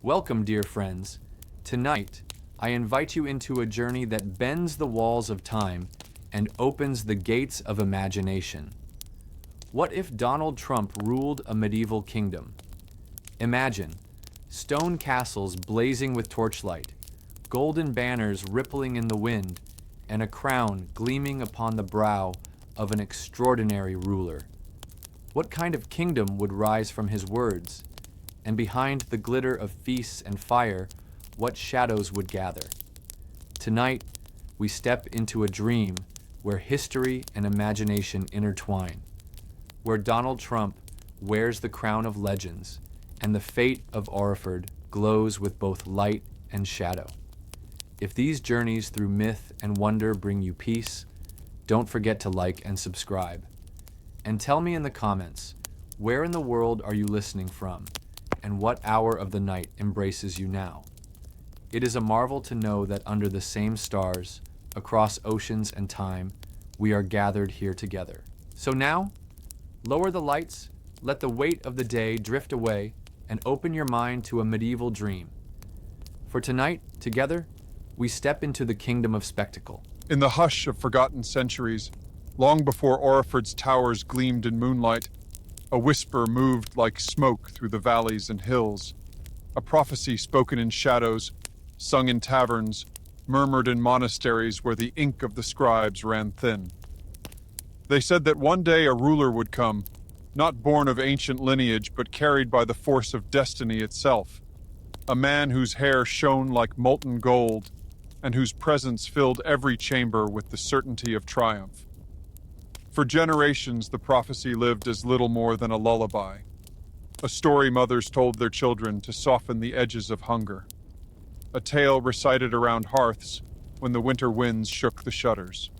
Welcome, dear friends. Tonight, I invite you into a journey that bends the walls of time and opens the gates of imagination. What if Donald Trump ruled a medieval kingdom? Imagine stone castles blazing with torchlight, golden banners rippling in the wind, and a crown gleaming upon the brow of an extraordinary ruler. What kind of kingdom would rise from his words? And behind the glitter of feasts and fire, what shadows would gather? Tonight, we step into a dream where history and imagination intertwine, where Donald Trump wears the crown of legends, and the fate of Oriford glows with both light and shadow. If these journeys through myth and wonder bring you peace, don't forget to like and subscribe. And tell me in the comments, where in the world are you listening from? And what hour of the night embraces you now? It is a marvel to know that under the same stars, across oceans and time, we are gathered here together. So now, lower the lights, let the weight of the day drift away, and open your mind to a medieval dream. For tonight, together, we step into the kingdom of spectacle. In the hush of forgotten centuries, long before Oriford's towers gleamed in moonlight, a whisper moved like smoke through the valleys and hills. A prophecy spoken in shadows, sung in taverns, murmured in monasteries where the ink of the scribes ran thin. They said that one day a ruler would come, not born of ancient lineage but carried by the force of destiny itself. A man whose hair shone like molten gold, and whose presence filled every chamber with the certainty of triumph. For generations, the prophecy lived as little more than a lullaby, a story mothers told their children to soften the edges of hunger, a tale recited around hearths when the winter winds shook the shutters.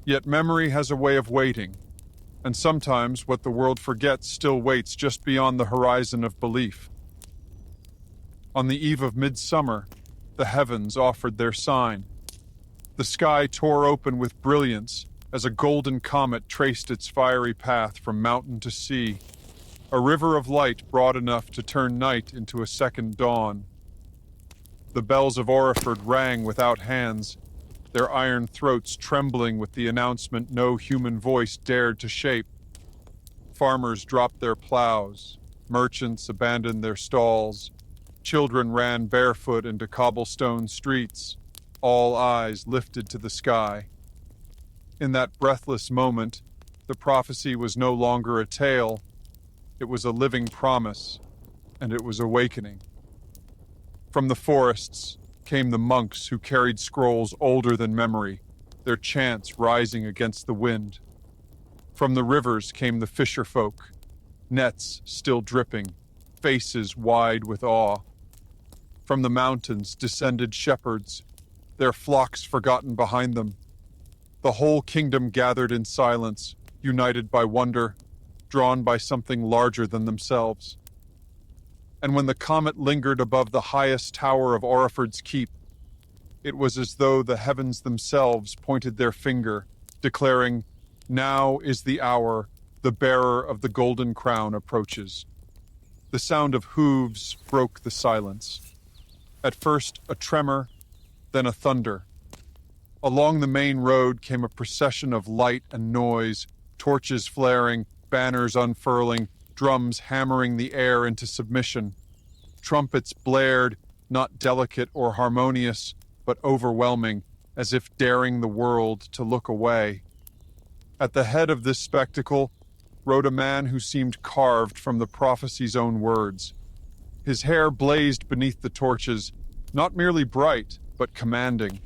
Yet memory has a way of waiting, and sometimes what the world forgets still waits just beyond the horizon of belief. On the eve of midsummer, the heavens offered their sign. The sky tore open with brilliance as a golden comet traced its fiery path from mountain to sea, a river of light broad enough to turn night into a second dawn. The bells of Oriford rang without hands, their iron throats trembling with the announcement no human voice dared to shape. Farmers dropped their plows, merchants abandoned their stalls, children ran barefoot into cobblestone streets, all eyes lifted to the sky. In that breathless moment, the prophecy was no longer a tale, it was a living promise, and it was awakening. From the forests came the monks who carried scrolls older than memory, their chants rising against the wind. From the rivers came the fisher folk, nets still dripping, faces wide with awe. From the mountains descended shepherds, their flocks forgotten behind them. The whole kingdom gathered in silence, united by wonder, drawn by something larger than themselves. And when the comet lingered above the highest tower of Oriford's keep, it was as though the heavens themselves pointed their finger, declaring, "Now is the hour, the bearer of the golden crown approaches." The sound of hooves broke the silence. At first a tremor, then a thunder. Along the main road came a procession of light and noise, torches flaring, banners unfurling, drums hammering the air into submission. Trumpets blared, not delicate or harmonious, but overwhelming, as if daring the world to look away. At the head of this spectacle rode a man who seemed carved from the prophecy's own words. His hair blazed beneath the torches, not merely bright, but commanding,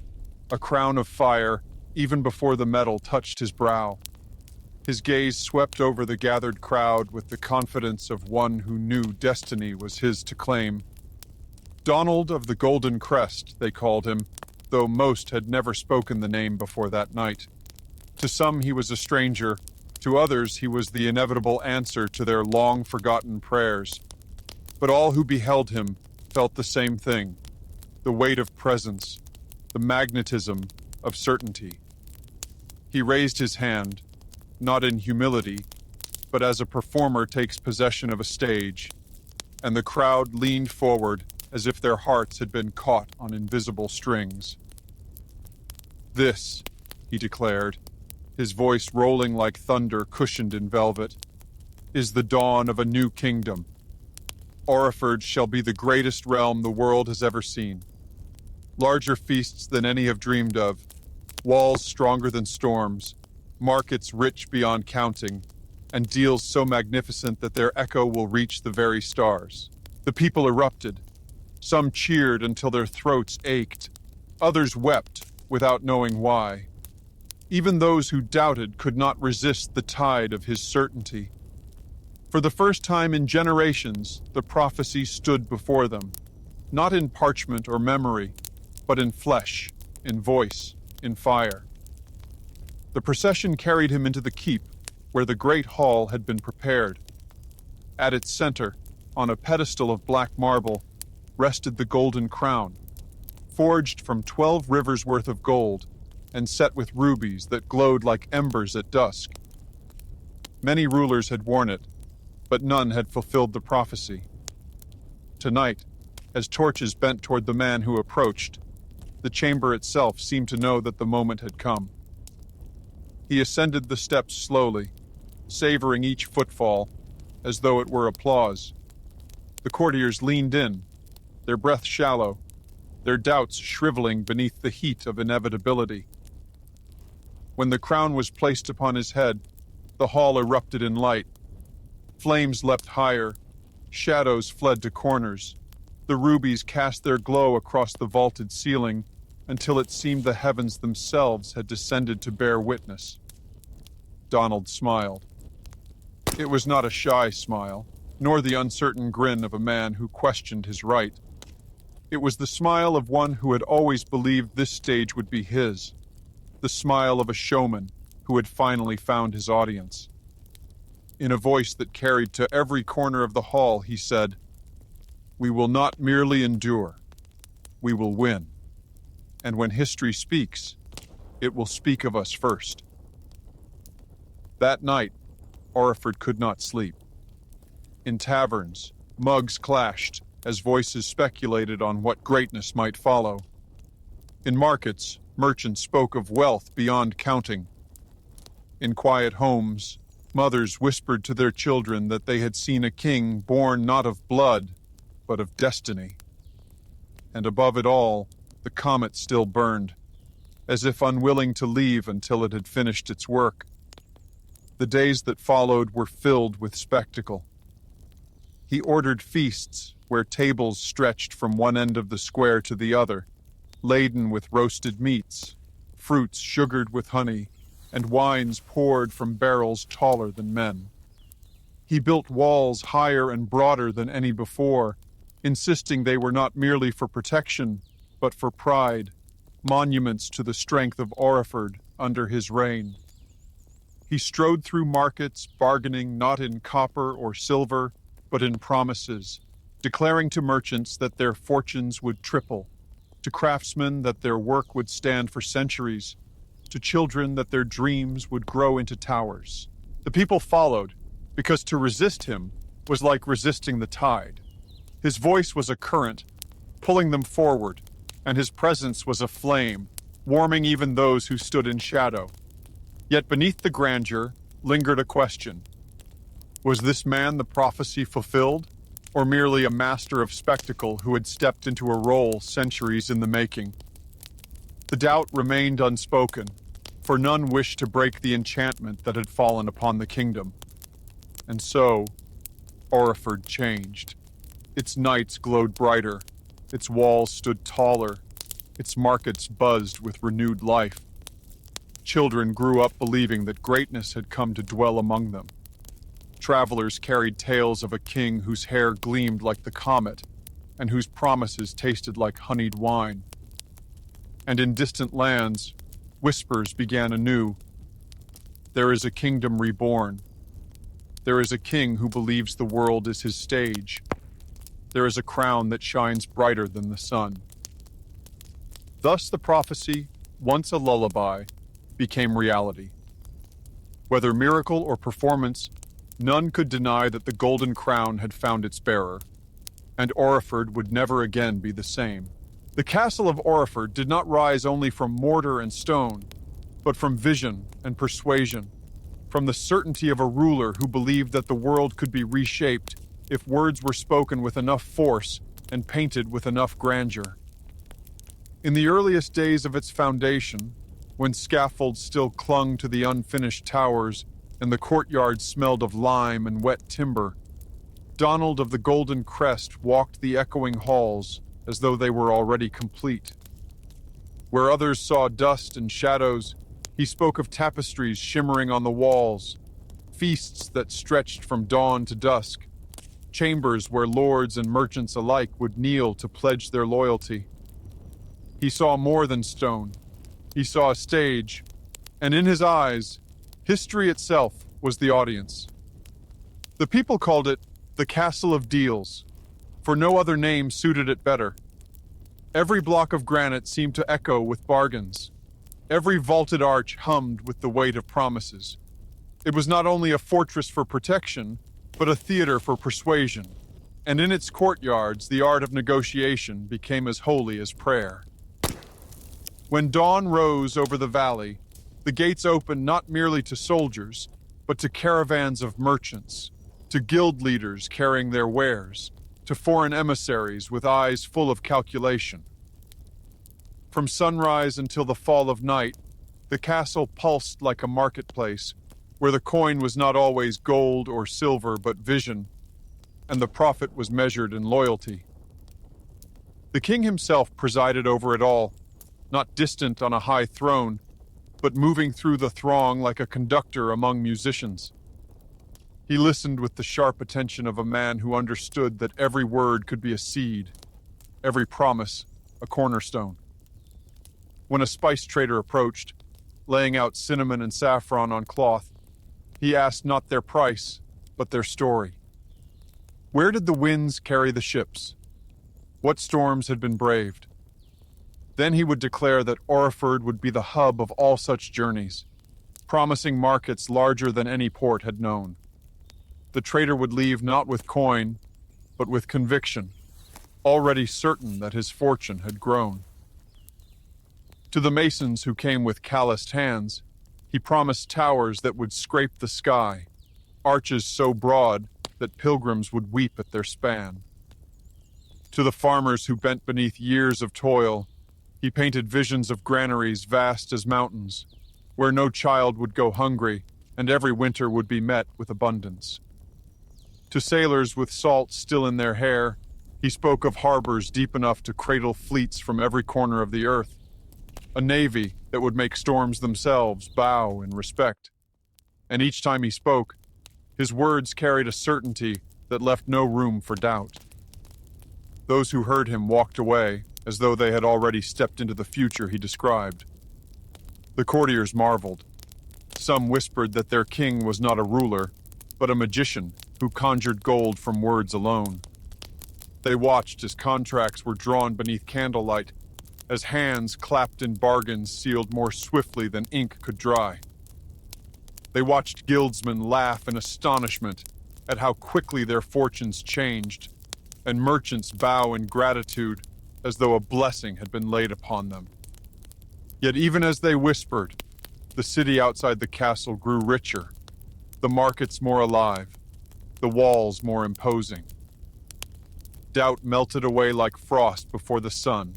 a crown of fire even before the metal touched his brow. His gaze swept over the gathered crowd with the confidence of one who knew destiny was his to claim. Donald of the Golden Crest, they called him, though most had never spoken the name before that night. To some he was a stranger, to others he was the inevitable answer to their long-forgotten prayers. But all who beheld him felt the same thing, the weight of presence, the magnetism of certainty. He raised his hand, not in humility, but as a performer takes possession of a stage. and the crowd leaned forward as if their hearts had been caught on invisible strings. "This," he declared, his voice rolling like thunder cushioned in velvet, "is the dawn of a new kingdom. Oriford shall be the greatest realm the world has ever seen. Larger feasts than any have dreamed of, walls stronger than storms, markets rich beyond counting, and deals so magnificent that their echo will reach the very stars." The people erupted. Some cheered until their throats ached. Others wept without knowing why. Even those who doubted could not resist the tide of his certainty. For the first time in generations, the prophecy stood before them, not in parchment or memory, but in flesh, in voice, in fire. The procession carried him into the keep, where the great hall had been prepared. At its center, on a pedestal of black marble, rested the golden crown, forged from 12 rivers worth of gold, and set with rubies that glowed like embers at dusk. Many rulers had worn it, but none had fulfilled the prophecy. Tonight, as torches bent toward the man who approached, the chamber itself seemed to know that the moment had come. He ascended the steps slowly, savoring each footfall, as though it were applause. The courtiers leaned in, their breath shallow, their doubts shriveling beneath the heat of inevitability. When the crown was placed upon his head, the hall erupted in light. Flames leapt higher, shadows fled to corners. The rubies cast their glow across the vaulted ceiling until it seemed the heavens themselves had descended to bear witness. Donald smiled. It was not a shy smile, nor the uncertain grin of a man who questioned his right. It was the smile of one who had always believed this stage would be his, the smile of a showman who had finally found his audience. In a voice that carried to every corner of the hall, he said, "We will not merely endure, we will win. And when history speaks, it will speak of us first." That night, Oriford could not sleep. In taverns, mugs clashed as voices speculated on what greatness might follow. In markets, merchants spoke of wealth beyond counting. In quiet homes, mothers whispered to their children that they had seen a king born not of blood, but of destiny. And above it all, the comet still burned, as if unwilling to leave until it had finished its work. The days that followed were filled with spectacle. He ordered feasts where tables stretched from one end of the square to the other, laden with roasted meats, fruits sugared with honey, and wines poured from barrels taller than men. He built walls higher and broader than any before, insisting they were not merely for protection, but for pride, monuments to the strength of Oriford under his reign. He strode through markets, bargaining not in copper or silver, but in promises, declaring to merchants that their fortunes would triple, to craftsmen that their work would stand for centuries, to children that their dreams would grow into towers. The people followed, because to resist him was like resisting the tide. His voice was a current, pulling them forward, and his presence was a flame, warming even those who stood in shadow. Yet beneath the grandeur lingered a question. Was this man the prophecy fulfilled, or merely a master of spectacle who had stepped into a role centuries in the making? The doubt remained unspoken, for none wished to break the enchantment that had fallen upon the kingdom. And so, Oriford changed. Its nights glowed brighter, its walls stood taller, its markets buzzed with renewed life. Children grew up believing that greatness had come to dwell among them. Travelers carried tales of a king whose hair gleamed like the comet, and whose promises tasted like honeyed wine. And in distant lands, whispers began anew. There is a kingdom reborn. There is a king who believes the world is his stage. There is a crown that shines brighter than the sun. Thus the prophecy, once a lullaby, became reality. Whether miracle or performance, none could deny that the golden crown had found its bearer. and Oriford would never again be the same. The castle of Oriford did not rise only from mortar and stone, but from vision and persuasion, from the certainty of a ruler who believed that the world could be reshaped if words were spoken with enough force and painted with enough grandeur. In the earliest days of its foundation, when scaffolds still clung to the unfinished towers and the courtyard smelled of lime and wet timber, Donald of the Golden Crest walked the echoing halls as though they were already complete. Where others saw dust and shadows, he spoke of tapestries shimmering on the walls, feasts that stretched from dawn to dusk, chambers where lords and merchants alike would kneel to pledge their loyalty. He saw more than stone. He saw a stage, and in his eyes, history itself was the audience. The people called it the Castle of Deals, for no other name suited it better. Every block of granite seemed to echo with bargains. Every vaulted arch hummed with the weight of promises. It was not only a fortress for protection, but a theater for persuasion, and in its courtyards the art of negotiation became as holy as prayer. When dawn rose over the valley, the gates opened not merely to soldiers, but to caravans of merchants, to guild leaders carrying their wares, to foreign emissaries with eyes full of calculation. From sunrise until the fall of night, the castle pulsed like a marketplace, where the coin was not always gold or silver but vision, and the profit was measured in loyalty. The king himself presided over it all, not distant on a high throne, but moving through the throng like a conductor among musicians. He listened with the sharp attention of a man who understood that every word could be a seed, every promise a cornerstone. When a spice trader approached, laying out cinnamon and saffron on cloth, he asked not their price, but their story. Where did the winds carry the ships? What storms had been braved? Then he would declare that Oriford would be the hub of all such journeys, promising markets larger than any port had known. The trader would leave not with coin, but with conviction, already certain that his fortune had grown. To the masons who came with calloused hands, he promised towers that would scrape the sky, arches so broad that pilgrims would weep at their span. To the farmers who bent beneath years of toil, he painted visions of granaries vast as mountains, where no child would go hungry and every winter would be met with abundance. To sailors with salt still in their hair, he spoke of harbors deep enough to cradle fleets from every corner of the earth, a navy that would make storms themselves bow in respect. And each time he spoke, his words carried a certainty that left no room for doubt. Those who heard him walked away as though they had already stepped into the future he described. The courtiers marveled. Some whispered that their king was not a ruler, but a magician who conjured gold from words alone. They watched as contracts were drawn beneath candlelight, as hands clapped in bargains sealed more swiftly than ink could dry. They watched guildsmen laugh in astonishment at how quickly their fortunes changed, and merchants bow in gratitude as though a blessing had been laid upon them. Yet even as they whispered, the city outside the castle grew richer, the markets more alive, the walls more imposing. Doubt melted away like frost before the sun,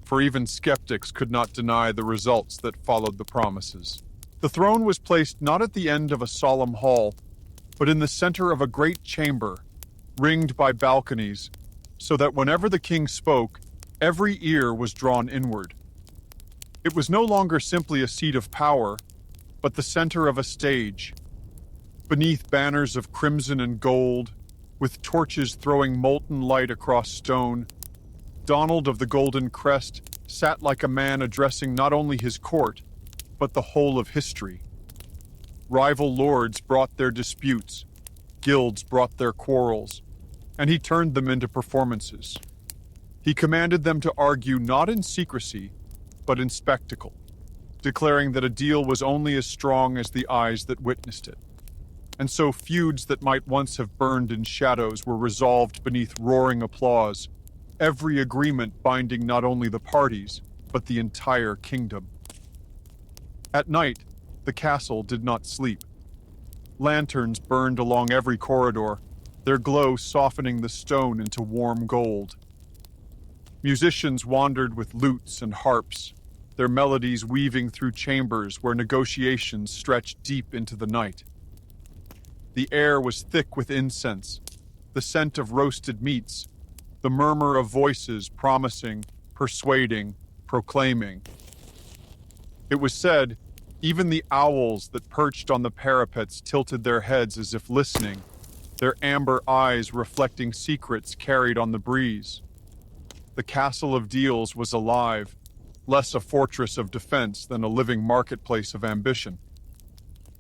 for even skeptics could not deny the results that followed the promises. The throne was placed not at the end of a solemn hall, but in the center of a great chamber, ringed by balconies, so that whenever the king spoke, every ear was drawn inward. It was no longer simply a seat of power, but the center of a stage. Beneath banners of crimson and gold, with torches throwing molten light across stone, Donald of the Golden Crest sat like a man addressing not only his court, but the whole of history. Rival lords brought their disputes, guilds brought their quarrels, and he turned them into performances. He commanded them to argue not in secrecy, but in spectacle, declaring that a deal was only as strong as the eyes that witnessed it. And so feuds that might once have burned in shadows were resolved beneath roaring applause, every agreement binding not only the parties, but the entire kingdom. At night, the castle did not sleep. Lanterns burned along every corridor, their glow softening the stone into warm gold. Musicians wandered with lutes and harps, their melodies weaving through chambers where negotiations stretched deep into the night. The air was thick with incense, the scent of roasted meats, the murmur of voices promising, persuading, proclaiming. It was said, even the owls that perched on the parapets tilted their heads as if listening, their amber eyes reflecting secrets carried on the breeze. The Castle of Deals was alive, less a fortress of defense than a living marketplace of ambition.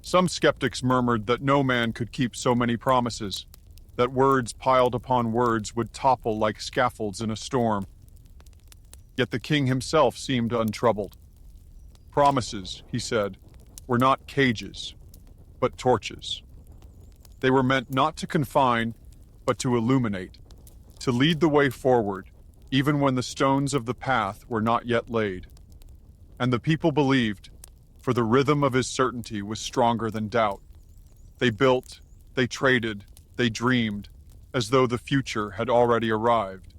Some skeptics murmured that no man could keep so many promises, that words piled upon words would topple like scaffolds in a storm. Yet the king himself seemed untroubled. Promises, he said, were not cages, but torches. They were meant not to confine, but to illuminate, to lead the way forward, even when the stones of the path were not yet laid. And the people believed, for the rhythm of his certainty was stronger than doubt. They built, they traded, they dreamed, as though the future had already arrived.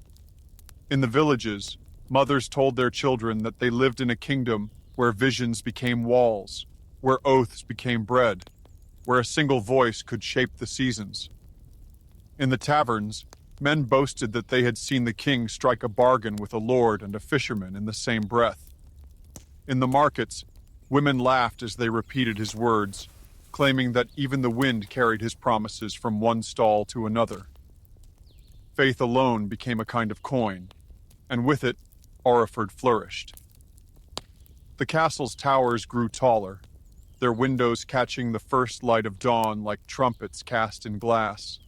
In the villages, mothers told their children that they lived in a kingdom where visions became walls, where oaths became bread, where a single voice could shape the seasons. In the taverns, men boasted that they had seen the king strike a bargain with a lord and a fisherman in the same breath. In the markets, women laughed as they repeated his words, claiming that even the wind carried his promises from one stall to another. Faith alone became a kind of coin, and with it, Oriford flourished. The castle's towers grew taller, their windows catching the first light of dawn like trumpets cast in glass.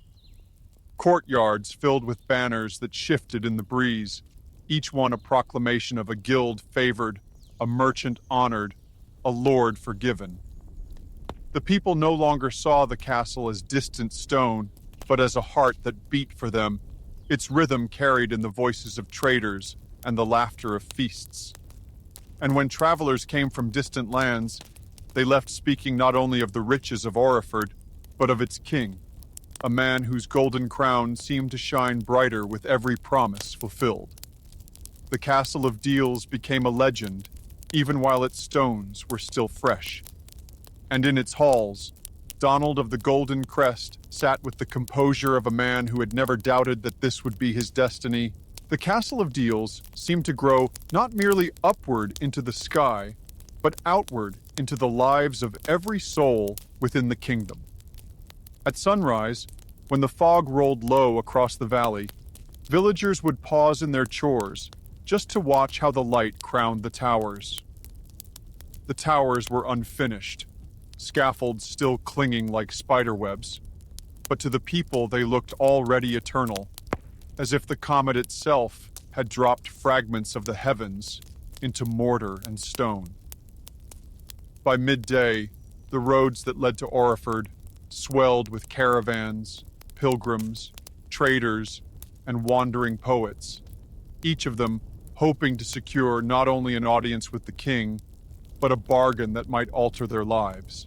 Courtyards filled with banners that shifted in the breeze, each one a proclamation of a guild favored, a merchant honored, a lord forgiven. The people no longer saw the castle as distant stone, but as a heart that beat for them, its rhythm carried in the voices of traders and the laughter of feasts. And when travelers came from distant lands, they left speaking not only of the riches of Oriford, but of its king, a man whose golden crown seemed to shine brighter with every promise fulfilled. The Castle of Deals became a legend, even while its stones were still fresh. And in its halls, Donald of the Golden Crest sat with the composure of a man who had never doubted that this would be his destiny. The Castle of Deals seemed to grow not merely upward into the sky, but outward into the lives of every soul within the kingdom. At sunrise, when the fog rolled low across the valley, villagers would pause in their chores just to watch how the light crowned the towers. The towers were unfinished, scaffolds still clinging like spiderwebs, but to the people they looked already eternal, as if the comet itself had dropped fragments of the heavens into mortar and stone. By midday, the roads that led to Oriford swelled with caravans, pilgrims, traders, and wandering poets, each of them hoping to secure not only an audience with the king, but a bargain that might alter their lives.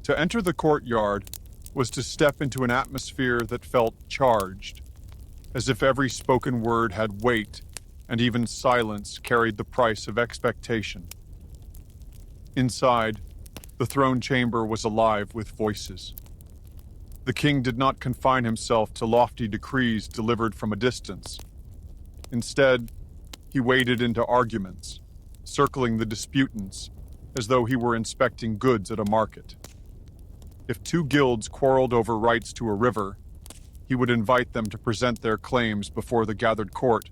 To enter the courtyard was to step into an atmosphere that felt charged, as if every spoken word had weight, and even silence carried the price of expectation. Inside, the throne chamber was alive with voices. The king did not confine himself to lofty decrees delivered from a distance. Instead, he waded into arguments, circling the disputants as though he were inspecting goods at a market. If two guilds quarreled over rights to a river, he would invite them to present their claims before the gathered court,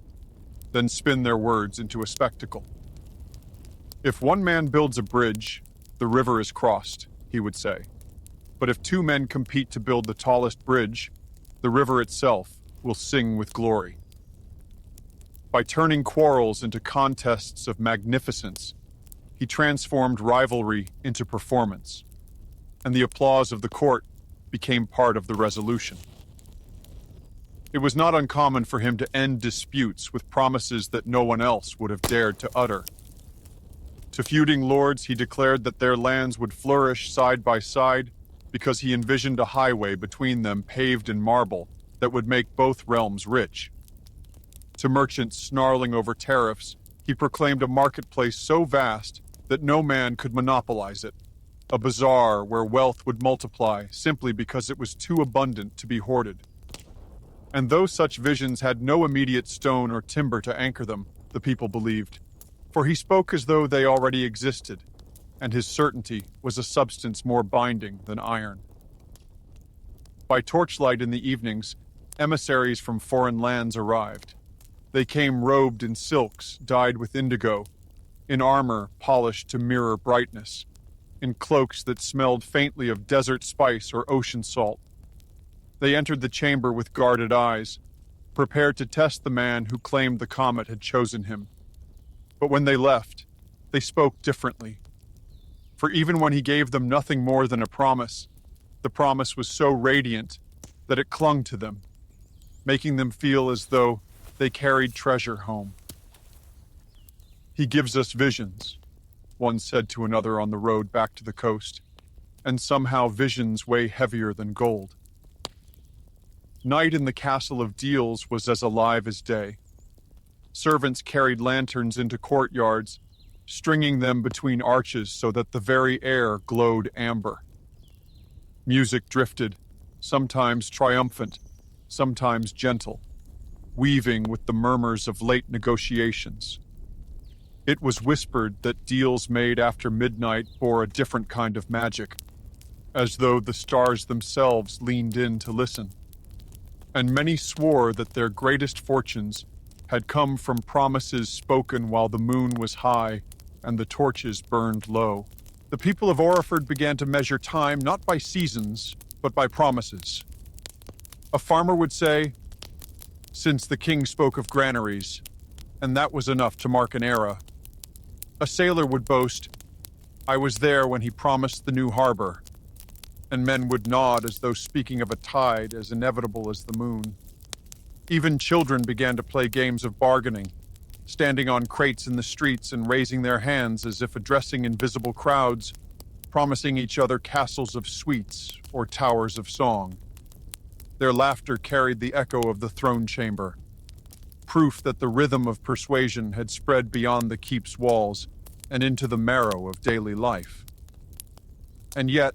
then spin their words into a spectacle. If one man builds a bridge, the river is crossed, he would say. But if two men compete to build the tallest bridge, the river itself will sing with glory. By turning quarrels into contests of magnificence, he transformed rivalry into performance. and the applause of the court became part of the resolution. It was not uncommon for him to end disputes with promises that no one else would have dared to utter. To feuding lords, he declared that their lands would flourish side by side because he envisioned a highway between them paved in marble that would make both realms rich. To merchants snarling over tariffs, he proclaimed a marketplace so vast that no man could monopolize it, a bazaar where wealth would multiply simply because it was too abundant to be hoarded. And though such visions had no immediate stone or timber to anchor them, the people believed, for he spoke as though they already existed, and his certainty was a substance more binding than iron. By torchlight in the evenings, emissaries from foreign lands arrived. They came robed in silks dyed with indigo, in armor polished to mirror brightness, in cloaks that smelled faintly of desert spice or ocean salt. They entered the chamber with guarded eyes, prepared to test the man who claimed the comet had chosen him. But when they left, they spoke differently. For even when he gave them nothing more than a promise, the promise was so radiant that it clung to them, making them feel as though they carried treasure home. "He gives us visions," one said to another on the road back to the coast, "and somehow visions weigh heavier than gold." Night in the castle of Deals was as alive as day. Servants carried lanterns into courtyards, stringing them between arches so that the very air glowed amber. Music drifted, sometimes triumphant, sometimes gentle, weaving with the murmurs of late negotiations. It was whispered that deals made after midnight bore a different kind of magic, as though the stars themselves leaned in to listen. And many swore that their greatest fortunes had come from promises spoken while the moon was high and the torches burned low. The people of Oriford began to measure time not by seasons, but by promises. A farmer would say, "Since the king spoke of granaries," and that was enough to mark an era. A sailor would boast, "I was there when he promised the new harbor," and men would nod as though speaking of a tide as inevitable as the moon. Even children began to play games of bargaining, standing on crates in the streets and raising their hands as if addressing invisible crowds, promising each other castles of sweets or towers of song. Their laughter carried the echo of the throne chamber, proof that the rhythm of persuasion had spread beyond the keep's walls and into the marrow of daily life. And yet,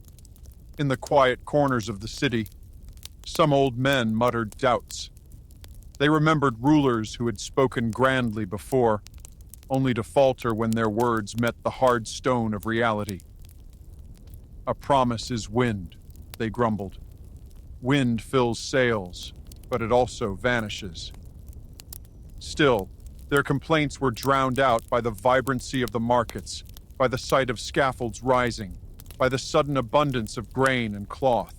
in the quiet corners of the city, some old men muttered doubts. They remembered rulers who had spoken grandly before, only to falter when their words met the hard stone of reality. "A promise is wind," they grumbled. "Wind fills sails, but it also vanishes." Still, their complaints were drowned out by the vibrancy of the markets, by the sight of scaffolds rising, by the sudden abundance of grain and cloth.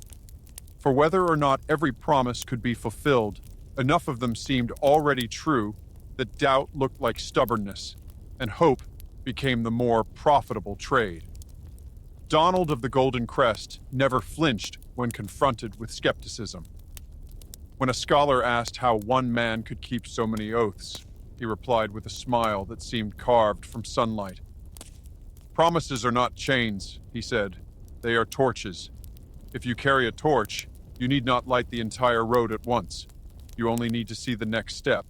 For whether or not every promise could be fulfilled, enough of them seemed already true that doubt looked like stubbornness, and hope became the more profitable trade. Donald of the Golden Crest never flinched when confronted with skepticism. When a scholar asked how one man could keep so many oaths, he replied with a smile that seemed carved from sunlight. "Promises are not chains," he said. "They are torches. If you carry a torch, you need not light the entire road at once. You only need to see the next step.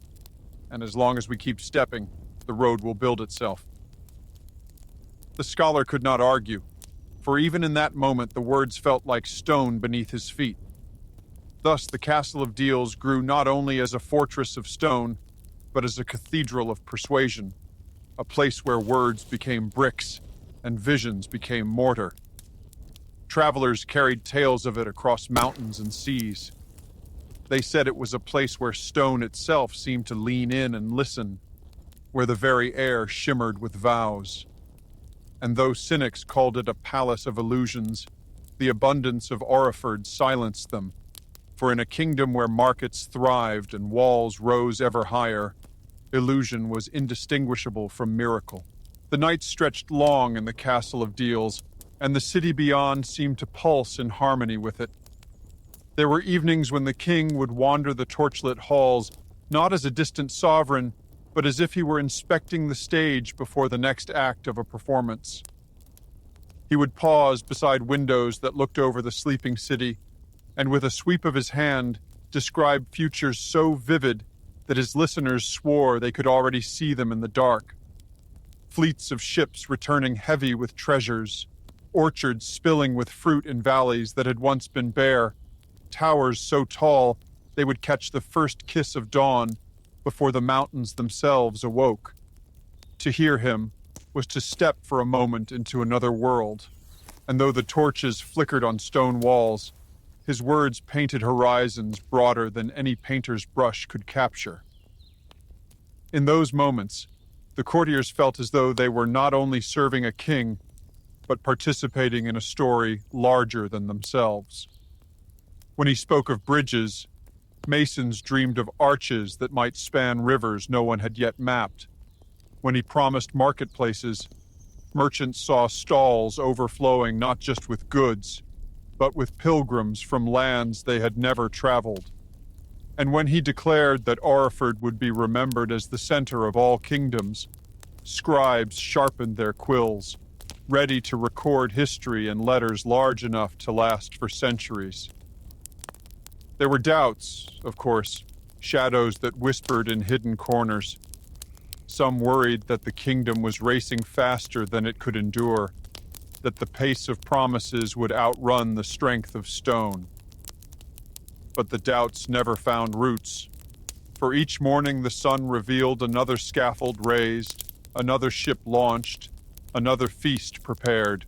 And as long as we keep stepping, the road will build itself." The scholar could not argue, for even in that moment the words felt like stone beneath his feet. Thus the Castle of Deals grew not only as a fortress of stone, but as a cathedral of persuasion, a place where words became bricks and visions became mortar. Travelers carried tales of it across mountains and seas. They said it was a place where stone itself seemed to lean in and listen, where the very air shimmered with vows. And though cynics called it a palace of illusions, the abundance of Oriford silenced them, for in a kingdom where markets thrived and walls rose ever higher, illusion was indistinguishable from miracle. The nights stretched long in the Castle of Deals, and the city beyond seemed to pulse in harmony with it. There were evenings when the king would wander the torchlit halls, not as a distant sovereign, but as if he were inspecting the stage before the next act of a performance. He would pause beside windows that looked over the sleeping city, and with a sweep of his hand, describe futures so vivid that his listeners swore they could already see them in the dark. Fleets of ships returning heavy with treasures, orchards spilling with fruit in valleys that had once been bare, towers so tall they would catch the first kiss of dawn before the mountains themselves awoke. To hear him was to step for a moment into another world, and though the torches flickered on stone walls, his words painted horizons broader than any painter's brush could capture. In those moments, the courtiers felt as though they were not only serving a king, but participating in a story larger than themselves. When he spoke of bridges, masons dreamed of arches that might span rivers no one had yet mapped. When he promised marketplaces, merchants saw stalls overflowing not just with goods, but with pilgrims from lands they had never traveled. And when he declared that Oriford would be remembered as the center of all kingdoms, scribes sharpened their quills, ready to record history in letters large enough to last for centuries. There were doubts, of course, shadows that whispered in hidden corners. Some worried that the kingdom was racing faster than it could endure, that the pace of promises would outrun the strength of stone. But the doubts never found roots. For each morning the sun revealed another scaffold raised, another ship launched, another feast prepared.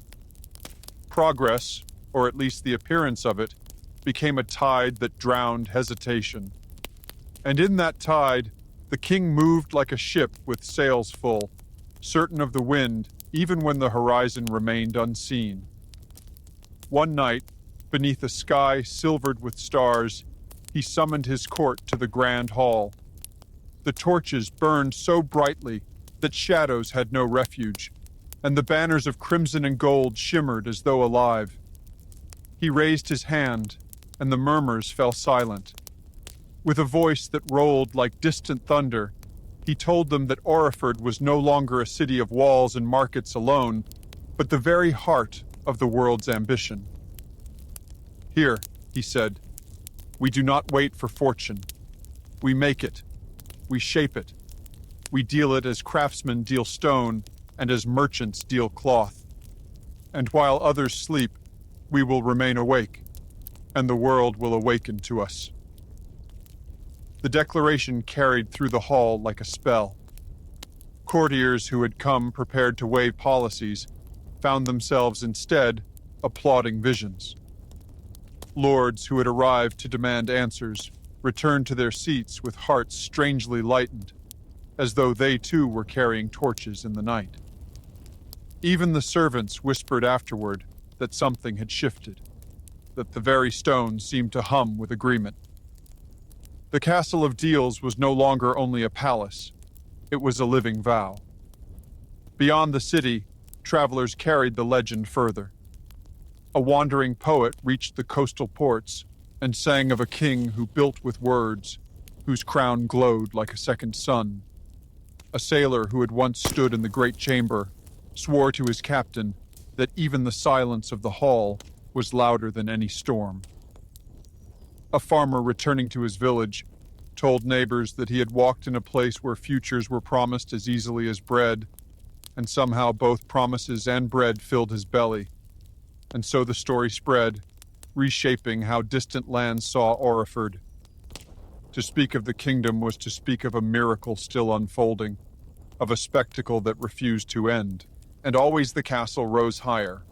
Progress, or at least the appearance of it, became a tide that drowned hesitation. And in that tide, the king moved like a ship with sails full, certain of the wind, even when the horizon remained unseen. One night, beneath a sky silvered with stars, he summoned his court to the grand hall. The torches burned so brightly that shadows had no refuge, and the banners of crimson and gold shimmered as though alive. He raised his hand, and the murmurs fell silent. With a voice that rolled like distant thunder, he told them that Oriford was no longer a city of walls and markets alone, but the very heart of the world's ambition. Here, he said, we do not wait for fortune. We make it. We shape it. We deal it as craftsmen deal stone and as merchants deal cloth. And while others sleep, we will remain awake, and the world will awaken to us. The declaration carried through the hall like a spell. Courtiers who had come prepared to weigh policies found themselves instead applauding visions. Lords who had arrived to demand answers returned to their seats with hearts strangely lightened, as though they too were carrying torches in the night. Even the servants whispered afterward that something had shifted, that the very stones seemed to hum with agreement. The Castle of Deals was no longer only a palace, it was a living vow. Beyond the city, travelers carried the legend further. A wandering poet reached the coastal ports and sang of a king who built with words, whose crown glowed like a second sun. A sailor who had once stood in the great chamber swore to his captain that even the silence of the hall was louder than any storm. A farmer returning to his village told neighbors that he had walked in a place where futures were promised as easily as bread, and somehow both promises and bread filled his belly. And so the story spread, reshaping how distant lands saw Oriford. To speak of the kingdom was to speak of a miracle still unfolding, of a spectacle that refused to end, and always the castle rose higher.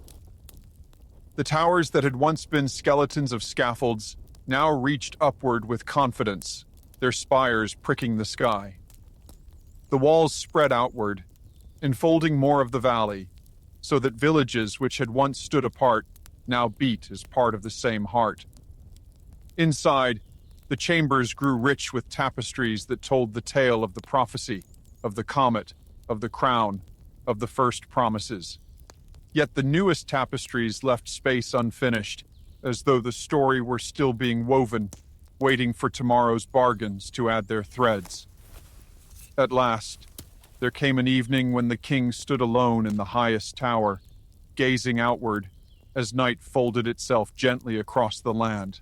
The towers that had once been skeletons of scaffolds now reached upward with confidence, their spires pricking the sky. The walls spread outward, enfolding more of the valley, so that villages which had once stood apart now beat as part of the same heart. Inside, the chambers grew rich with tapestries that told the tale of the prophecy, of the comet, of the crown, of the first promises. Yet the newest tapestries left space unfinished, as though the story were still being woven, waiting for tomorrow's bargains to add their threads. At last, there came an evening when the king stood alone in the highest tower, gazing outward as night folded itself gently across the land.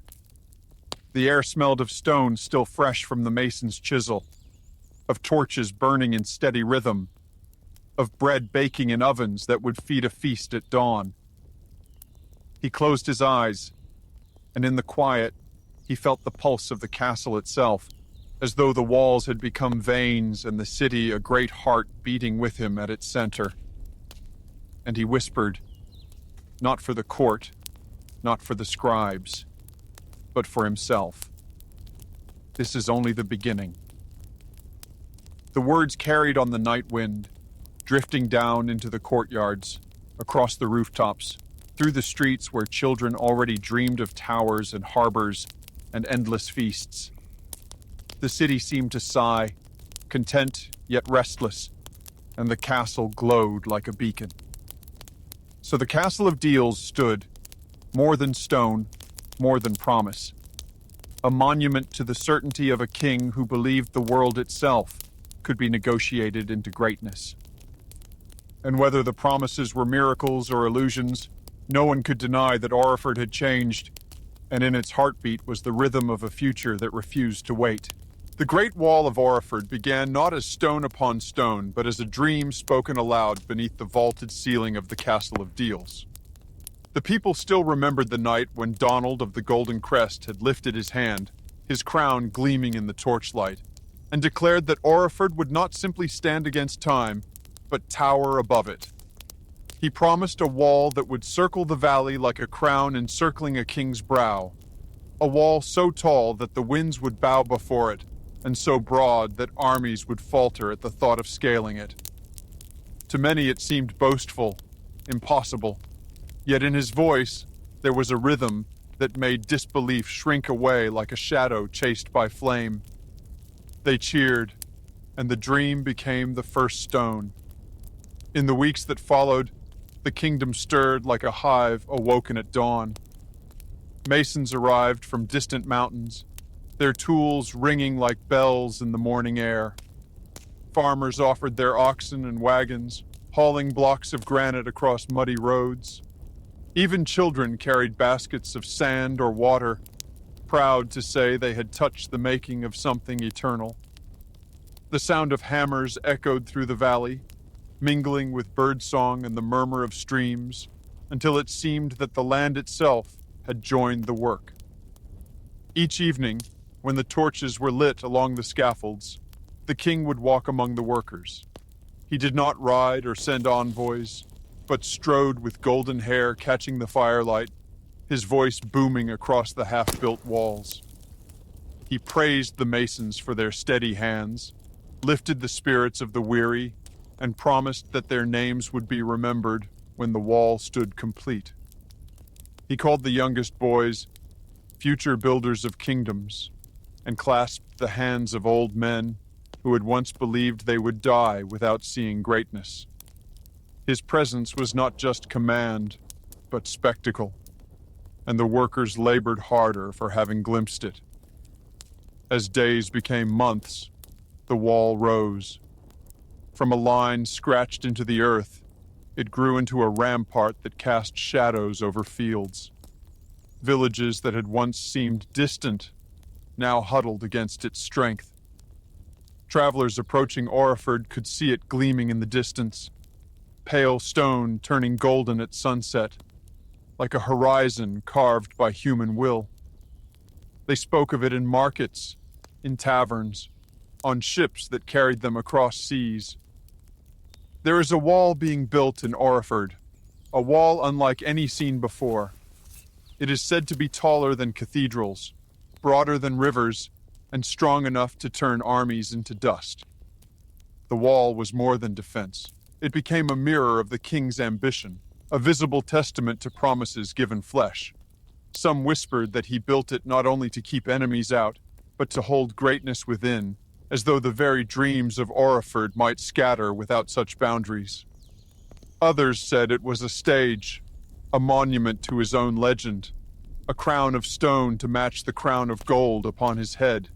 The air smelled of stone still fresh from the mason's chisel, of torches burning in steady rhythm, of bread baking in ovens that would feed a feast at dawn. He closed his eyes, and in the quiet, he felt the pulse of the castle itself, as though the walls had become veins and the city a great heart beating with him at its center. And he whispered, not for the court, not for the scribes, but for himself. This is only the beginning. The words carried on the night wind, drifting down into the courtyards, across the rooftops, through the streets where children already dreamed of towers and harbors and endless feasts. The city seemed to sigh, content yet restless, and the castle glowed like a beacon. So the castle of Deals stood, more than stone, more than promise, a monument to the certainty of a king who believed the world itself could be negotiated into greatness. And whether the promises were miracles or illusions, no one could deny that Oriford had changed, and in its heartbeat was the rhythm of a future that refused to wait. The Great Wall of Oriford began not as stone upon stone, but as a dream spoken aloud beneath the vaulted ceiling of the Castle of Deals. The people still remembered the night when Donald of the Golden Crest had lifted his hand, his crown gleaming in the torchlight, and declared that Oriford would not simply stand against time, but tower above it. He promised a wall that would circle the valley like a crown encircling a king's brow, a wall so tall that the winds would bow before it, and so broad that armies would falter at the thought of scaling it. To many it seemed boastful, impossible, yet in his voice there was a rhythm that made disbelief shrink away like a shadow chased by flame. They cheered, and the dream became the first stone. In the weeks that followed, the kingdom stirred like a hive awoken at dawn. Masons arrived from distant mountains, their tools ringing like bells in the morning air. Farmers offered their oxen and wagons, hauling blocks of granite across muddy roads. Even children carried baskets of sand or water, proud to say they had touched the making of something eternal. The sound of hammers echoed through the valley, mingling with birdsong and the murmur of streams, until it seemed that the land itself had joined the work. Each evening, when the torches were lit along the scaffolds, the king would walk among the workers. He did not ride or send envoys, but strode with golden hair catching the firelight, his voice booming across the half-built walls. He praised the masons for their steady hands, lifted the spirits of the weary, and promised that their names would be remembered when the wall stood complete. He called the youngest boys future builders of kingdoms, and clasped the hands of old men who had once believed they would die without seeing greatness. His presence was not just command, but spectacle, and the workers labored harder for having glimpsed it. As days became months, the wall rose. From a line scratched into the earth, it grew into a rampart that cast shadows over fields. Villages that had once seemed distant now huddled against its strength. Travelers approaching Oriford could see it gleaming in the distance, pale stone turning golden at sunset, like a horizon carved by human will. They spoke of it in markets, in taverns, on ships that carried them across seas. There is a wall being built in Oriford, a wall unlike any seen before. It is said to be taller than cathedrals, broader than rivers, and strong enough to turn armies into dust. The wall was more than defense. It became a mirror of the king's ambition, a visible testament to promises given flesh. Some whispered that he built it not only to keep enemies out, but to hold greatness within, as though the very dreams of Oriford might scatter without such boundaries. Others said it was a stage, a monument to his own legend, a crown of stone to match the crown of gold upon his head.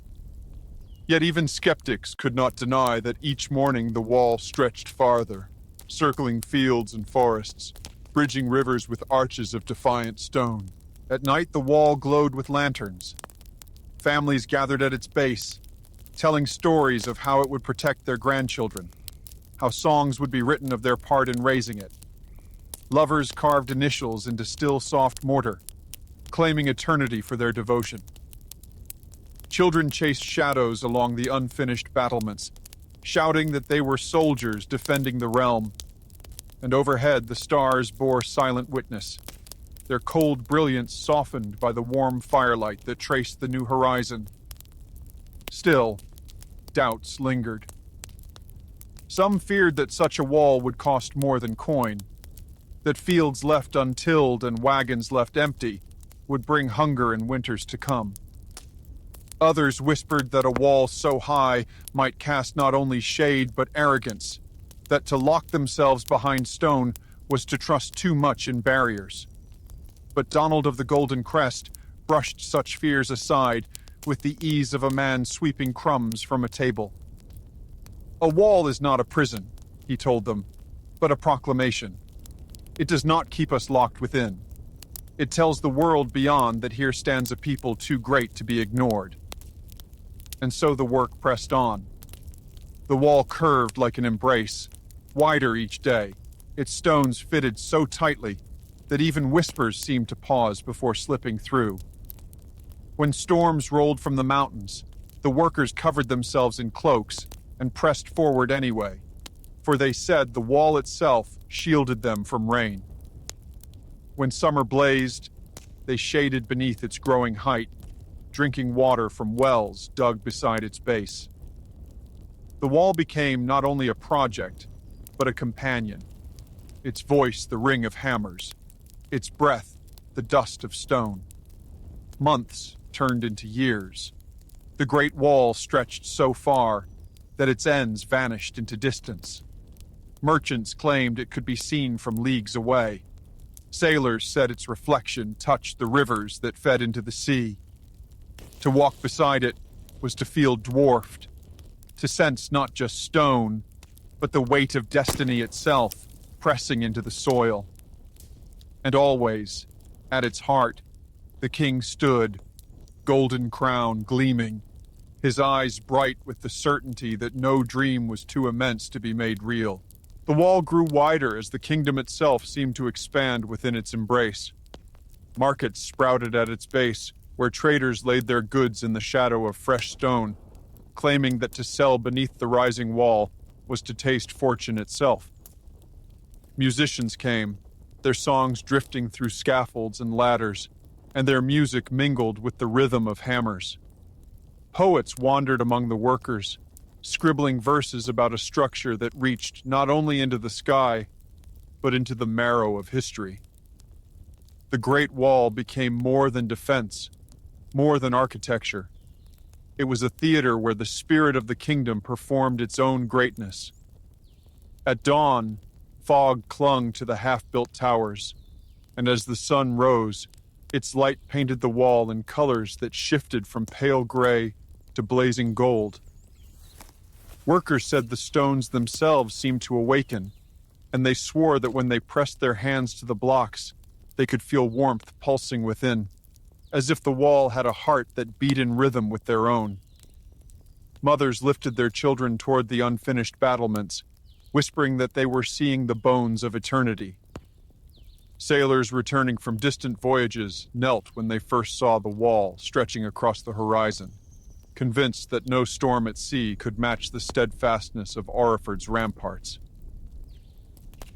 Yet even skeptics could not deny that each morning the wall stretched farther, circling fields and forests, bridging rivers with arches of defiant stone. At night, the wall glowed with lanterns. Families gathered at its base, telling stories of how it would protect their grandchildren, how songs would be written of their part in raising it. Lovers carved initials into still soft mortar, claiming eternity for their devotion. Children chased shadows along the unfinished battlements, shouting that they were soldiers defending the realm. And overhead, the stars bore silent witness, their cold brilliance softened by the warm firelight that traced the new horizon. Still, doubts lingered. Some feared that such a wall would cost more than coin, that fields left untilled and wagons left empty would bring hunger in winters to come. Others whispered that a wall so high might cast not only shade but arrogance, that to lock themselves behind stone was to trust too much in barriers. But Donald of the Golden Crest brushed such fears aside with the ease of a man sweeping crumbs from a table. A wall is not a prison, he told them, but a proclamation. It does not keep us locked within. It tells the world beyond that here stands a people too great to be ignored. And so the work pressed on. The wall curved like an embrace, wider each day, its stones fitted so tightly that even whispers seemed to pause before slipping through. When storms rolled from the mountains, the workers covered themselves in cloaks and pressed forward anyway, for they said the wall itself shielded them from rain. When summer blazed, they shaded beneath its growing height, drinking water from wells dug beside its base. The wall became not only a project, but a companion. Its voice, the ring of hammers. Its breath, the dust of stone. Months turned into years. The great wall stretched so far that its ends vanished into distance. Merchants claimed it could be seen from leagues away. Sailors said its reflection touched the rivers that fed into the sea. To walk beside it was to feel dwarfed, to sense not just stone, but the weight of destiny itself pressing into the soil. And always, at its heart, the king stood, golden crown gleaming, his eyes bright with the certainty that no dream was too immense to be made real. The wall grew wider as the kingdom itself seemed to expand within its embrace. Markets sprouted at its base, where traders laid their goods in the shadow of fresh stone, claiming that to sell beneath the rising wall was to taste fortune itself. Musicians came, their songs drifting through scaffolds and ladders, and their music mingled with the rhythm of hammers. Poets wandered among the workers, scribbling verses about a structure that reached not only into the sky, but into the marrow of history. The Great Wall became more than defense, more than architecture. It was a theater where the spirit of the kingdom performed its own greatness. At dawn, fog clung to the half-built towers, and as the sun rose, its light painted the wall in colors that shifted from pale gray to blazing gold. Workers said the stones themselves seemed to awaken, and they swore that when they pressed their hands to the blocks, they could feel warmth pulsing within, as if the wall had a heart that beat in rhythm with their own. Mothers lifted their children toward the unfinished battlements, whispering that they were seeing the bones of eternity. Sailors returning from distant voyages knelt when they first saw the wall stretching across the horizon, convinced that no storm at sea could match the steadfastness of Oriford's ramparts.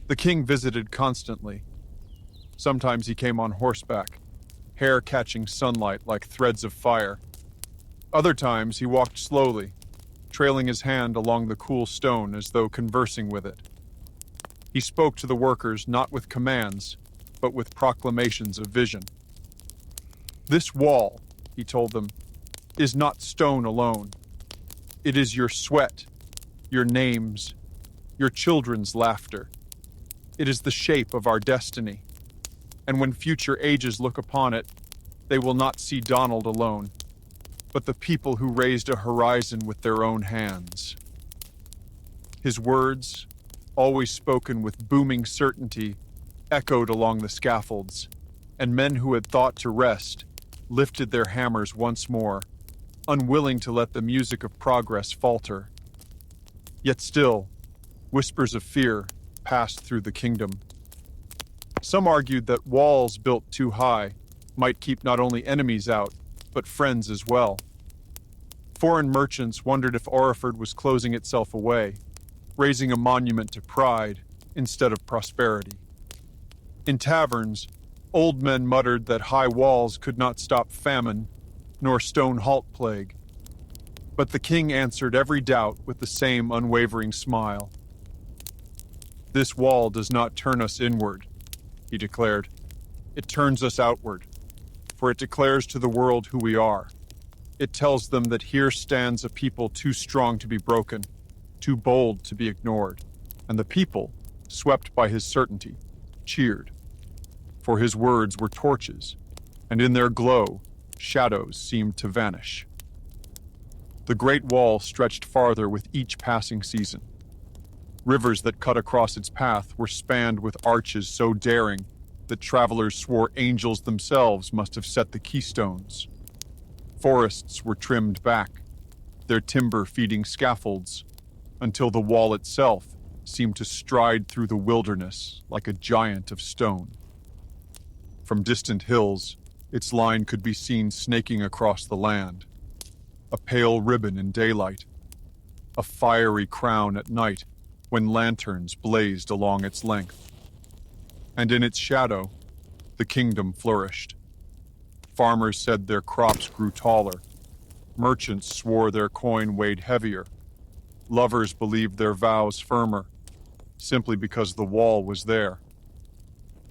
The king visited constantly. Sometimes he came on horseback, hair catching sunlight like threads of fire. Other times he walked slowly, trailing his hand along the cool stone as though conversing with it. He spoke to the workers not with commands, but with proclamations of vision. This wall, he told them, is not stone alone. It is your sweat, your names, your children's laughter. It is the shape of our destiny. And when future ages look upon it, they will not see Donald alone, but the people who raised a horizon with their own hands. His words, always spoken with booming certainty, echoed along the scaffolds, and men who had thought to rest lifted their hammers once more, unwilling to let the music of progress falter. Yet still, whispers of fear passed through the kingdom. Some argued that walls built too high might keep not only enemies out, but friends as well. Foreign merchants wondered if Oriford was closing itself away, raising a monument to pride instead of prosperity. In taverns, old men muttered that high walls could not stop famine, nor stone halt plague. But the king answered every doubt with the same unwavering smile. "This wall does not turn us inward," he declared. "It turns us outward, for it declares to the world who we are. It tells them that here stands a people too strong to be broken, too bold to be ignored." And the people, swept by his certainty, cheered. For his words were torches, and in their glow, shadows seemed to vanish. The great wall stretched farther with each passing season. Rivers that cut across its path were spanned with arches so daring that travelers swore angels themselves must have set the keystones. Forests were trimmed back, their timber feeding scaffolds, until the wall itself seemed to stride through the wilderness like a giant of stone. From distant hills, its line could be seen snaking across the land, a pale ribbon in daylight, a fiery crown at night when lanterns blazed along its length. And in its shadow, the kingdom flourished. Farmers said their crops grew taller. Merchants swore their coin weighed heavier. Lovers believed their vows firmer, simply because the wall was there.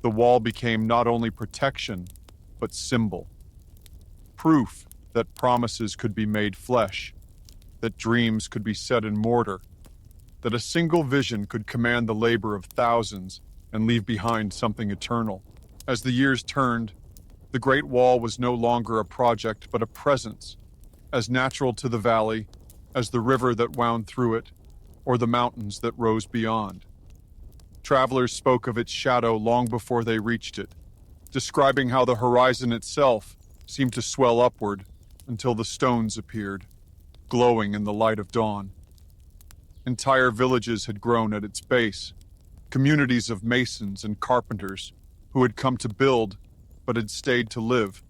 The wall became not only protection, but symbol. Proof that promises could be made flesh, that dreams could be set in mortar, that a single vision could command the labor of thousands and leave behind something eternal. As the years turned, the Great Wall was no longer a project but a presence, as natural to the valley as the river that wound through it or the mountains that rose beyond. Travelers spoke of its shadow long before they reached it, describing how the horizon itself seemed to swell upward until the stones appeared, glowing in the light of dawn. Entire villages had grown at its base, communities of masons and carpenters who had come to build but had stayed to live,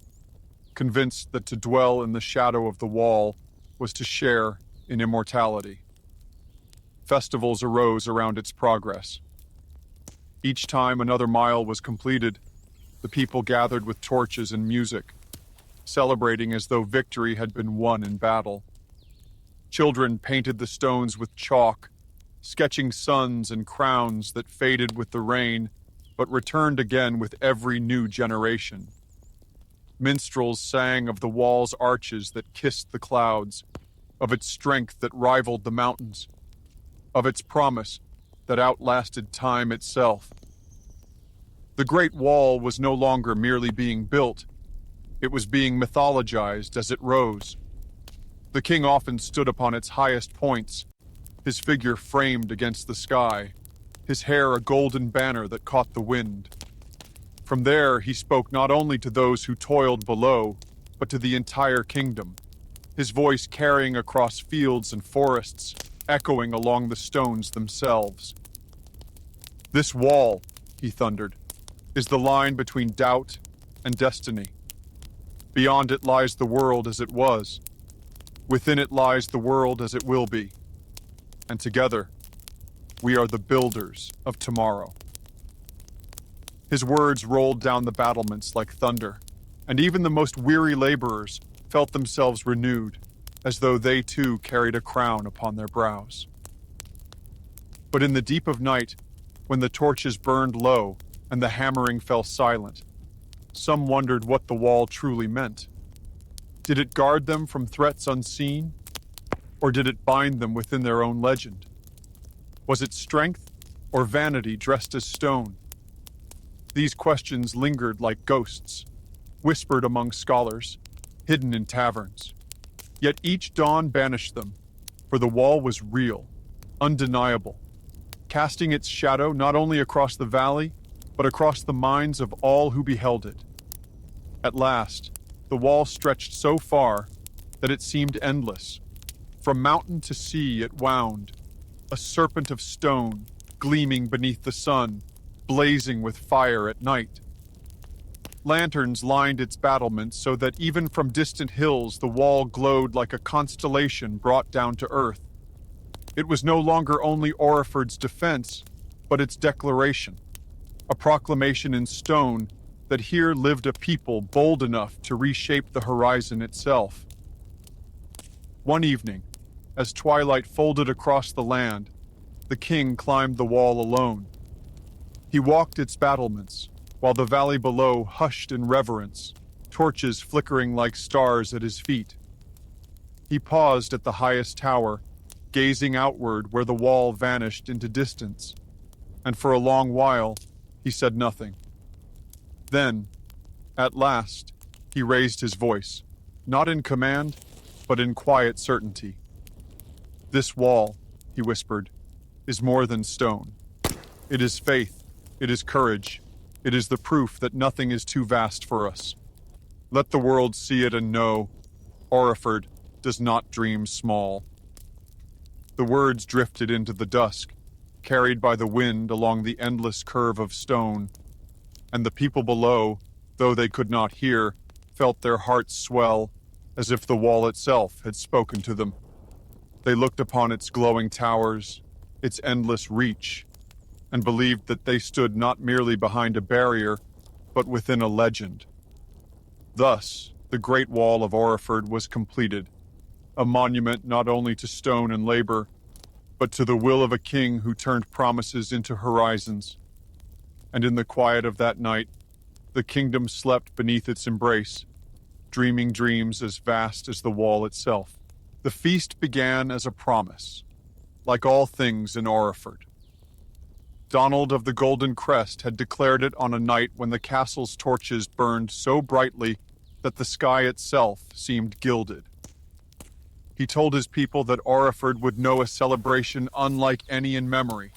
convinced that to dwell in the shadow of the wall was to share in immortality. Festivals arose around its progress. Each time another mile was completed, the people gathered with torches and music, celebrating as though victory had been won in battle. Children painted the stones with chalk, sketching suns and crowns that faded with the rain, but returned again with every new generation. Minstrels sang of the wall's arches that kissed the clouds, of its strength that rivaled the mountains, of its promise that outlasted time itself. The Great Wall was no longer merely being built, it was being mythologized as it rose. The king often stood upon its highest points, his figure framed against the sky, his hair a golden banner that caught the wind. From there, he spoke not only to those who toiled below, but to the entire kingdom, his voice carrying across fields and forests, echoing along the stones themselves. "This wall," he thundered, "is the line between doubt and destiny. Beyond it lies the world as it was. Within it lies the world as it will be. And together, we are the builders of tomorrow." His words rolled down the battlements like thunder, and even the most weary laborers felt themselves renewed, as though they too carried a crown upon their brows. But in the deep of night, when the torches burned low and the hammering fell silent, some wondered what the wall truly meant. Did it guard them from threats unseen? Or did it bind them within their own legend? Was it strength or vanity dressed as stone? These questions lingered like ghosts, whispered among scholars, hidden in taverns. Yet each dawn banished them, for the wall was real, undeniable, casting its shadow not only across the valley, but across the minds of all who beheld it. At last, the wall stretched so far that it seemed endless. From mountain to sea it wound, a serpent of stone, gleaming beneath the sun, blazing with fire at night. Lanterns lined its battlements so that even from distant hills the wall glowed like a constellation brought down to earth. It was no longer only Oriford's defense, but its declaration, a proclamation in stone that here lived a people bold enough to reshape the horizon itself. One evening, as twilight folded across the land, the king climbed the wall alone. He walked its battlements, while the valley below hushed in reverence, torches flickering like stars at his feet. He paused at the highest tower, gazing outward where the wall vanished into distance, and for a long while he said nothing. Then, at last, he raised his voice, not in command, but in quiet certainty. "This wall," he whispered, "is more than stone. It is faith, it is courage, it is the proof that nothing is too vast for us. Let the world see it and know, Oriford does not dream small." The words drifted into the dusk, carried by the wind along the endless curve of stone, and the people below, though they could not hear, felt their hearts swell, as if the wall itself had spoken to them. They looked upon its glowing towers, its endless reach, and believed that they stood not merely behind a barrier, but within a legend. Thus, the Great Wall of Oriford was completed, a monument not only to stone and labor, but to the will of a king who turned promises into horizons. And in the quiet of that night, the kingdom slept beneath its embrace, dreaming dreams as vast as the wall itself. The feast began as a promise, like all things in Oriford. Donald of the Golden Crest had declared it on a night when the castle's torches burned so brightly that the sky itself seemed gilded. He told his people that Oriford would know a celebration unlike any in memory,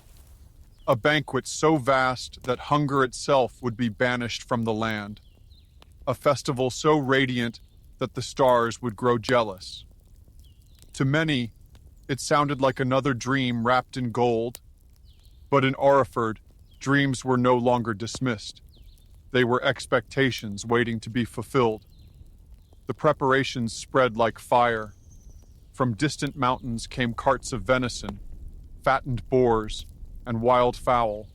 a banquet so vast that hunger itself would be banished from the land, a festival so radiant that the stars would grow jealous. To many, it sounded like another dream wrapped in gold, but in Oriford, dreams were no longer dismissed. They were expectations waiting to be fulfilled. The preparations spread like fire. From distant mountains came carts of venison, fattened boars, and wild fowl.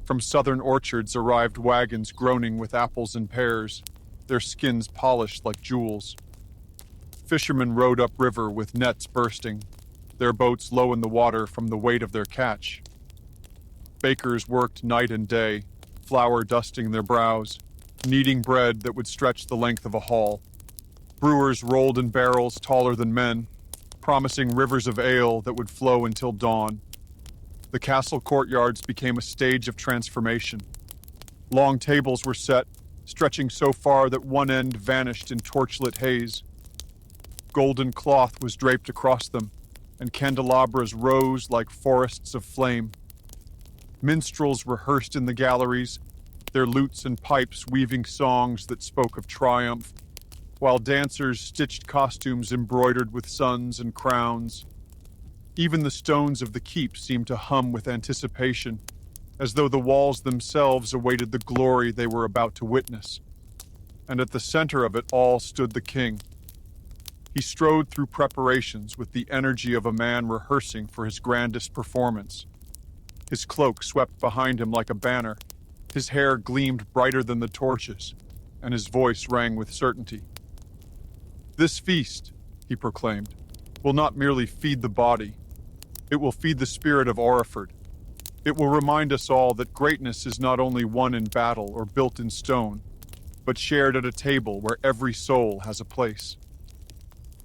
From southern orchards arrived wagons groaning with apples and pears, their skins polished like jewels. Fishermen rowed upriver with nets bursting, their boats low in the water from the weight of their catch. Bakers worked night and day, flour dusting their brows, kneading bread that would stretch the length of a hall. Brewers rolled in barrels taller than men, promising rivers of ale that would flow until dawn. The castle courtyards became a stage of transformation. Long tables were set, stretching so far that one end vanished in torchlit haze. Golden cloth was draped across them, and candelabras rose like forests of flame. Minstrels rehearsed in the galleries, their lutes and pipes weaving songs that spoke of triumph, while dancers stitched costumes embroidered with suns and crowns. Even the stones of the keep seemed to hum with anticipation, as though the walls themselves awaited the glory they were about to witness. And at the center of it all stood the king. He strode through preparations with the energy of a man rehearsing for his grandest performance. His cloak swept behind him like a banner, his hair gleamed brighter than the torches, and his voice rang with certainty. "This feast," he proclaimed, "will not merely feed the body. It will feed the spirit of Oriford. It will remind us all that greatness is not only won in battle or built in stone, but shared at a table where every soul has a place."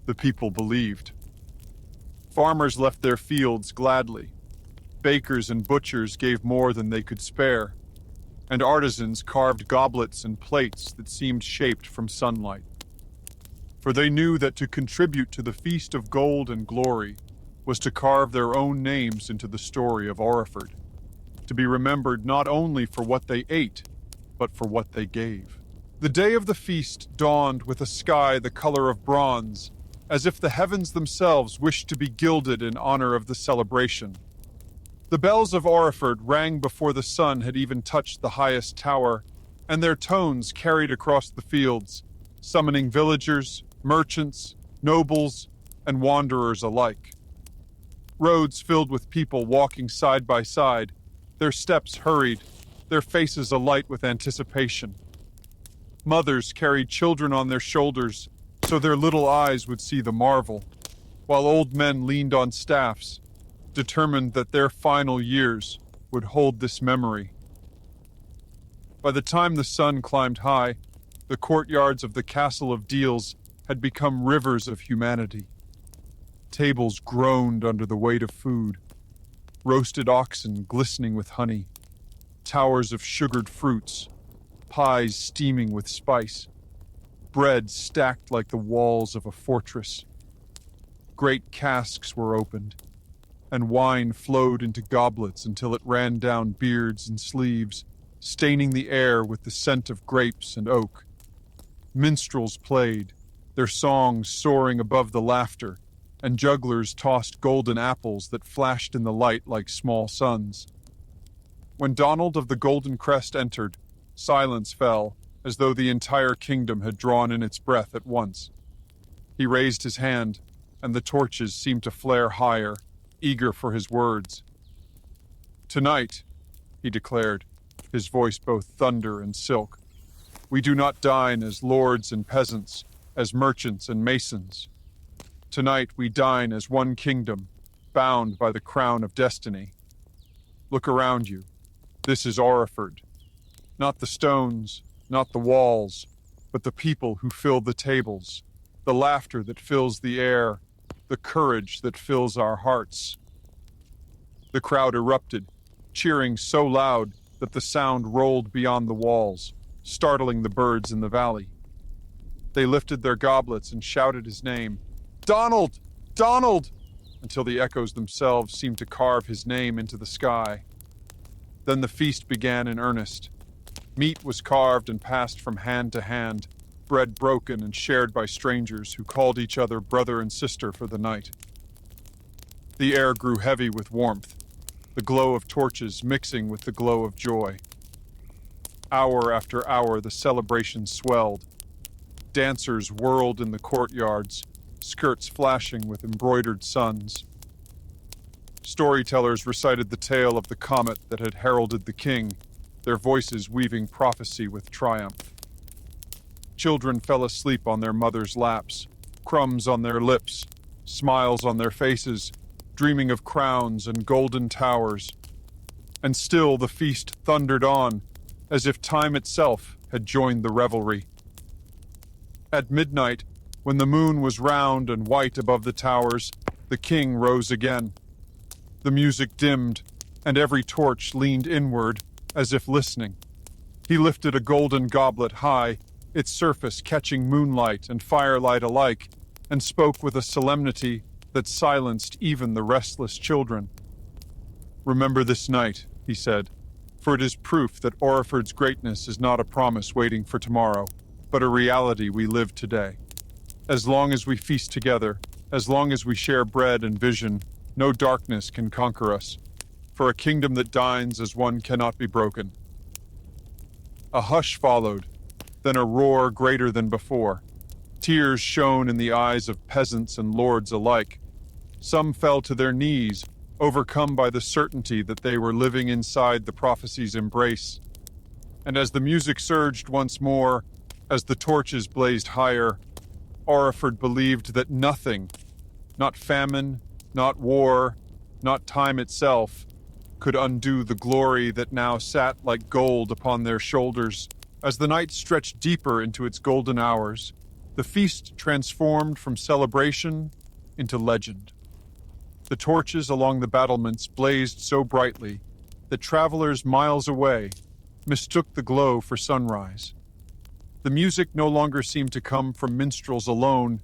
The people believed. Farmers left their fields gladly. Bakers and butchers gave more than they could spare, and artisans carved goblets and plates that seemed shaped from sunlight. For they knew that to contribute to the feast of gold and glory was to carve their own names into the story of Oriford, to be remembered not only for what they ate, but for what they gave. The day of the feast dawned with a sky the color of bronze, as if the heavens themselves wished to be gilded in honor of the celebration. The bells of Oriford rang before the sun had even touched the highest tower, and their tones carried across the fields, summoning villagers, merchants, nobles, and wanderers alike. Roads filled with people walking side by side, their steps hurried, their faces alight with anticipation. Mothers carried children on their shoulders so their little eyes would see the marvel, while old men leaned on staffs, determined that their final years would hold this memory. By the time the sun climbed high, the courtyards of the Castle of Deals had become rivers of humanity. Tables groaned under the weight of food, roasted oxen glistening with honey, towers of sugared fruits, pies steaming with spice, bread stacked like the walls of a fortress. Great casks were opened, and wine flowed into goblets until it ran down beards and sleeves, staining the air with the scent of grapes and oak. Minstrels played, their songs soaring above the laughter, and jugglers tossed golden apples that flashed in the light like small suns. When Donald of the Golden Crest entered, silence fell, as though the entire kingdom had drawn in its breath at once. He raised his hand, and the torches seemed to flare higher, eager for his words. "Tonight," he declared, his voice both thunder and silk, "we do not dine as lords and peasants, as merchants and masons. Tonight we dine as one kingdom, bound by the crown of destiny. Look around you. This is Oriford. Not the stones, not the walls, but the people who fill the tables, the laughter that fills the air, the courage that fills our hearts." The crowd erupted, cheering so loud that the sound rolled beyond the walls, startling the birds in the valley. They lifted their goblets and shouted his name, "Donald! Donald!" until the echoes themselves seemed to carve his name into the sky. Then the feast began in earnest. Meat was carved and passed from hand to hand, bread broken and shared by strangers who called each other brother and sister for the night. The air grew heavy with warmth, the glow of torches mixing with the glow of joy. Hour after hour the celebration swelled. Dancers whirled in the courtyards, skirts flashing with embroidered suns. Storytellers recited the tale of the comet that had heralded the king, their voices weaving prophecy with triumph. Children fell asleep on their mothers' laps, crumbs on their lips, smiles on their faces, dreaming of crowns and golden towers. And still the feast thundered on, as if time itself had joined the revelry. At midnight, when the moon was round and white above the towers, the king rose again. The music dimmed, and every torch leaned inward, as if listening. He lifted a golden goblet high, its surface catching moonlight and firelight alike, and spoke with a solemnity that silenced even the restless children. "Remember this night," he said, "for it is proof that Oriford's greatness is not a promise waiting for tomorrow, but a reality we live today. As long as we feast together, as long as we share bread and vision, no darkness can conquer us, for a kingdom that dines as one cannot be broken." A hush followed, then a roar greater than before. Tears shone in the eyes of peasants and lords alike. Some fell to their knees, overcome by the certainty that they were living inside the prophecy's embrace. And as the music surged once more, as the torches blazed higher, Oriford believed that nothing, not famine, not war, not time itself, could undo the glory that now sat like gold upon their shoulders. As the night stretched deeper into its golden hours, the feast transformed from celebration into legend. The torches along the battlements blazed so brightly that travelers miles away mistook the glow for sunrise. The music no longer seemed to come from minstrels alone,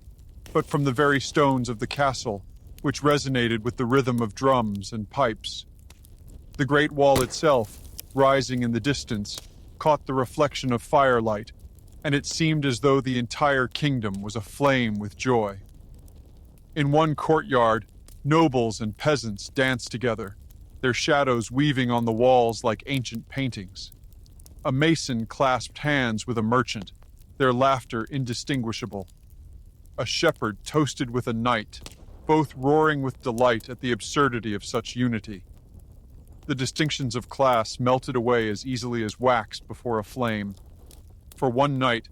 but from the very stones of the castle, which resonated with the rhythm of drums and pipes. The great wall itself, rising in the distance, caught the reflection of firelight, and it seemed as though the entire kingdom was aflame with joy. In one courtyard, nobles and peasants danced together, their shadows weaving on the walls like ancient paintings. A mason clasped hands with a merchant, their laughter indistinguishable. A shepherd toasted with a knight, both roaring with delight at the absurdity of such unity. The distinctions of class melted away as easily as wax before a flame. For one night,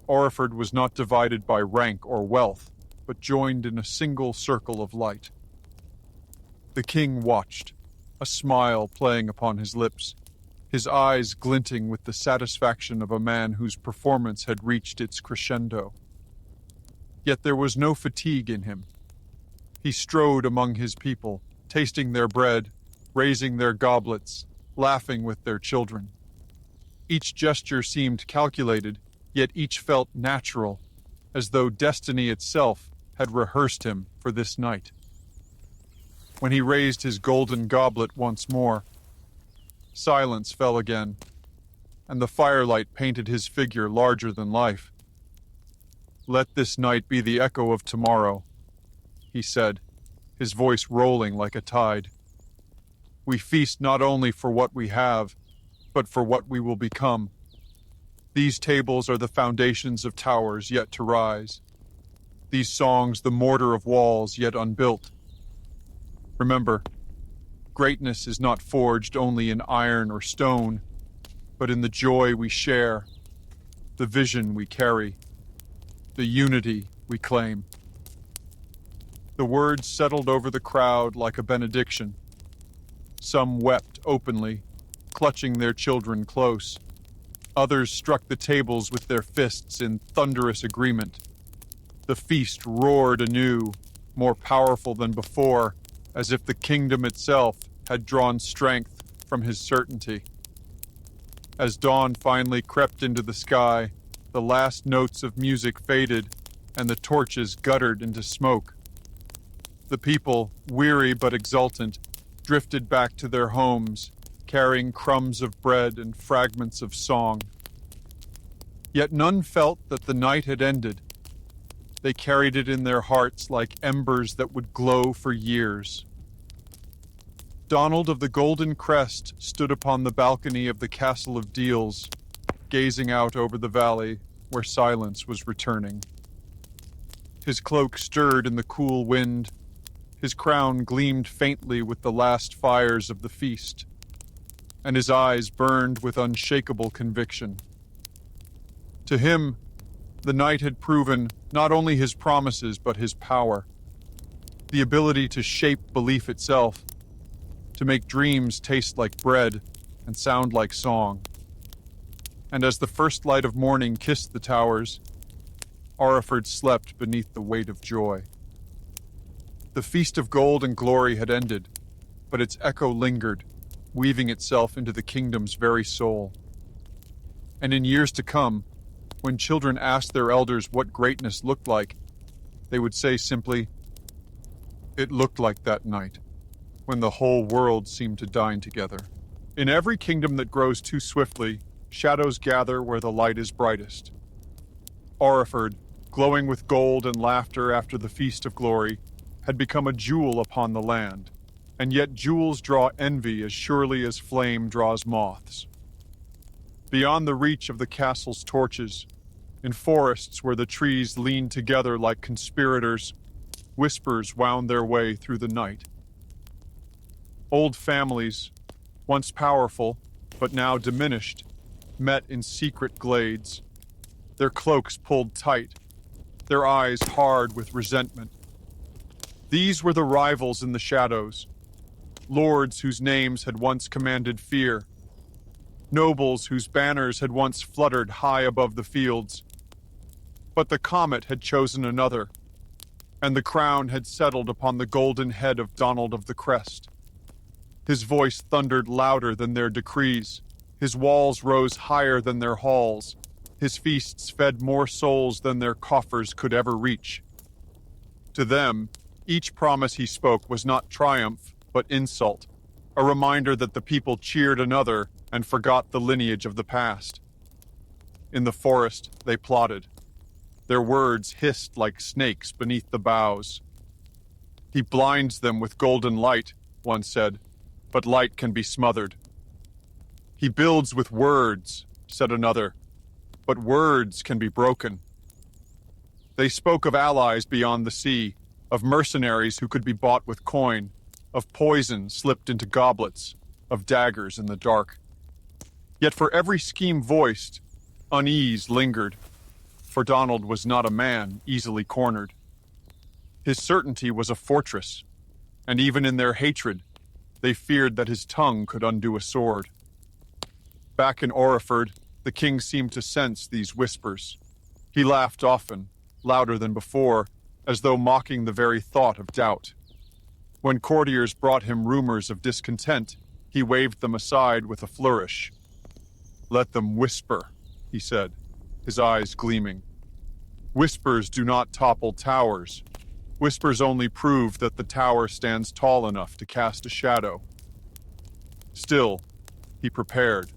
Oriford was not divided by rank or wealth, but joined in a single circle of light. The king watched, a smile playing upon his lips, his eyes glinting with the satisfaction of a man whose performance had reached its crescendo. Yet there was no fatigue in him. He strode among his people, tasting their bread, raising their goblets, laughing with their children. Each gesture seemed calculated, yet each felt natural, as though destiny itself had rehearsed him for this night. When he raised his golden goblet once more, silence fell again, and the firelight painted his figure larger than life. "Let this night be the echo of tomorrow," he said, his voice rolling like a tide. "We feast not only for what we have, but for what we will become. These tables are the foundations of towers yet to rise. These songs the mortar of walls yet unbuilt. Remember, greatness is not forged only in iron or stone, but in the joy we share, the vision we carry, the unity we claim." The words settled over the crowd like a benediction. Some wept openly, clutching their children close. Others struck the tables with their fists in thunderous agreement. The feast roared anew, more powerful than before, as if the kingdom itself had drawn strength from his certainty. As dawn finally crept into the sky, the last notes of music faded, and the torches guttered into smoke. The people, weary but exultant, drifted back to their homes, carrying crumbs of bread and fragments of song. Yet none felt that the night had ended. They carried it in their hearts like embers that would glow for years. Donald of the Golden Crest stood upon the balcony of the Castle of Deals, gazing out over the valley where silence was returning. His cloak stirred in the cool wind. His crown gleamed faintly with the last fires of the feast, and his eyes burned with unshakable conviction. To him, the night had proven not only his promises but his power, the ability to shape belief itself, to make dreams taste like bread and sound like song. And as the first light of morning kissed the towers, Oriford slept beneath the weight of joy. The feast of gold and glory had ended, but its echo lingered, weaving itself into the kingdom's very soul. And in years to come, when children asked their elders what greatness looked like, they would say simply, "It looked like that night, when the whole world seemed to dine together." In every kingdom that grows too swiftly, shadows gather where the light is brightest. Oriford, glowing with gold and laughter after the feast of glory, had become a jewel upon the land, and yet jewels draw envy as surely as flame draws moths. Beyond the reach of the castle's torches, in forests where the trees leaned together like conspirators, whispers wound their way through the night. Old families, once powerful, but now diminished, met in secret glades, their cloaks pulled tight, their eyes hard with resentment. These were the rivals in the shadows, lords whose names had once commanded fear, nobles whose banners had once fluttered high above the fields. But the comet had chosen another, and the crown had settled upon the golden head of Donald of the Crest. His voice thundered louder than their decrees. His walls rose higher than their halls. His feasts fed more souls than their coffers could ever reach. To them, each promise he spoke was not triumph, but insult, a reminder that the people cheered another and forgot the lineage of the past. In the forest, they plotted. Their words hissed like snakes beneath the boughs. He blinds them with golden light, one said, but light can be smothered. He builds with words, said another, but words can be broken. They spoke of allies beyond the sea, of mercenaries who could be bought with coin, of poison slipped into goblets, of daggers in the dark. Yet for every scheme voiced, unease lingered, for Donald was not a man easily cornered. His certainty was a fortress, and even in their hatred, they feared that his tongue could undo a sword. Back in Oriford, the king seemed to sense these whispers. He laughed often, louder than before, as though mocking the very thought of doubt. When courtiers brought him rumors of discontent, he waved them aside with a flourish. "Let them whisper," he said, his eyes gleaming. "Whispers do not topple towers. Whispers only prove that the tower stands tall enough to cast a shadow." Still, he prepared.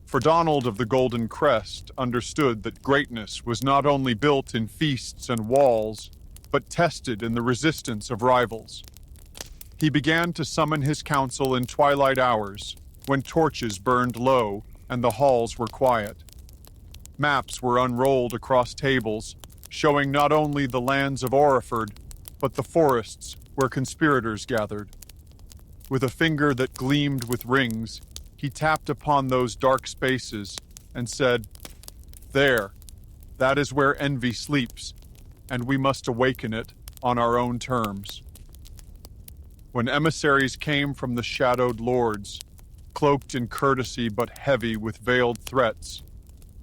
For Donald of the Golden Crest understood that greatness was not only built in feasts and walls, but tested in the resistance of rivals. He began to summon his council in twilight hours, when torches burned low and the halls were quiet. Maps were unrolled across tables, showing not only the lands of Oriford, but the forests where conspirators gathered. With a finger that gleamed with rings, he tapped upon those dark spaces and said, "There, that is where envy sleeps, and we must awaken it on our own terms." When emissaries came from the shadowed lords, cloaked in courtesy but heavy with veiled threats,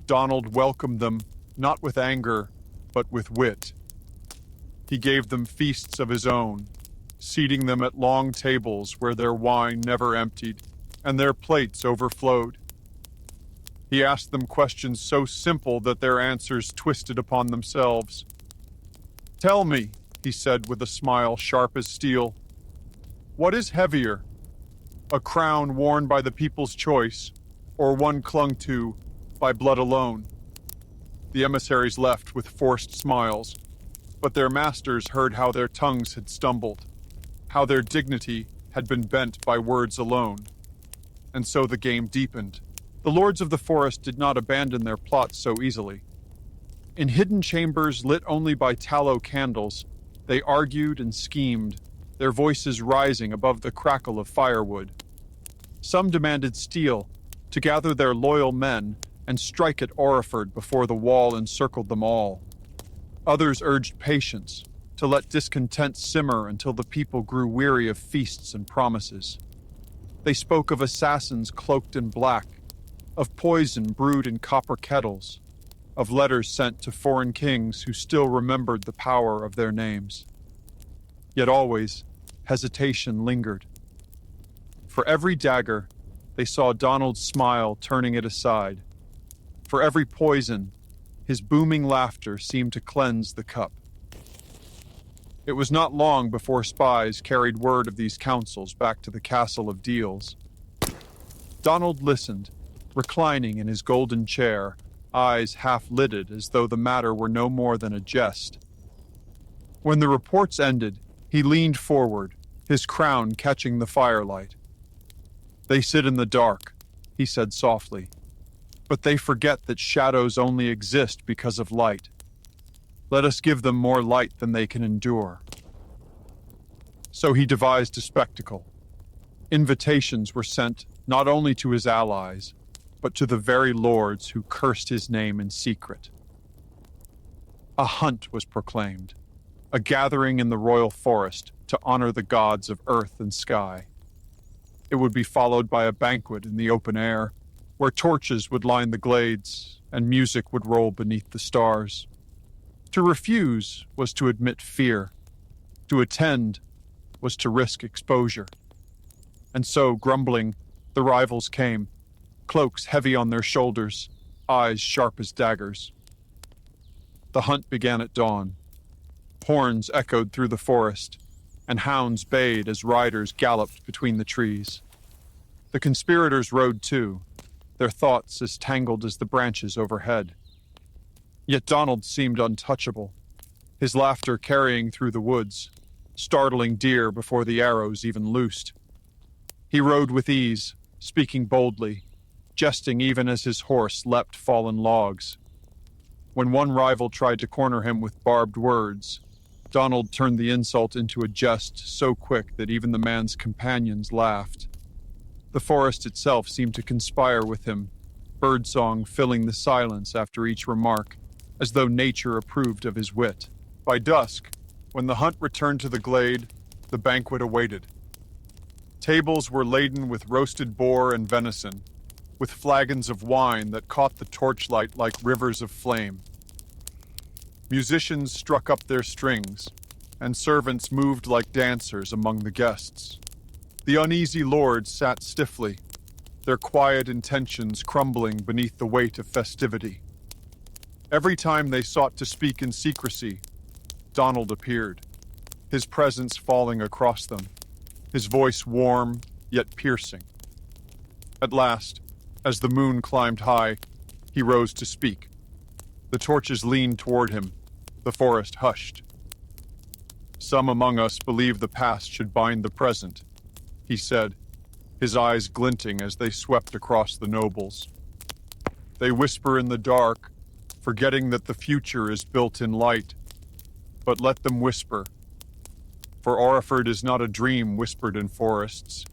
Donald welcomed them not with anger, but with wit. He gave them feasts of his own, seating them at long tables where their wine never emptied and their plates overflowed. He asked them questions so simple that their answers twisted upon themselves. "Tell me," he said with a smile sharp as steel, "what is heavier, a crown worn by the people's choice, or one clung to by blood alone?" The emissaries left with forced smiles, but their masters heard how their tongues had stumbled, how their dignity had been bent by words alone. And so the game deepened. The lords of the forest did not abandon their plots so easily. In hidden chambers lit only by tallow candles, they argued and schemed, their voices rising above the crackle of firewood. Some demanded steel, to gather their loyal men and strike at Oriford before the wall encircled them all. Others urged patience, to let discontent simmer until the people grew weary of feasts and promises. They spoke of assassins cloaked in black, of poison brewed in copper kettles, of letters sent to foreign kings who still remembered the power of their names. Yet always, hesitation lingered. For every dagger, they saw Donald's smile turning it aside. For every poison, his booming laughter seemed to cleanse the cup. It was not long before spies carried word of these counsels back to the castle of Deals. Donald listened, reclining in his golden chair, eyes half-lidded as though the matter were no more than a jest. When the reports ended, he leaned forward, his crown catching the firelight. "They sit in the dark," he said softly, "but they forget that shadows only exist because of light. Let us give them more light than they can endure." So he devised a spectacle. Invitations were sent not only to his allies, but to the very lords who cursed his name in secret. A hunt was proclaimed, a gathering in the royal forest to honor the gods of earth and sky. It would be followed by a banquet in the open air, where torches would line the glades and music would roll beneath the stars. To refuse was to admit fear. To attend was to risk exposure. And so, grumbling, the rivals came, cloaks heavy on their shoulders, eyes sharp as daggers. The hunt began at dawn. Horns echoed through the forest, and hounds bayed as riders galloped between the trees. The conspirators rode too, their thoughts as tangled as the branches overhead. Yet Donald seemed untouchable, his laughter carrying through the woods, startling deer before the arrows even loosed. He rode with ease, speaking boldly, jesting even as his horse leapt fallen logs. When one rival tried to corner him with barbed words, Donald turned the insult into a jest so quick that even the man's companions laughed. The forest itself seemed to conspire with him, birdsong filling the silence after each remark, as though nature approved of his wit. By dusk, when the hunt returned to the glade, the banquet awaited. Tables were laden with roasted boar and venison, with flagons of wine that caught the torchlight like rivers of flame. Musicians struck up their strings, and servants moved like dancers among the guests. The uneasy lords sat stiffly, their quiet intentions crumbling beneath the weight of festivity. Every time they sought to speak in secrecy, Donald appeared, his presence falling across them, his voice warm yet piercing. At last, as the moon climbed high, he rose to speak. The torches leaned toward him, the forest hushed. Some among us believe the past should bind the present, he said, his eyes glinting as they swept across the nobles. They whisper in the dark, forgetting that the future is built in light. But let them whisper, for Oriford is not a dream whispered in forests.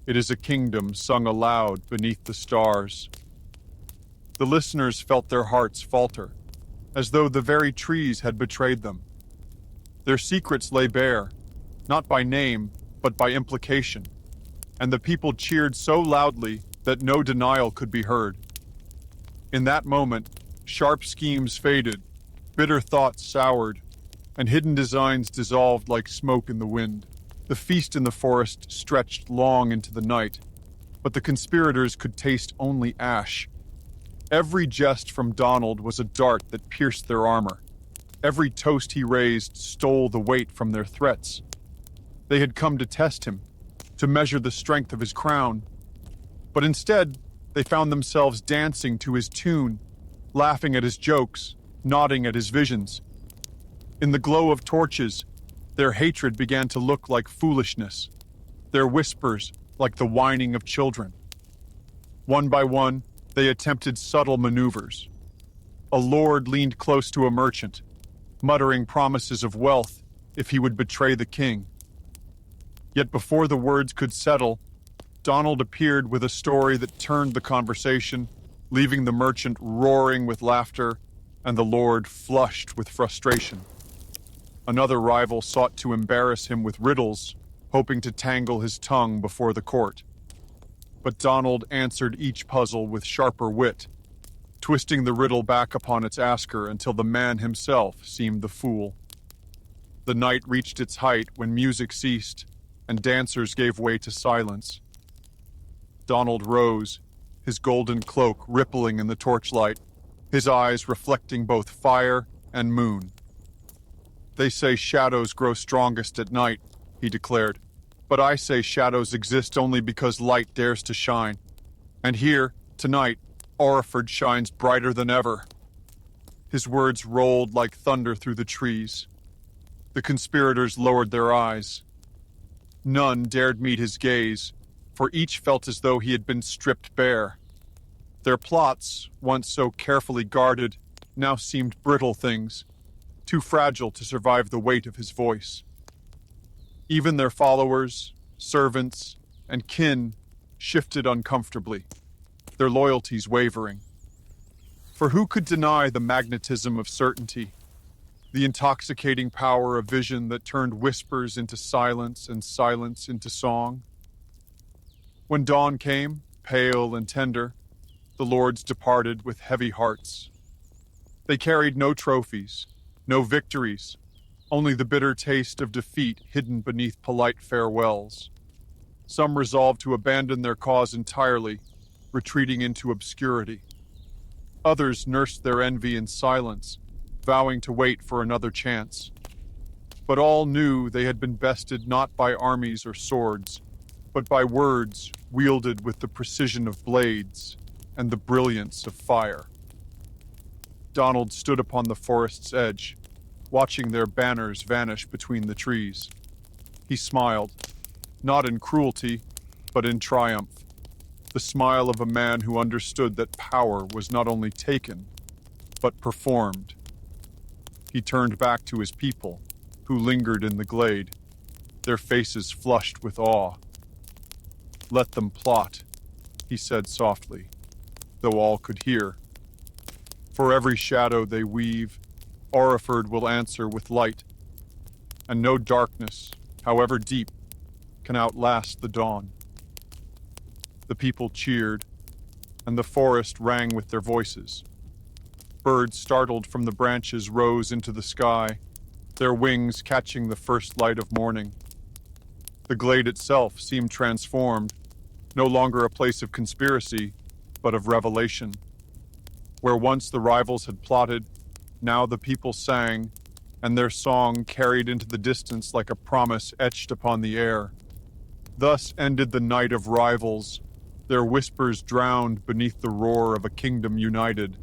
It is a kingdom sung aloud beneath the stars. The listeners felt their hearts falter, as though the very trees had betrayed them. Their secrets lay bare, not by name, but by implication, and the people cheered so loudly that no denial could be heard. In that moment, sharp schemes faded, bitter thoughts soured, and hidden designs dissolved like smoke in the wind. The feast in the forest stretched long into the night, but the conspirators could taste only ash. Every jest from Donald was a dart that pierced their armor. Every toast he raised stole the weight from their threats. They had come to test him, to measure the strength of his crown. But instead, they found themselves dancing to his tune, laughing at his jokes, nodding at his visions. In the glow of torches, their hatred began to look like foolishness, their whispers like the whining of children. One by one, they attempted subtle maneuvers. A lord leaned close to a merchant, muttering promises of wealth if he would betray the king. Yet before the words could settle, Donald appeared with a story that turned the conversation, leaving the merchant roaring with laughter and the lord flushed with frustration. Another rival sought to embarrass him with riddles, hoping to tangle his tongue before the court. But Donald answered each puzzle with sharper wit, twisting the riddle back upon its asker until the man himself seemed the fool. The night reached its height when music ceased, and dancers gave way to silence. Donald rose, his golden cloak rippling in the torchlight, his eyes reflecting both fire and moon. They say shadows grow strongest at night, he declared, but I say shadows exist only because light dares to shine. And here, tonight, Oriford shines brighter than ever. His words rolled like thunder through the trees. The conspirators lowered their eyes. None dared meet his gaze, for each felt as though he had been stripped bare. Their plots, once so carefully guarded, now seemed brittle things, too fragile to survive the weight of his voice. Even their followers, servants, and kin shifted uncomfortably, their loyalties wavering. For who could deny the magnetism of certainty, the intoxicating power of vision that turned whispers into silence and silence into song? When dawn came, pale and tender, the lords departed with heavy hearts. They carried no trophies, No victories, only the bitter taste of defeat hidden beneath polite farewells. Some resolved to abandon their cause entirely, retreating into obscurity. Others nursed their envy in silence, vowing to wait for another chance. But all knew they had been bested not by armies or swords, but by words wielded with the precision of blades and the brilliance of fire. Donald stood upon the forest's edge, watching their banners vanish between the trees. He smiled, not in cruelty, but in triumph, the smile of a man who understood that power was not only taken, but performed. He turned back to his people, who lingered in the glade, their faces flushed with awe. "Let them plot," he said softly, though all could hear. "For every shadow they weave, Oriford will answer with light, and no darkness, however deep, can outlast the dawn." The people cheered, and the forest rang with their voices. Birds startled from the branches rose into the sky, their wings catching the first light of morning. The glade itself seemed transformed, no longer a place of conspiracy, but of revelation. Where once the rivals had plotted, now the people sang, and their song carried into the distance like a promise etched upon the air. Thus ended the night of rivals, their whispers drowned beneath the roar of a kingdom united.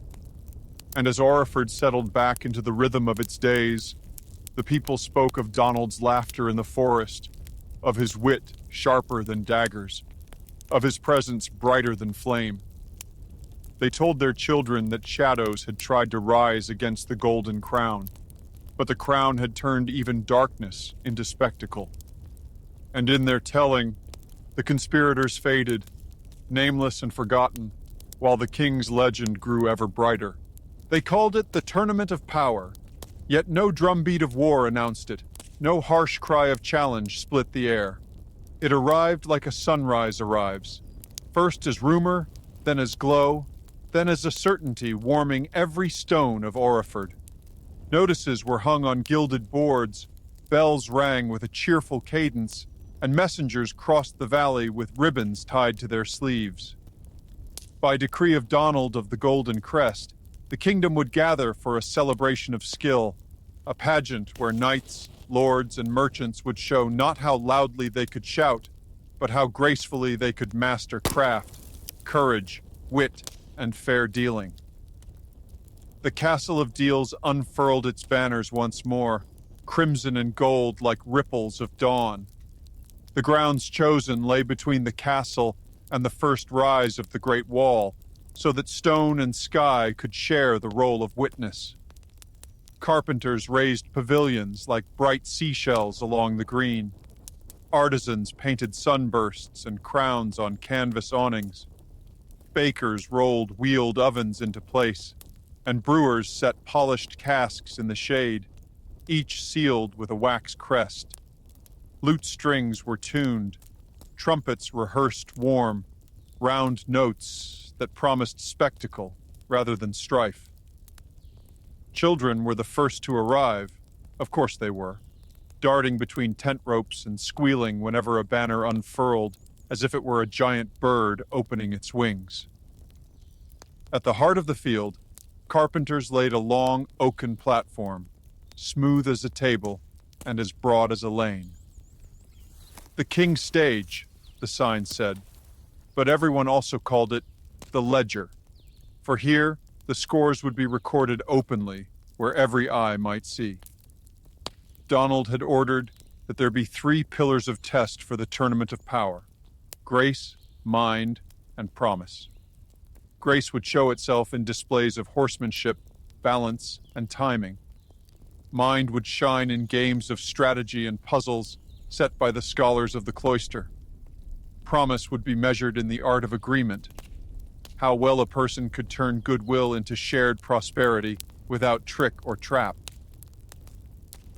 And as Oriford settled back into the rhythm of its days, the people spoke of Donald's laughter in the forest, of his wit sharper than daggers, of his presence brighter than flame. They told their children that shadows had tried to rise against the golden crown, but the crown had turned even darkness into spectacle. And in their telling, the conspirators faded, nameless and forgotten, while the king's legend grew ever brighter. They called it the Tournament of Power, yet no drumbeat of war announced it, no harsh cry of challenge split the air. It arrived like a sunrise arrives, first as rumor, then as glow, then as a certainty warming every stone of Oriford. Notices were hung on gilded boards, bells rang with a cheerful cadence, and messengers crossed the valley with ribbons tied to their sleeves. By decree of Donald of the Golden Crest, the kingdom would gather for a celebration of skill, a pageant where knights, lords, and merchants would show not how loudly they could shout, but how gracefully they could master craft, courage, wit, and fair dealing. The Castle of Deals unfurled its banners once more, crimson and gold like ripples of dawn. The grounds chosen lay between the castle and the first rise of the Great Wall, so that stone and sky could share the role of witness. Carpenters raised pavilions like bright seashells along the green. Artisans painted sunbursts and crowns on canvas awnings. Bakers rolled wheeled ovens into place, and brewers set polished casks in the shade, each sealed with a wax crest. Lute strings were tuned, trumpets rehearsed warm, round notes that promised spectacle rather than strife. Children were the first to arrive, of course they were, darting between tent ropes and squealing whenever a banner unfurled as if it were a giant bird opening its wings. At the heart of the field, carpenters laid a long oaken platform, smooth as a table and as broad as a lane. "The King's Stage," the sign said, but everyone also called it the Ledger, for here the scores would be recorded openly where every eye might see. Donald had ordered that there be 3 pillars of test for the Tournament of Power: grace, mind, and promise. Grace would show itself in displays of horsemanship, balance, and timing. Mind would shine in games of strategy and puzzles set by the scholars of the cloister. Promise would be measured in the art of agreement, how well a person could turn goodwill into shared prosperity without trick or trap.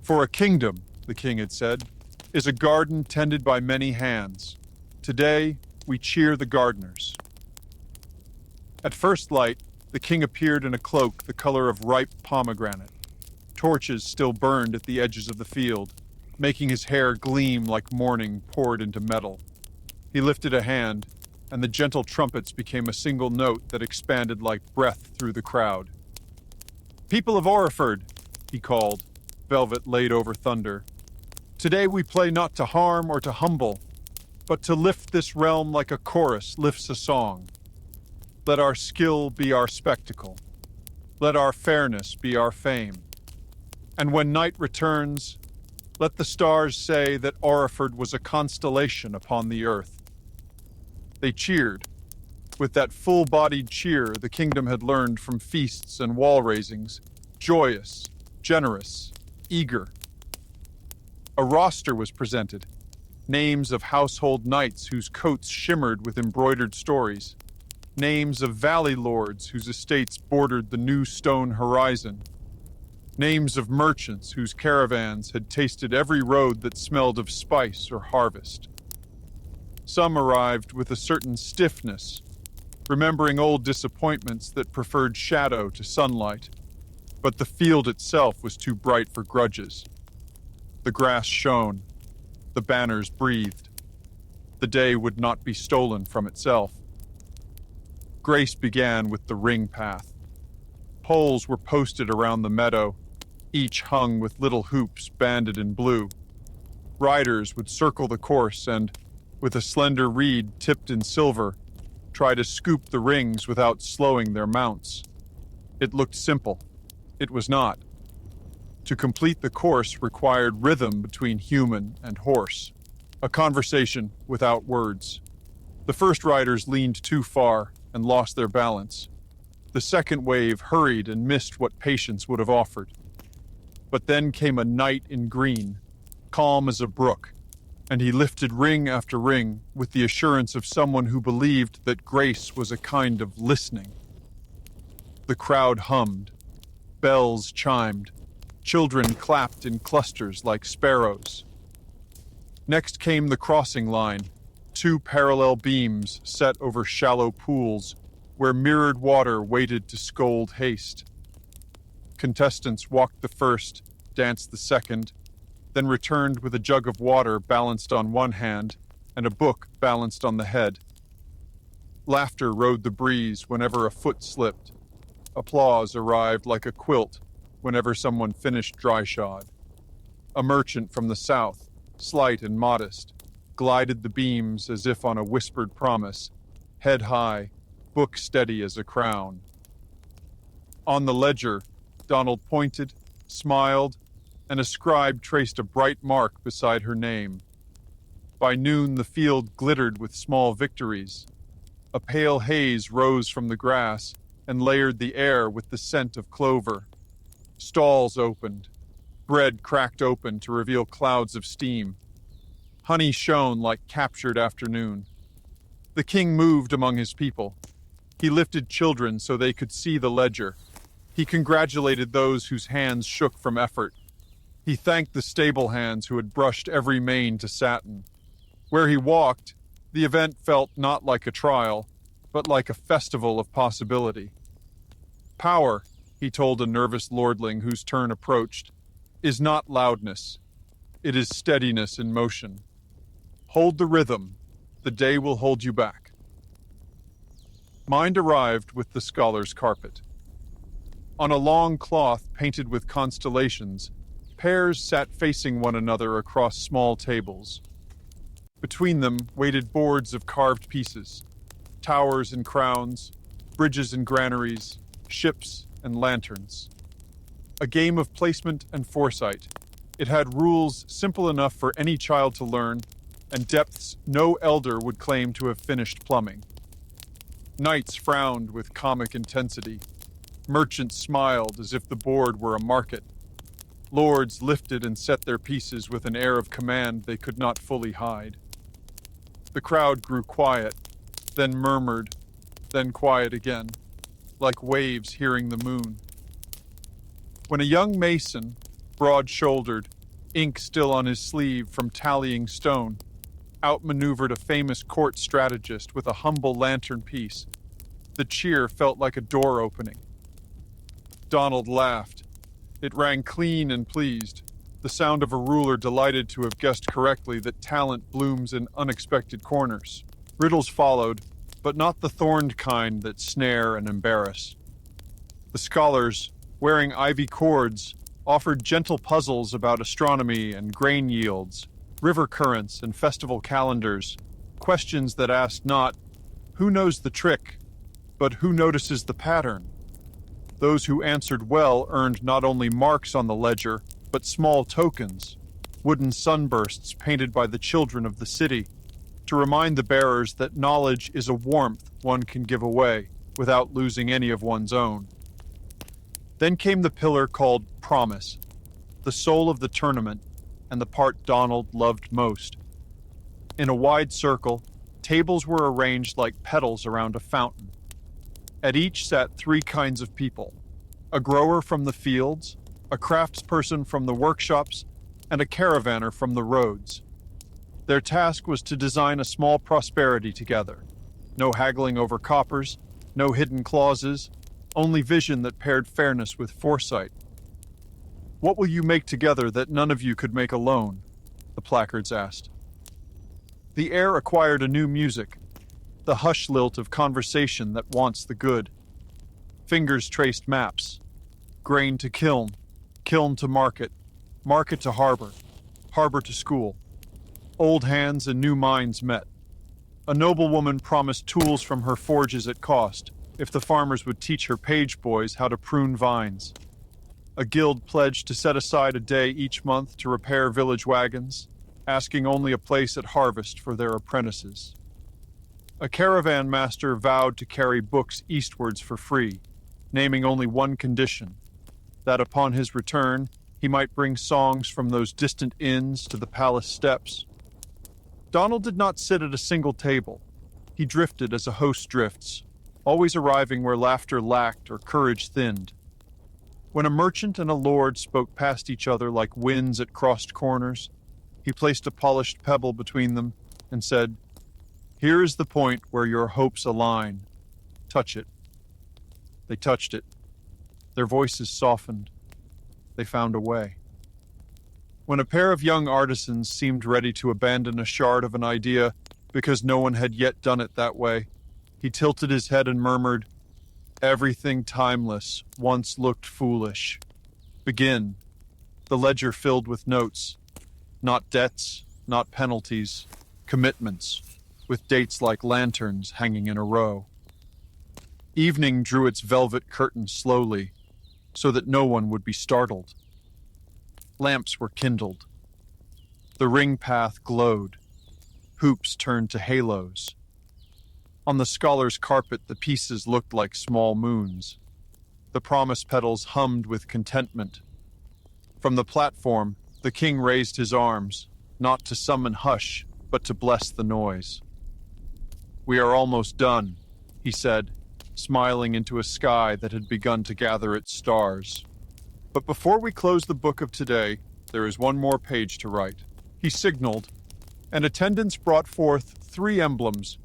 "For a kingdom," the king had said, "is a garden tended by many hands. Today, we cheer the gardeners." At first light, the king appeared in a cloak the color of ripe pomegranate. Torches still burned at the edges of the field, making his hair gleam like morning poured into metal. He lifted a hand, and the gentle trumpets became a single note that expanded like breath through the crowd. "People of Oriford," he called, velvet laid over thunder. "Today we play not to harm or to humble, but to lift this realm like a chorus lifts a song. Let our skill be our spectacle. Let our fairness be our fame. And when night returns, let the stars say that Oriford was a constellation upon the earth." They cheered. With that full-bodied cheer the kingdom had learned from feasts and wall-raisings, joyous, generous, eager. A roster was presented, names of household knights whose coats shimmered with embroidered stories, names of valley lords whose estates bordered the new stone horizon, names of merchants whose caravans had tasted every road that smelled of spice or harvest. Some arrived with a certain stiffness, remembering old disappointments that preferred shadow to sunlight, but the field itself was too bright for grudges. The grass shone, the banners breathed. The day would not be stolen from itself. Grace began with the ring path. Poles were posted around the meadow, each hung with little hoops banded in blue. Riders would circle the course and, with a slender reed tipped in silver, try to scoop the rings without slowing their mounts. It looked simple. It was not. To complete the course required rhythm between human and horse, a conversation without words. The first riders leaned too far and lost their balance. The second wave hurried and missed what patience would have offered. But then came a knight in green, calm as a brook, and he lifted ring after ring with the assurance of someone who believed that grace was a kind of listening. The crowd hummed. Bells chimed. Children clapped in clusters like sparrows. Next came the crossing line, two parallel beams set over shallow pools where mirrored water waited to scold haste. Contestants walked the first, danced the second, then returned with a jug of water balanced on one hand and a book balanced on the head. Laughter rode the breeze whenever a foot slipped. Applause arrived like a quilt whenever someone finished dryshod. A merchant from the south, slight and modest, glided the beams as if on a whispered promise, head high, book steady as a crown. On the ledger, Donald pointed, smiled, and a scribe traced a bright mark beside her name. By noon the field glittered with small victories. A pale haze rose from the grass and layered the air with the scent of clover. Stalls opened. Bread cracked open to reveal clouds of steam. Honey shone like captured afternoon. The king moved among his people. He lifted children so they could see the ledger. He congratulated those whose hands shook from effort. He thanked the stable hands who had brushed every mane to satin. Where he walked, the event felt not like a trial, but like a festival of possibility. Power, he told a nervous lordling whose turn approached, is not loudness. It is steadiness in motion. Hold the rhythm. The day will hold you back. Mind arrived with the scholar's carpet. On a long cloth painted with constellations, pairs sat facing one another across small tables. Between them waited boards of carved pieces, towers and crowns, bridges and granaries, ships and lanterns. A game of placement and foresight. It had rules simple enough for any child to learn, and depths no elder would claim to have finished plumbing. Knights frowned with comic intensity. Merchants smiled as if the board were a market. Lords lifted and set their pieces with an air of command they could not fully hide. The crowd grew quiet, then murmured, then quiet again, like waves hearing the moon. When a young mason, broad-shouldered, ink still on his sleeve from tallying stone, outmaneuvered a famous court strategist with a humble lantern piece, the cheer felt like a door opening. Donald laughed. It rang clean and pleased, the sound of a ruler delighted to have guessed correctly that talent blooms in unexpected corners. Riddles followed, but not the thorned kind that snare and embarrass. The scholars, wearing ivy cords, offered gentle puzzles about astronomy and grain yields, river currents and festival calendars, questions that asked not, who knows the trick, but who notices the pattern? Those who answered well earned not only marks on the ledger, but small tokens, wooden sunbursts painted by the children of the city, to remind the bearers that knowledge is a warmth one can give away without losing any of one's own. Then came the pillar called Promise, the soul of the tournament and the part Donald loved most. In a wide circle, tables were arranged like petals around a fountain. At each sat three kinds of people: a grower from the fields, a craftsperson from the workshops, and a caravaner from the roads. Their task was to design a small prosperity together. No haggling over coppers, no hidden clauses, only vision that paired fairness with foresight. What will you make together that none of you could make alone? The placards asked. The air acquired a new music, the hush lilt of conversation that wants the good. Fingers traced maps. Grain to kiln, kiln to market, market to harbor, harbor to school. Old hands and new minds met. A noblewoman promised tools from her forges at cost if the farmers would teach her page boys how to prune vines. A guild pledged to set aside a day each month to repair village wagons, asking only a place at harvest for their apprentices. A caravan master vowed to carry books eastwards for free, naming only one condition: that upon his return he might bring songs from those distant inns to the palace steps. Donald did not sit at a single table. He drifted as a host drifts, always arriving where laughter lacked or courage thinned. When a merchant and a lord spoke past each other like winds at crossed corners, he placed a polished pebble between them and said, "Here is the point where your hopes align. Touch it." They touched it. Their voices softened. They found a way. When a pair of young artisans seemed ready to abandon a shard of an idea because no one had yet done it that way, he tilted his head and murmured, "Everything timeless once looked foolish. Begin." The ledger filled with notes, not debts, not penalties, commitments, with dates like lanterns hanging in a row. Evening drew its velvet curtain slowly, so that no one would be startled. Lamps were kindled. The ring path glowed. Hoops turned to halos. On the scholar's carpet, the pieces looked like small moons. The promise petals hummed with contentment. From the platform, the king raised his arms, not to summon hush, but to bless the noise. "We are almost done," he said, smiling into a sky that had begun to gather its stars. "But before we close the book of today, there is one more page to write." He signaled, and attendants brought forth 3 emblems,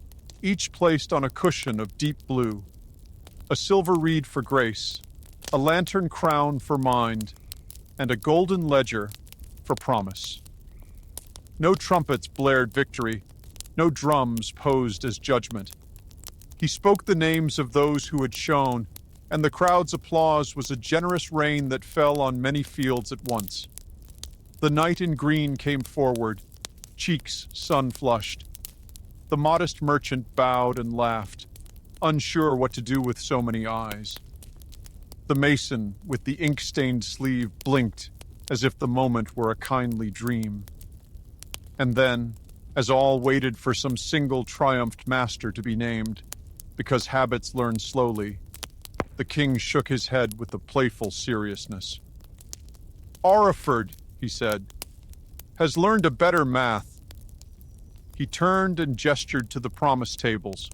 each placed on a cushion of deep blue: a silver reed for grace, a lantern crown for mind, and a golden ledger for promise. No trumpets blared victory, no drums posed as judgment. He spoke the names of those who had shone, and the crowd's applause was a generous rain that fell on many fields at once. The knight in green came forward, cheeks sun-flushed. The modest merchant bowed and laughed, unsure what to do with so many eyes. The mason, with the ink-stained sleeve, blinked as if the moment were a kindly dream. And then, as all waited for some single triumphed master to be named, because habits learn slowly, the king shook his head with a playful seriousness. "Oriford," he said, "has learned a better math." He turned and gestured to the promise tables,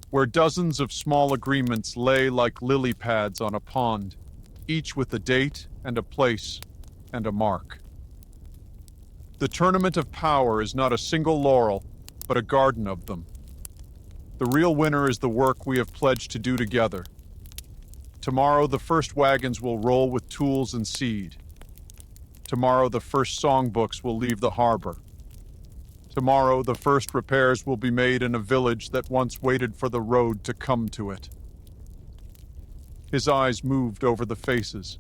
where dozens of small agreements lay like lily pads on a pond, each with a date and a place and a mark. The tournament of power is not a single laurel, but a garden of them. The real winner is the work we have pledged to do together. Tomorrow the first wagons will roll with tools and seed. Tomorrow the first songbooks will leave the harbor. Tomorrow the first repairs will be made in a village that once waited for the road to come to it. His eyes moved over the faces,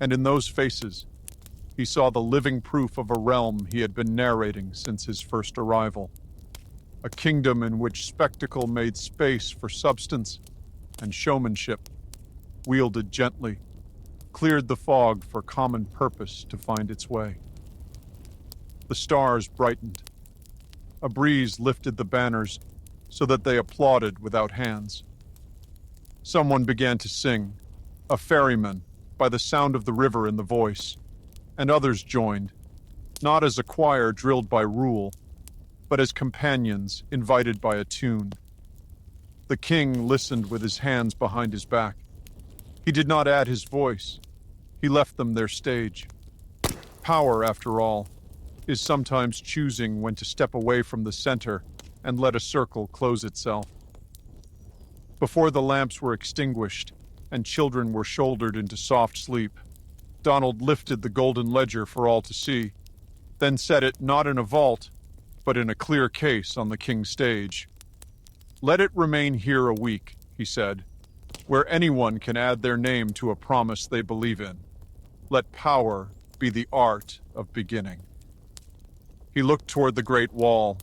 and in those faces, he saw the living proof of a realm he had been narrating since his first arrival. A kingdom in which spectacle made space for substance, and showmanship, wielded gently, cleared the fog for common purpose to find its way. The stars brightened. A breeze lifted the banners so that they applauded without hands. Someone began to sing, a ferryman, by the sound of the river in the voice, and others joined, not as a choir drilled by rule, but as companions invited by a tune. The king listened with his hands behind his back. He did not add his voice. He left them their stage. Power, after all, is sometimes choosing when to step away from the center and let a circle close itself. Before the lamps were extinguished and children were shouldered into soft sleep, Donald lifted the golden ledger for all to see, then set it not in a vault, but in a clear case on the king's stage. "Let it remain here a week," he said, "where anyone can add their name to a promise they believe in. Let power be the art of beginning." He looked toward the great wall,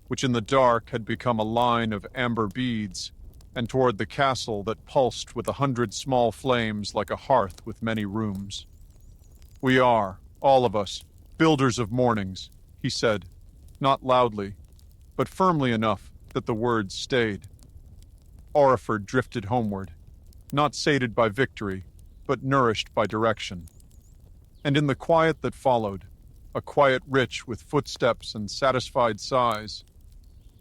which in the dark had become a line of amber beads, and toward the castle that pulsed with 100 small flames like a hearth with many rooms. "We are, all of us, builders of mornings," he said, not loudly, but firmly enough that the words stayed. Oriford drifted homeward, not sated by victory, but nourished by direction. And in the quiet that followed, a quiet rich with footsteps and satisfied sighs,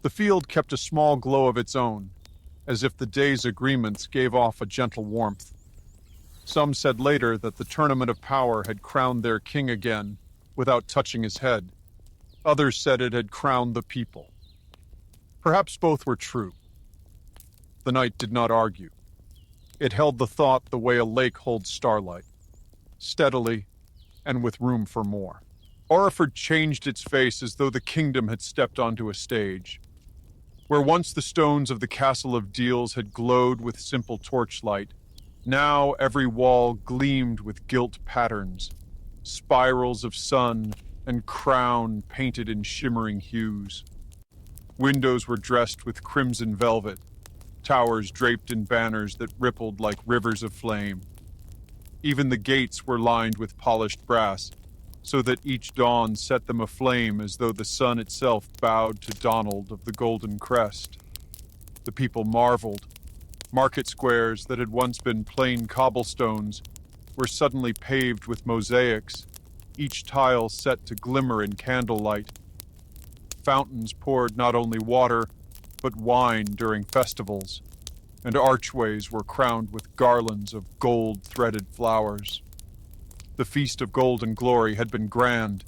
the field kept a small glow of its own, as if the day's agreements gave off a gentle warmth. Some said later that the tournament of power had crowned their king again, without touching his head. Others said it had crowned the people. Perhaps both were true. The night did not argue. It held the thought the way a lake holds starlight, steadily and with room for more. Oriford changed its face as though the kingdom had stepped onto a stage. Where once the stones of the Castle of Deals had glowed with simple torchlight, now every wall gleamed with gilt patterns, spirals of sun and crown painted in shimmering hues. Windows were dressed with crimson velvet, towers draped in banners that rippled like rivers of flame. Even the gates were lined with polished brass, so that each dawn set them aflame as though the sun itself bowed to Donald of the Golden Crest. The people marveled. Market squares that had once been plain cobblestones were suddenly paved with mosaics, each tile set to glimmer in candlelight. Fountains poured not only water, but wine during festivals, and archways were crowned with garlands of gold-threaded flowers. The feast of gold and glory had been grand,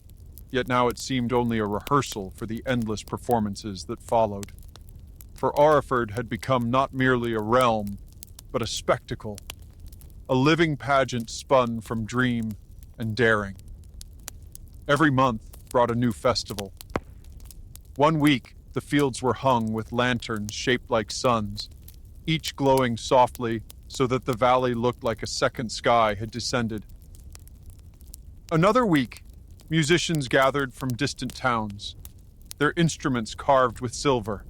yet now it seemed only a rehearsal for the endless performances that followed. For Oriford had become not merely a realm, but a spectacle, a living pageant spun from dream and daring. Every month brought a new festival. One week, the fields were hung with lanterns shaped like suns, each glowing softly so that the valley looked like a second sky had descended. Another week, musicians gathered from distant towns, their instruments carved with silver,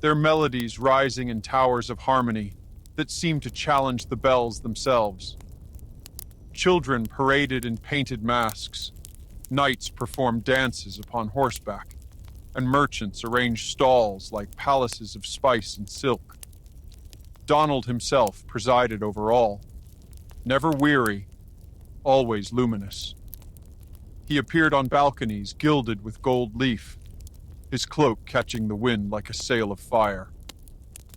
their melodies rising in towers of harmony that seemed to challenge the bells themselves. Children paraded in painted masks, knights performed dances upon horseback, and merchants arranged stalls like palaces of spice and silk. Donald himself presided over all, never weary, always luminous. He appeared on balconies gilded with gold leaf, his cloak catching the wind like a sail of fire.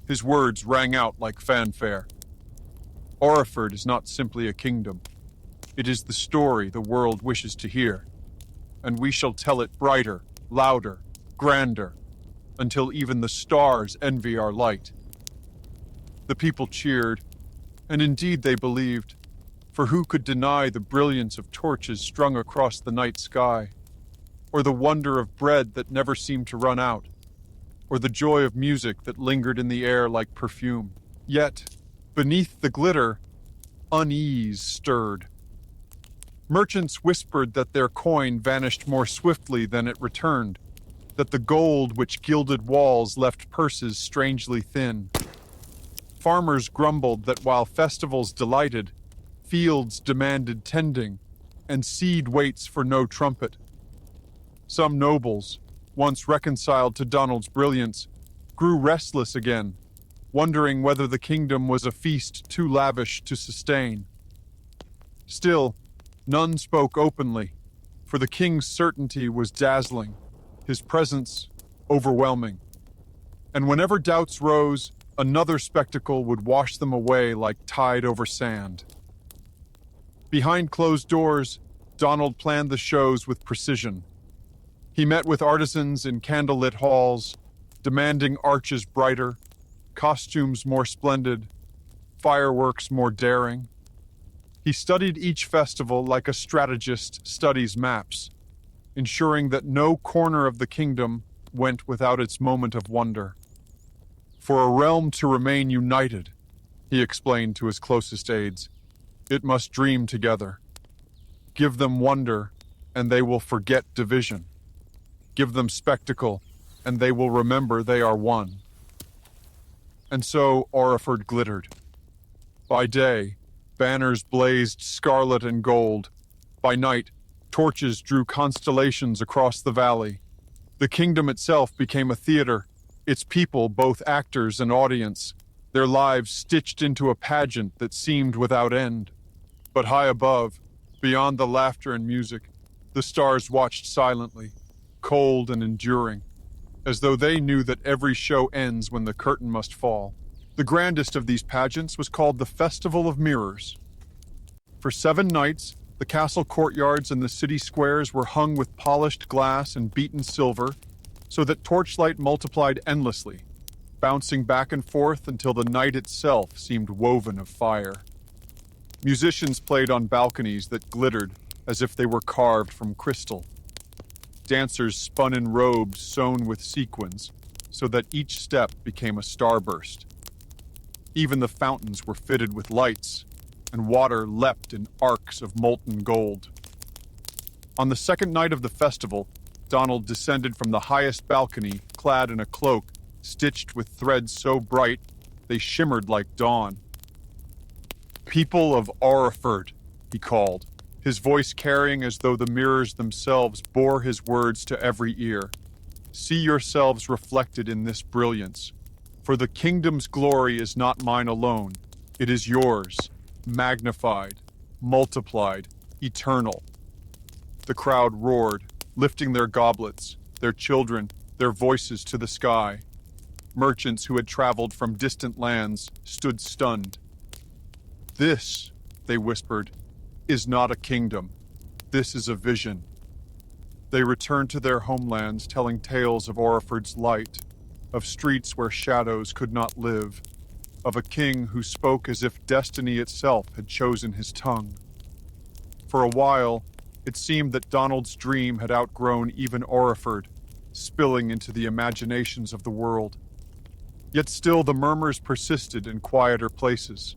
His words rang out like fanfare. Oriford is not simply a kingdom. It is the story the world wishes to hear, and we shall tell it brighter, louder, grander, until even the stars envy our light. The people cheered, And indeed they believed, for who could deny the brilliance of torches strung across the night sky, or the wonder of bread that never seemed to run out, or the joy of music that lingered in the air like perfume. Yet, beneath the glitter, unease stirred. Merchants whispered that their coin vanished more swiftly than it returned, that the gold which gilded walls left purses strangely thin. Farmers grumbled that while festivals delighted, fields demanded tending, and seed waits for no trumpet. Some nobles, once reconciled to Donald's brilliance, grew restless again, wondering whether the kingdom was a feast too lavish to sustain. Still, none spoke openly, for the king's certainty was dazzling, his presence overwhelming. And whenever doubts rose, another spectacle would wash them away like tide over sand. Behind closed doors, Donald planned the shows with precision. He met with artisans in candlelit halls, demanding arches brighter, costumes more splendid, fireworks more daring. He studied each festival like a strategist studies maps, ensuring that no corner of the kingdom went without its moment of wonder. For a realm to remain united, he explained to his closest aides, it must dream together. Give them wonder, and they will forget division. Give them spectacle, and they will remember they are one. And so Oriford glittered. By day, banners blazed scarlet and gold. By night, torches drew constellations across the valley. The kingdom itself became a theater, its people both actors and audience, their lives stitched into a pageant that seemed without end. But high above, beyond the laughter and music, the stars watched silently, cold and enduring, as though they knew that every show ends when the curtain must fall. The grandest of these pageants was called the Festival of Mirrors. For 7 nights, the castle courtyards and the city squares were hung with polished glass and beaten silver, so that torchlight multiplied endlessly, bouncing back and forth until the night itself seemed woven of fire. Musicians played on balconies that glittered as if they were carved from crystal. Dancers spun in robes sewn with sequins, so that each step became a starburst. Even the fountains were fitted with lights, and water leapt in arcs of molten gold. On the second night of the festival, Donald descended from the highest balcony, clad in a cloak stitched with threads so bright they shimmered like dawn. "People of Oriford," he called, his voice carrying as though the mirrors themselves bore his words to every ear. "See yourselves reflected in this brilliance, for the kingdom's glory is not mine alone, it is yours, magnified, multiplied, eternal." The crowd roared, lifting their goblets, their children, their voices to the sky. Merchants who had traveled from distant lands stood stunned. "This," they whispered, "is not a kingdom. This is a vision." They returned to their homelands telling tales of Oriford's light, of streets where shadows could not live, of a king who spoke as if destiny itself had chosen his tongue. For a while, it seemed that Donald's dream had outgrown even Oriford, spilling into the imaginations of the world. Yet still the murmurs persisted in quieter places.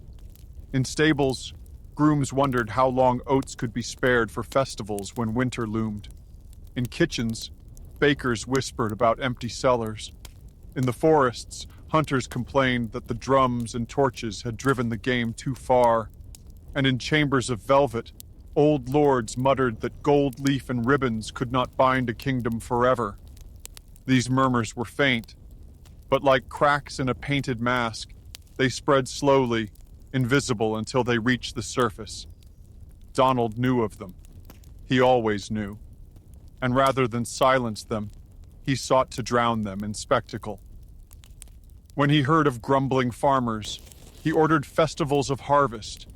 In stables, grooms wondered how long oats could be spared for festivals when winter loomed. In kitchens, bakers whispered about empty cellars. In the forests, hunters complained that the drums and torches had driven the game too far. And in chambers of velvet, old lords muttered that gold leaf and ribbons could not bind a kingdom forever. These murmurs were faint, but like cracks in a painted mask, they spread slowly, invisible until they reached the surface. Donald knew of them. He always knew. And rather than silence them, he sought to drown them in spectacle. When he heard of grumbling farmers, he ordered festivals of harvest,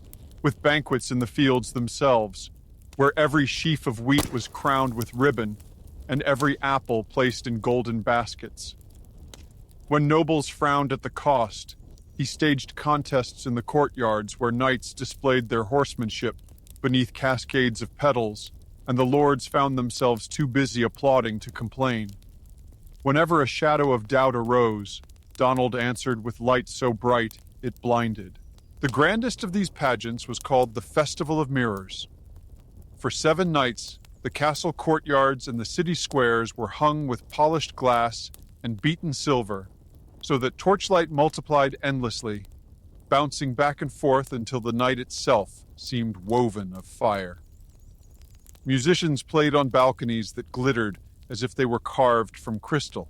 with banquets in the fields themselves, where every sheaf of wheat was crowned with ribbon, and every apple placed in golden baskets. When nobles frowned at the cost, He staged contests in the courtyards where knights displayed their horsemanship beneath cascades of petals, and the lords found themselves too busy applauding to complain. Whenever a shadow of doubt arose, Donald answered with light so bright it blinded. The grandest of these pageants was called the Festival of Mirrors. For 7 nights, the castle courtyards and the city squares were hung with polished glass and beaten silver, so that torchlight multiplied endlessly, bouncing back and forth until the night itself seemed woven of fire. Musicians played on balconies that glittered as if they were carved from crystal.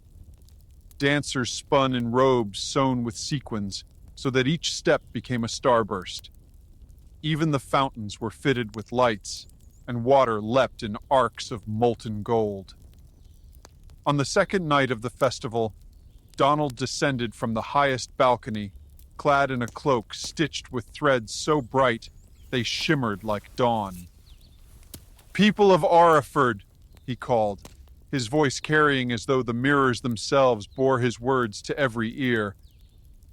Dancers spun in robes sewn with sequins, so that each step became a starburst. Even the fountains were fitted with lights, and water leapt in arcs of molten gold. On the second night of the festival, Donald descended from the highest balcony, clad in a cloak stitched with threads so bright they shimmered like dawn. "People of Oriford," he called, his voice carrying as though the mirrors themselves bore his words to every ear.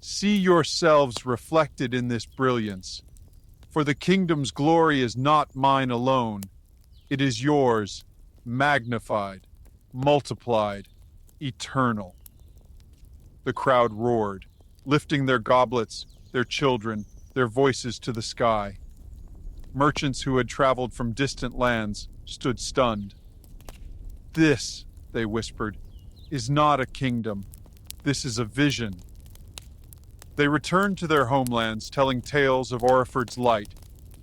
"See yourselves reflected in this brilliance. For the kingdom's glory is not mine alone. It is yours, magnified, multiplied, eternal." The crowd roared, lifting their goblets, their children, their voices to the sky. Merchants who had traveled from distant lands stood stunned. "This," they whispered, "is not a kingdom. This is a vision." They returned to their homelands telling tales of Oriford's light,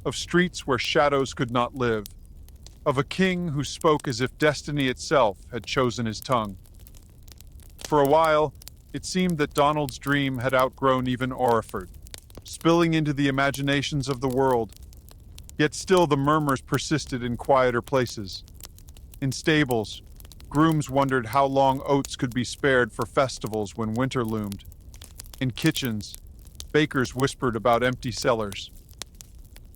of streets where shadows could not live, of a king who spoke as if destiny itself had chosen his tongue. For a while, it seemed that Donald's dream had outgrown even Oriford, spilling into the imaginations of the world. Yet still the murmurs persisted in quieter places. In stables, grooms wondered how long oats could be spared for festivals when winter loomed. In kitchens, bakers whispered about empty cellars.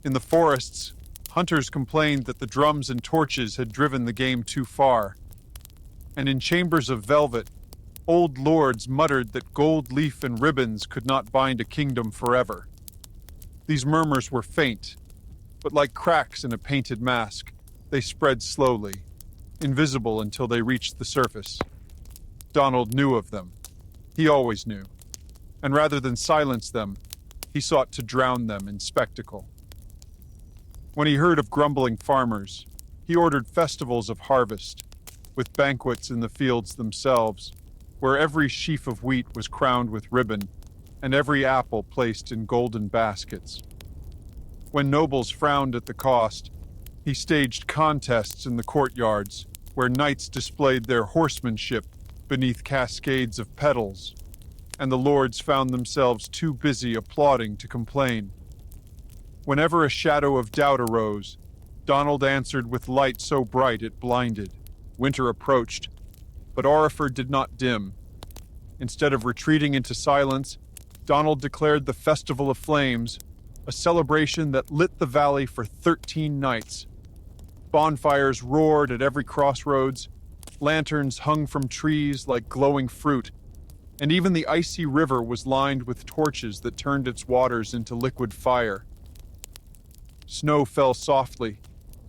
In the forests, hunters complained that the drums and torches had driven the game too far. And in chambers of velvet, old lords muttered that gold leaf and ribbons could not bind a kingdom forever. These murmurs were faint, but like cracks in a painted mask, they spread slowly, invisible until they reached the surface. Donald knew of them. He always knew. And rather than silence them, he sought to drown them in spectacle. When he heard of grumbling farmers, he ordered festivals of harvest, with banquets in the fields themselves, where every sheaf of wheat was crowned with ribbon, and every apple placed in golden baskets. When nobles frowned at the cost, he staged contests in the courtyards, where knights displayed their horsemanship beneath cascades of petals, and the lords found themselves too busy applauding to complain. Whenever a shadow of doubt arose, Donald answered with light so bright it blinded. Winter approached, but Oriford did not dim. Instead of retreating into silence, Donald declared the Festival of Flames, a celebration that lit the valley for 13 nights. Bonfires roared at every crossroads, lanterns hung from trees like glowing fruit, and even the icy river was lined with torches that turned its waters into liquid fire. Snow fell softly,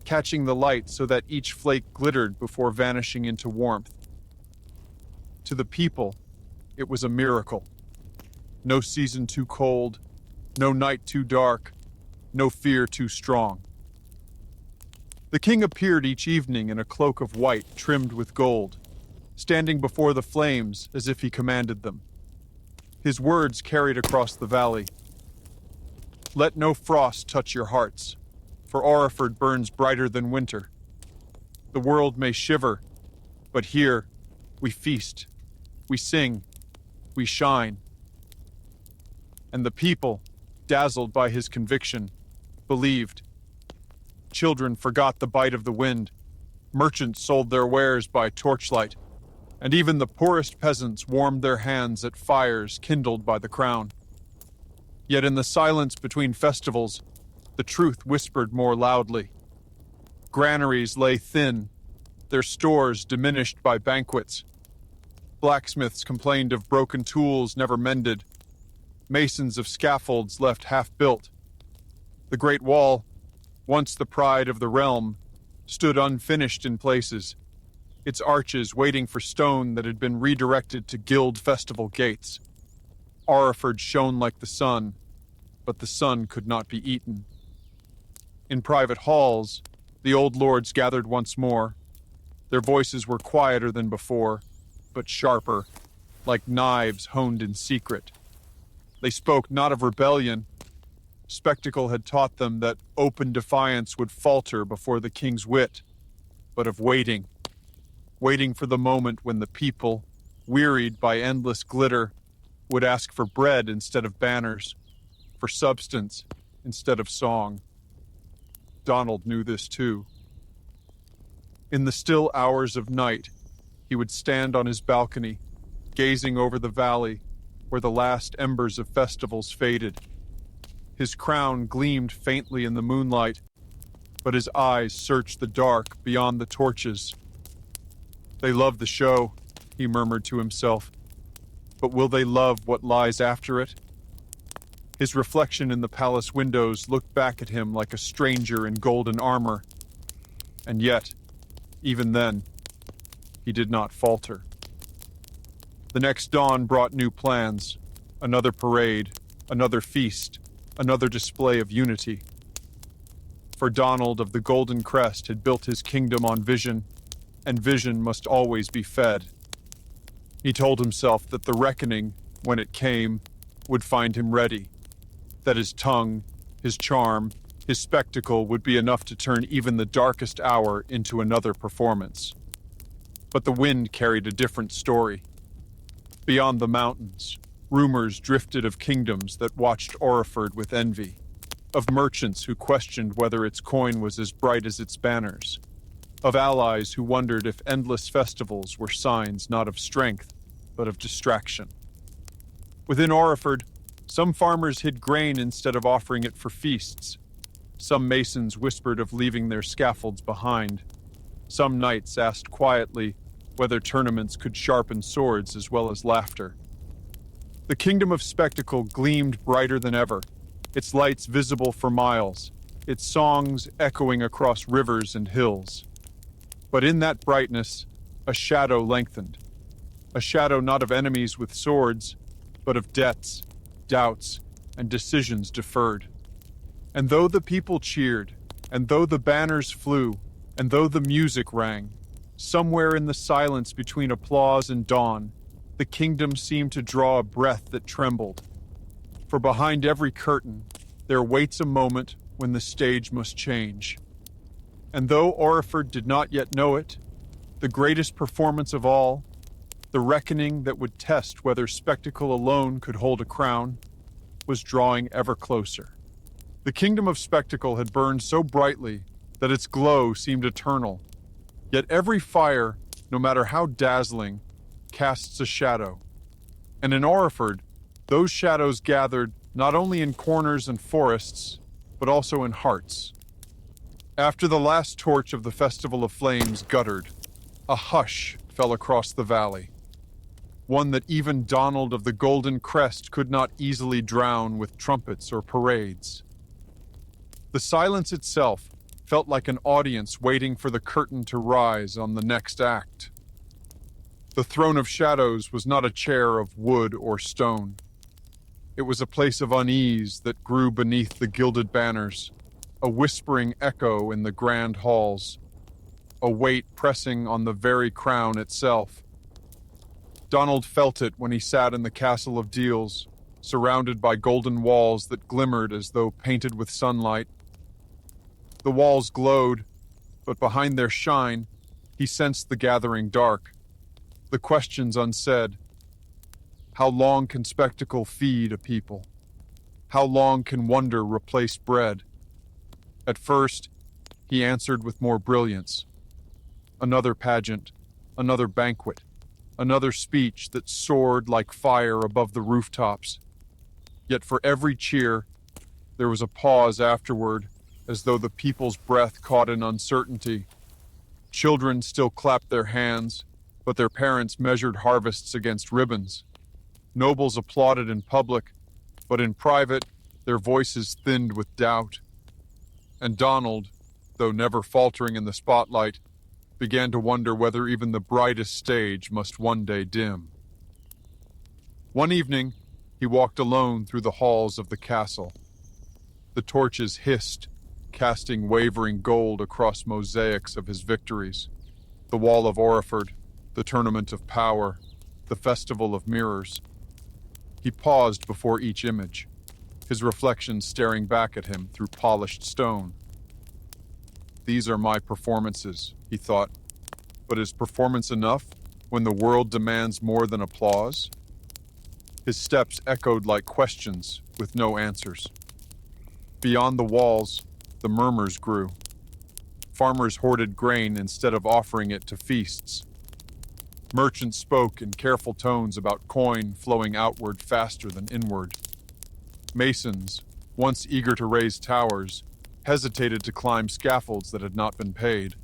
catching the light so that each flake glittered before vanishing into warmth. To the people, it was a miracle. No season too cold, no night too dark, no fear too strong. The king appeared each evening in a cloak of white trimmed with gold, standing before the flames as if he commanded them. His words carried across the valley. "Let no frost touch your hearts, for Oriford burns brighter than winter. The world may shiver, but here we feast, we sing, we shine." And the people, dazzled by his conviction, believed. Children forgot the bite of the wind. Merchants sold their wares by torchlight, and even the poorest peasants warmed their hands at fires kindled by the crown. Yet in the silence between festivals, the truth whispered more loudly. Granaries lay thin, their stores diminished by banquets. Blacksmiths complained of broken tools never mended, masons of scaffolds left half-built. The great wall, once the pride of the realm, stood unfinished in places, its arches waiting for stone that had been redirected to gild festival gates. Oriford shone like the sun, but the sun could not be eaten. In private halls, the old lords gathered once more. Their voices were quieter than before, but sharper, like knives honed in secret. They spoke not of rebellion. Spectacle had taught them that open defiance would falter before the king's wit, but of waiting. Waiting for the moment when the people, wearied by endless glitter, would ask for bread instead of banners, for substance instead of song. Donald knew this too. In the still hours of night, he would stand on his balcony, gazing over the valley where the last embers of festivals faded. His crown gleamed faintly in the moonlight, but his eyes searched the dark beyond the torches. They love the show, he murmured to himself, but will they love what lies after it? His reflection in the palace windows looked back at him like a stranger in golden armor. And yet, even then, he did not falter. The next dawn brought new plans, another parade, another feast, another display of unity. For Donald of the Golden Crest had built his kingdom on vision, and vision must always be fed. He told himself that the reckoning, when it came, would find him ready, that his tongue, his charm, his spectacle would be enough to turn even the darkest hour into another performance. But the wind carried a different story. Beyond the mountains, rumors drifted of kingdoms that watched Oriford with envy, of merchants who questioned whether its coin was as bright as its banners, of allies who wondered if endless festivals were signs not of strength, but of distraction. Within Oriford, some farmers hid grain instead of offering it for feasts. Some masons whispered of leaving their scaffolds behind. Some knights asked quietly whether tournaments could sharpen swords as well as laughter. The kingdom of spectacle gleamed brighter than ever, its lights visible for miles, its songs echoing across rivers and hills. But in that brightness, a shadow lengthened. A shadow not of enemies with swords, but of debts, doubts, and decisions deferred. And though the people cheered, and though the banners flew, and though the music rang, somewhere in the silence between applause and dawn, the kingdom seemed to draw a breath that trembled. For behind every curtain, there waits a moment when the stage must change. And though Oriford did not yet know it, the greatest performance of all, the reckoning that would test whether spectacle alone could hold a crown, was drawing ever closer. The kingdom of spectacle had burned so brightly that its glow seemed eternal. Yet every fire, no matter how dazzling, casts a shadow. And in Oriford, those shadows gathered not only in corners and forests, but also in hearts. After the last torch of the Festival of Flames guttered, a hush fell across the valley. One that even Donald of the Golden Crest could not easily drown with trumpets or parades. The silence itself felt like an audience waiting for the curtain to rise on the next act. The throne of shadows was not a chair of wood or stone. It was a place of unease that grew beneath the gilded banners, a whispering echo in the grand halls, a weight pressing on the very crown itself. Donald felt it when he sat in the castle of Deals, surrounded by golden walls that glimmered as though painted with sunlight. The walls glowed, but behind their shine, he sensed the gathering dark, the questions unsaid. How long can spectacle feed a people? How long can wonder replace bread? At first, he answered with more brilliance. Another pageant, another banquet, another speech that soared like fire above the rooftops. Yet for every cheer, there was a pause afterward, as though the people's breath caught in uncertainty. Children still clapped their hands, but their parents measured harvests against ribbons. Nobles applauded in public, But in private, their voices thinned with doubt. And Donald, though never faltering in the spotlight, began to wonder whether even the brightest stage must one day dim. One evening, he walked alone through the halls of the castle. The torches hissed, casting wavering gold across mosaics of his victories. The Wall of Oriford, the Tournament of Power, the Festival of Mirrors. He paused before each image, his reflection staring back at him through polished stone. These are my performances, he thought. But is performance enough when the world demands more than applause? His steps echoed like questions with no answers. Beyond the walls, the murmurs grew. Farmers hoarded grain instead of offering it to feasts. Merchants spoke in careful tones about coin flowing outward faster than inward. Masons, once eager to raise towers, hesitated to climb scaffolds that had not been paid.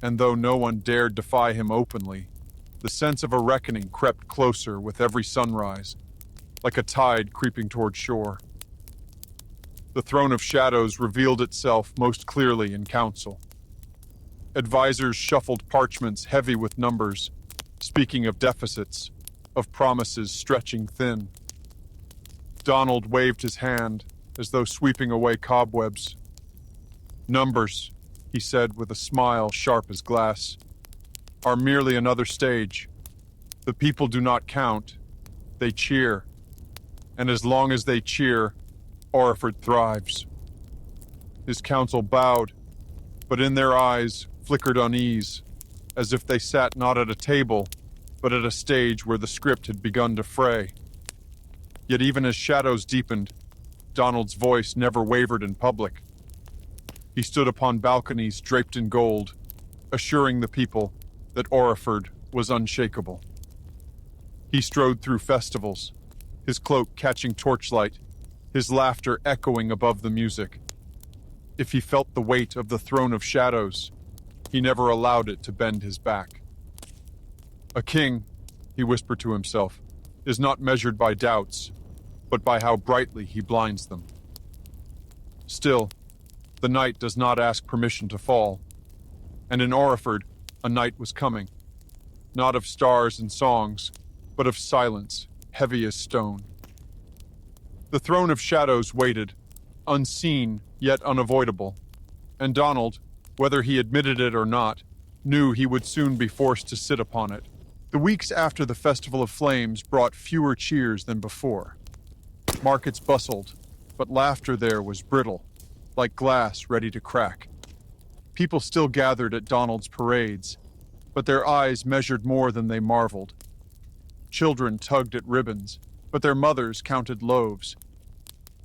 And though no one dared defy him openly, the sense of a reckoning crept closer with every sunrise, like a tide creeping toward shore. The throne of shadows revealed itself most clearly in council. Advisors shuffled parchments heavy with numbers, speaking of deficits, of promises stretching thin. Donald waved his hand as though sweeping away cobwebs. Numbers, he said with a smile sharp as glass, are merely another stage. The people do not count, they cheer. And as long as they cheer, Oriford thrives. His council bowed, but in their eyes flickered unease, as if they sat not at a table, but at a stage where the script had begun to fray. Yet even as shadows deepened, Donald's voice never wavered in public. He stood upon balconies draped in gold, assuring the people that Oriford was unshakable. He strode through festivals, his cloak catching torchlight, his laughter echoing above the music. If he felt the weight of the throne of shadows, he never allowed it to bend his back. A king, he whispered to himself, is not measured by doubts, but by how brightly he blinds them. Still, the night does not ask permission to fall, and in Oriford, a night was coming, not of stars and songs, but of silence, heavy as stone. The throne of shadows waited, unseen yet unavoidable, and Donald, whether he admitted it or not, knew he would soon be forced to sit upon it. The weeks after the Festival of Flames brought fewer cheers than before. Markets bustled, but laughter there was brittle, like glass ready to crack. People still gathered at Donald's parades, but their eyes measured more than they marveled. Children tugged at ribbons, but their mothers counted loaves.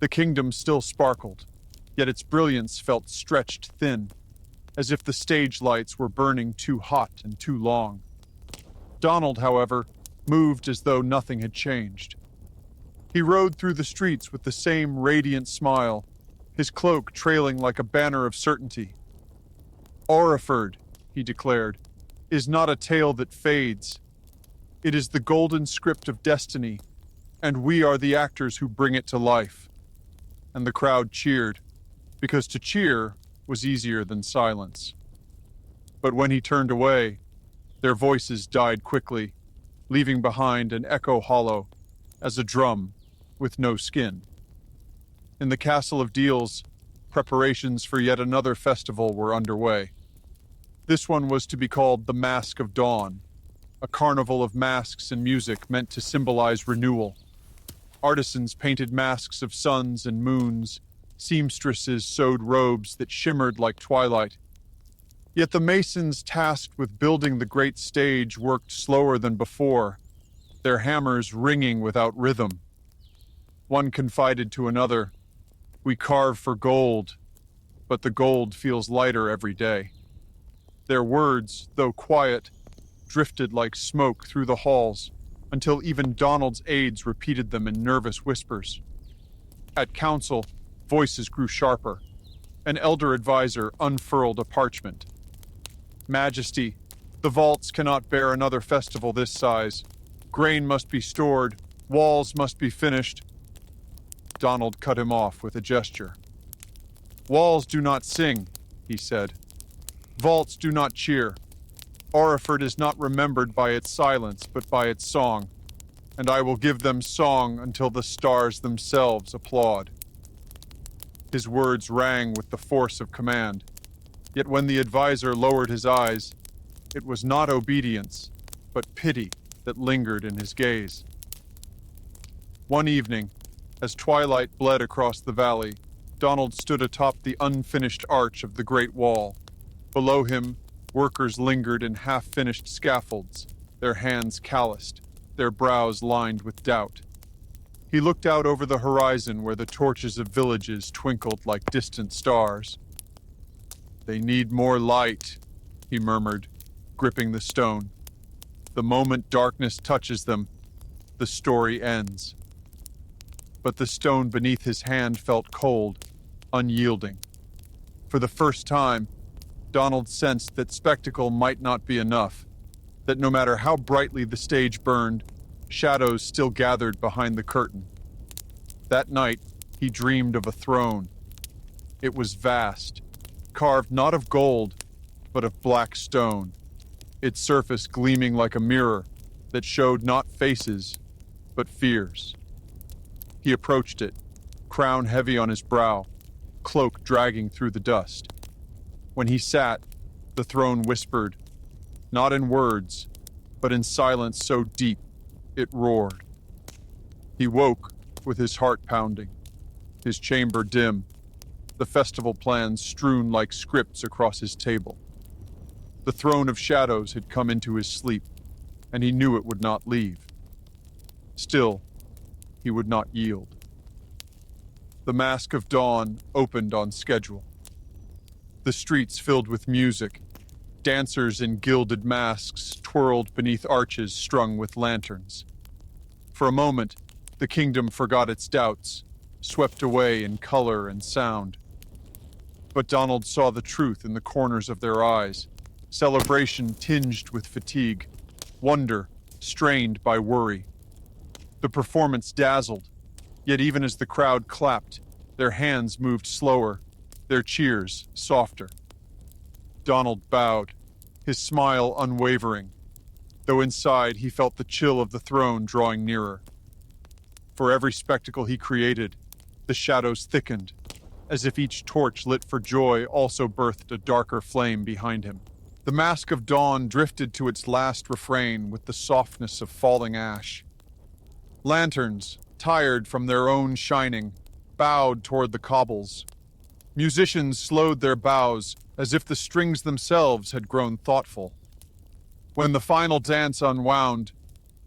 The kingdom still sparkled, yet its brilliance felt stretched thin, as if the stage lights were burning too hot and too long. Donald, however, moved as though nothing had changed. He rode through the streets with the same radiant smile, his cloak trailing like a banner of certainty. Oriford, he declared, is not a tale that fades. It is the golden script of destiny, and we are the actors who bring it to life. And the crowd cheered, because to cheer was easier than silence. But when he turned away, their voices died quickly, leaving behind an echo hollow as a drum with no skin. In the Castle of Deals, preparations for yet another festival were underway. This one was to be called the Mask of Dawn, a carnival of masks and music meant to symbolize renewal. Artisans painted masks of suns and moons, seamstresses sewed robes that shimmered like twilight. Yet the masons tasked with building the great stage worked slower than before, their hammers ringing without rhythm. One confided to another, "We carve for gold, but the gold feels lighter every day." Their words, though quiet, drifted like smoke through the halls, until even Donald's aides repeated them in nervous whispers. At council, voices grew sharper. An elder advisor unfurled a parchment. "Majesty, the vaults cannot bear another festival this size. Grain must be stored, walls must be finished." Donald cut him off with a gesture. "Walls do not sing," he said. "Vaults do not cheer. Oriford is not remembered by its silence, but by its song, and I will give them song until the stars themselves applaud." His words rang with the force of command, yet when the advisor lowered his eyes, it was not obedience, but pity that lingered in his gaze. One evening, as twilight bled across the valley, Donald stood atop the unfinished arch of the Great Wall. Below him, workers lingered in half-finished scaffolds, their hands calloused, their brows lined with doubt. He looked out over the horizon where the torches of villages twinkled like distant stars. "They need more light," he murmured, gripping the stone. "The moment darkness touches them, the story ends." But the stone beneath his hand felt cold, unyielding. For the first time, Donald sensed that spectacle might not be enough, that no matter how brightly the stage burned, shadows still gathered behind the curtain. That night, he dreamed of a throne. It was vast, carved not of gold, but of black stone, its surface gleaming like a mirror that showed not faces, but fears. He approached it, crown heavy on his brow, cloak dragging through the dust. When he sat, the throne whispered, not in words, but in silence so deep it roared. He woke with his heart pounding, his chamber dim, the festival plans strewn like scripts across his table. The throne of shadows had come into his sleep, and he knew it would not leave. Still, he would not yield. The Mask of Dawn opened on schedule. The streets filled with music. Dancers in gilded masks twirled beneath arches strung with lanterns. For a moment, the kingdom forgot its doubts, swept away in color and sound. But Donald saw the truth in the corners of their eyes, celebration tinged with fatigue, wonder strained by worry. The performance dazzled, yet even as the crowd clapped, their hands moved slower, their cheers softer. Donald bowed, his smile unwavering, though inside he felt the chill of the throne drawing nearer. For every spectacle he created, the shadows thickened, as if each torch lit for joy also birthed a darker flame behind him. The Mask of Dawn drifted to its last refrain with the softness of falling ash. Lanterns, tired from their own shining, bowed toward the cobbles. Musicians slowed their bows as if the strings themselves had grown thoughtful. When the final dance unwound,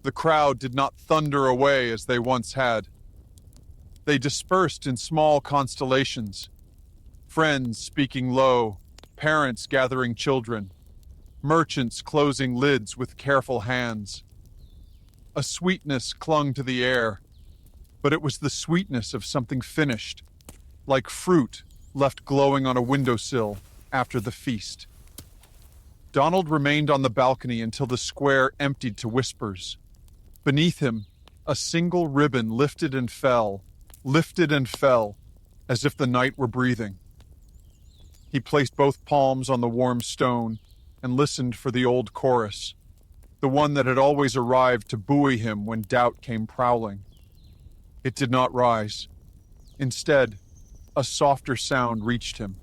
the crowd did not thunder away as they once had. They dispersed in small constellations, friends speaking low, parents gathering children, merchants closing lids with careful hands. A sweetness clung to the air, but it was the sweetness of something finished, like fruit left glowing on a windowsill after the feast. Donald remained on the balcony until the square emptied to whispers. Beneath him, a single ribbon lifted and fell, as if the night were breathing. He placed both palms on the warm stone and listened for the old chorus, the one that had always arrived to buoy him when doubt came prowling. It did not rise. Instead, a softer sound reached him.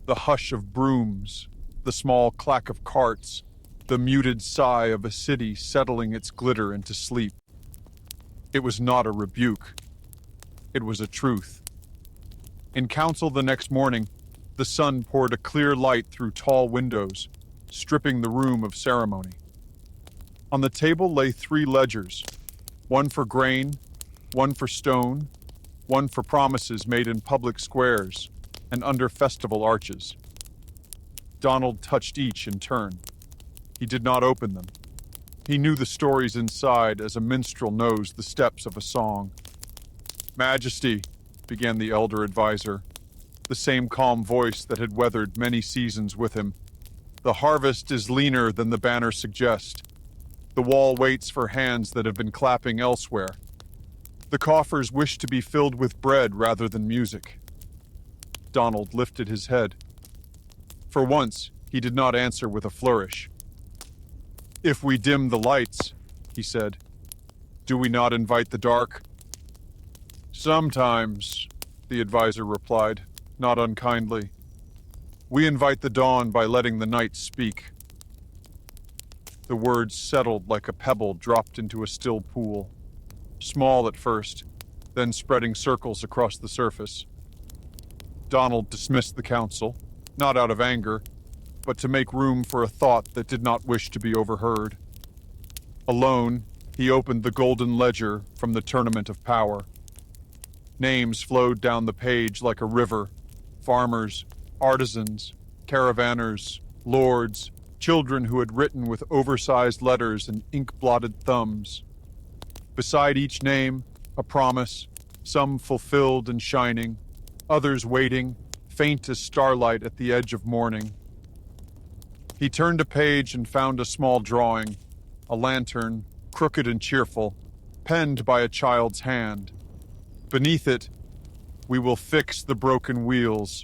The hush of brooms, the small clack of carts, the muted sigh of a city settling its glitter into sleep. It was not a rebuke. It was a truth. In council the next morning, the sun poured a clear light through tall windows, stripping the room of ceremony. On the table lay 3 ledgers, one for grain, one for stone, one for promises made in public squares and under festival arches. Donald touched each in turn. He did not open them. He knew the stories inside as a minstrel knows the steps of a song. "Majesty," began the elder advisor, the same calm voice that had weathered many seasons with him. "The harvest is leaner than the banner suggests. The wall waits for hands that have been clapping elsewhere. The coffers wished to be filled with bread rather than music. Donald lifted his head. For once, he did not answer with a flourish. "If we dim the lights," he said, "do we not invite the dark?" "Sometimes," the advisor replied, not unkindly. "We invite the dawn by letting the night speak." The words settled like a pebble dropped into a still pool, small at first, then spreading circles across the surface. Donald dismissed the council, not out of anger, but to make room for a thought that did not wish to be overheard. Alone, he opened the golden ledger from the Tournament of Power. Names flowed down the page like a river: farmers, artisans, caravanners, lords, children who had written with oversized letters and ink-blotted thumbs. Beside each name, a promise, some fulfilled and shining, others waiting, faint as starlight at the edge of morning. He turned a page and found a small drawing, a lantern, crooked and cheerful, penned by a child's hand. Beneath it, "We will fix the broken wheels."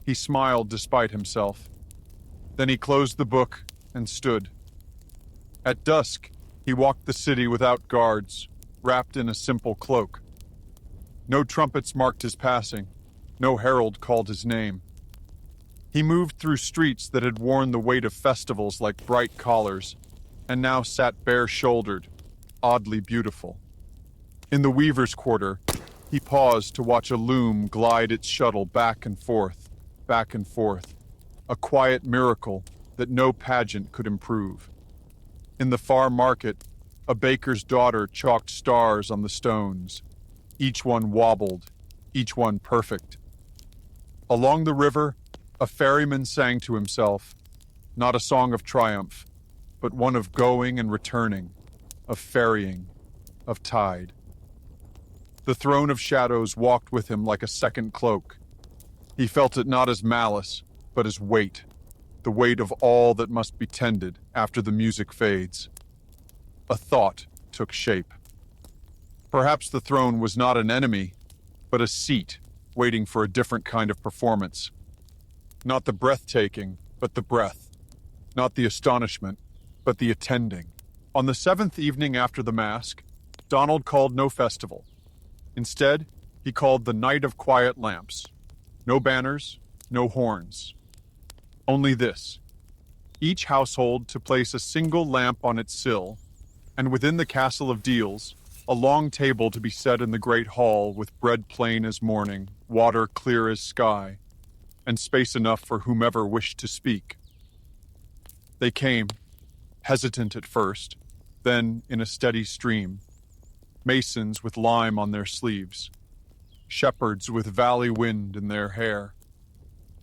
He smiled despite himself. Then he closed the book and stood. At dusk, he walked the city without guards, wrapped in a simple cloak. No trumpets marked his passing. No herald called his name. He moved through streets that had worn the weight of festivals like bright collars, and now sat bare-shouldered, oddly beautiful. In the weaver's quarter, he paused to watch a loom glide its shuttle back and forth, a quiet miracle that no pageant could improve. In the far market, a baker's daughter chalked stars on the stones. Each one wobbled, each one perfect. Along the river, a ferryman sang to himself, not a song of triumph, but one of going and returning, of ferrying, of tide. The throne of shadows walked with him like a second cloak. He felt it not as malice, but as weight, the weight of all that must be tended after the music fades. A thought took shape. Perhaps the throne was not an enemy, but a seat waiting for a different kind of performance. Not the breathtaking, but the breath. Not the astonishment, but the attending. On the 7th evening after the mask, Donald called no festival. Instead, he called the Night of Quiet Lamps. No banners, no horns. Only this: each household to place a single lamp on its sill, and within the castle of Deals, a long table to be set in the great hall with bread plain as morning, water clear as sky, and space enough for whomever wished to speak. They came, hesitant at first, then in a steady stream. Masons with lime on their sleeves, shepherds with valley wind in their hair,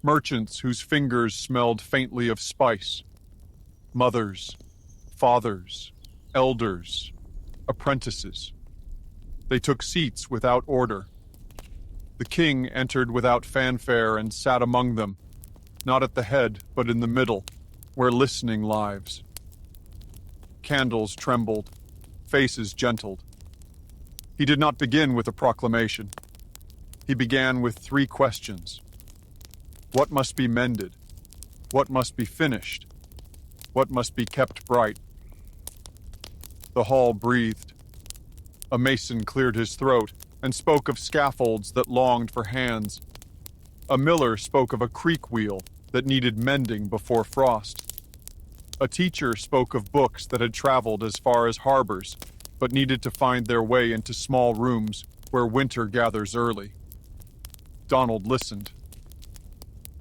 merchants whose fingers smelled faintly of spice, mothers, fathers, elders, apprentices. They took seats without order. The king entered without fanfare and sat among them, not at the head, but in the middle, where listening lives. Candles trembled, faces gentled. He did not begin with a proclamation. He began with 3 questions. What must be mended? What must be finished? What must be kept bright? The hall breathed. A mason cleared his throat and spoke of scaffolds that longed for hands. A miller spoke of a creek wheel that needed mending before frost. A teacher spoke of books that had traveled as far as harbors, but needed to find their way into small rooms where winter gathers early. Donald listened.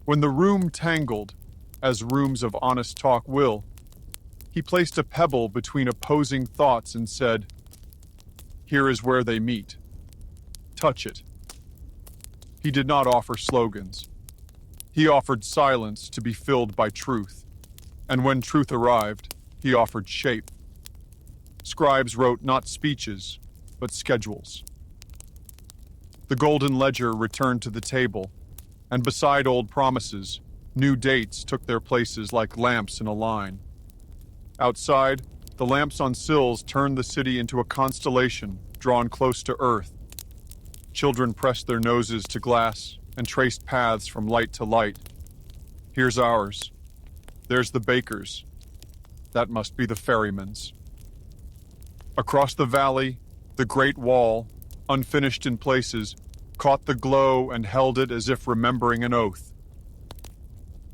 When the room tangled, as rooms of honest talk will, he placed a pebble between opposing thoughts and said, "Here is where they meet. Touch it." He did not offer slogans. He offered silence to be filled by truth. And when truth arrived, he offered shape. Scribes wrote not speeches, but schedules. The golden ledger returned to the table, and beside old promises, new dates took their places like lamps in a line. Outside, the lamps on sills turned the city into a constellation, drawn close to earth. Children pressed their noses to glass and traced paths from light to light. Here's ours. There's the baker's. That must be the ferryman's. Across the valley, the great wall, unfinished in places, caught the glow and held it as if remembering an oath.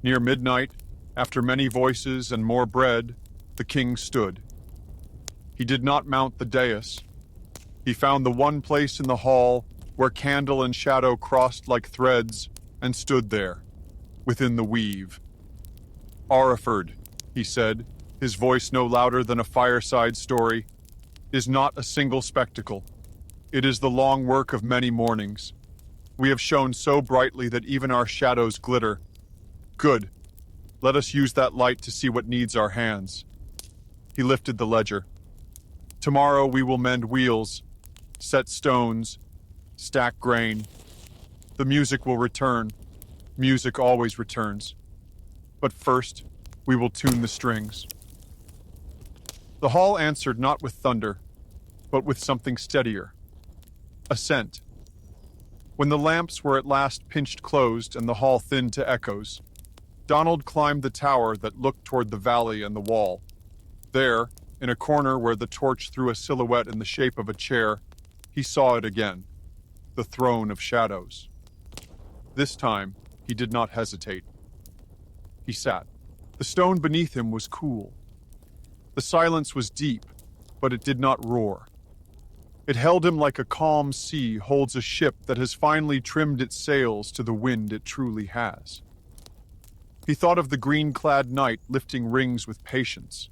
Near midnight, after many voices and more bread, the king stood. He did not mount the dais. He found the one place in the hall where candle and shadow crossed like threads and stood there, within the weave. "Oriford," he said, his voice no louder than a fireside story, "is not a single spectacle. It is the long work of many mornings. We have shone so brightly that even our shadows glitter. Good. Let us use that light to see what needs our hands." He lifted the ledger. "Tomorrow we will mend wheels, set stones, stack grain. The music will return. Music always returns. But first, we will tune the strings." The hall answered not with thunder, but with something steadier. A scent. When the lamps were at last pinched closed and the hall thinned to echoes, Donald climbed the tower that looked toward the valley and the wall. There, in a corner where the torch threw a silhouette in the shape of a chair, he saw it again, the throne of shadows. This time, he did not hesitate. He sat. The stone beneath him was cool. The silence was deep, but it did not roar. It held him like a calm sea holds a ship that has finally trimmed its sails to the wind it truly has. He thought of the green-clad knight lifting rings with patience,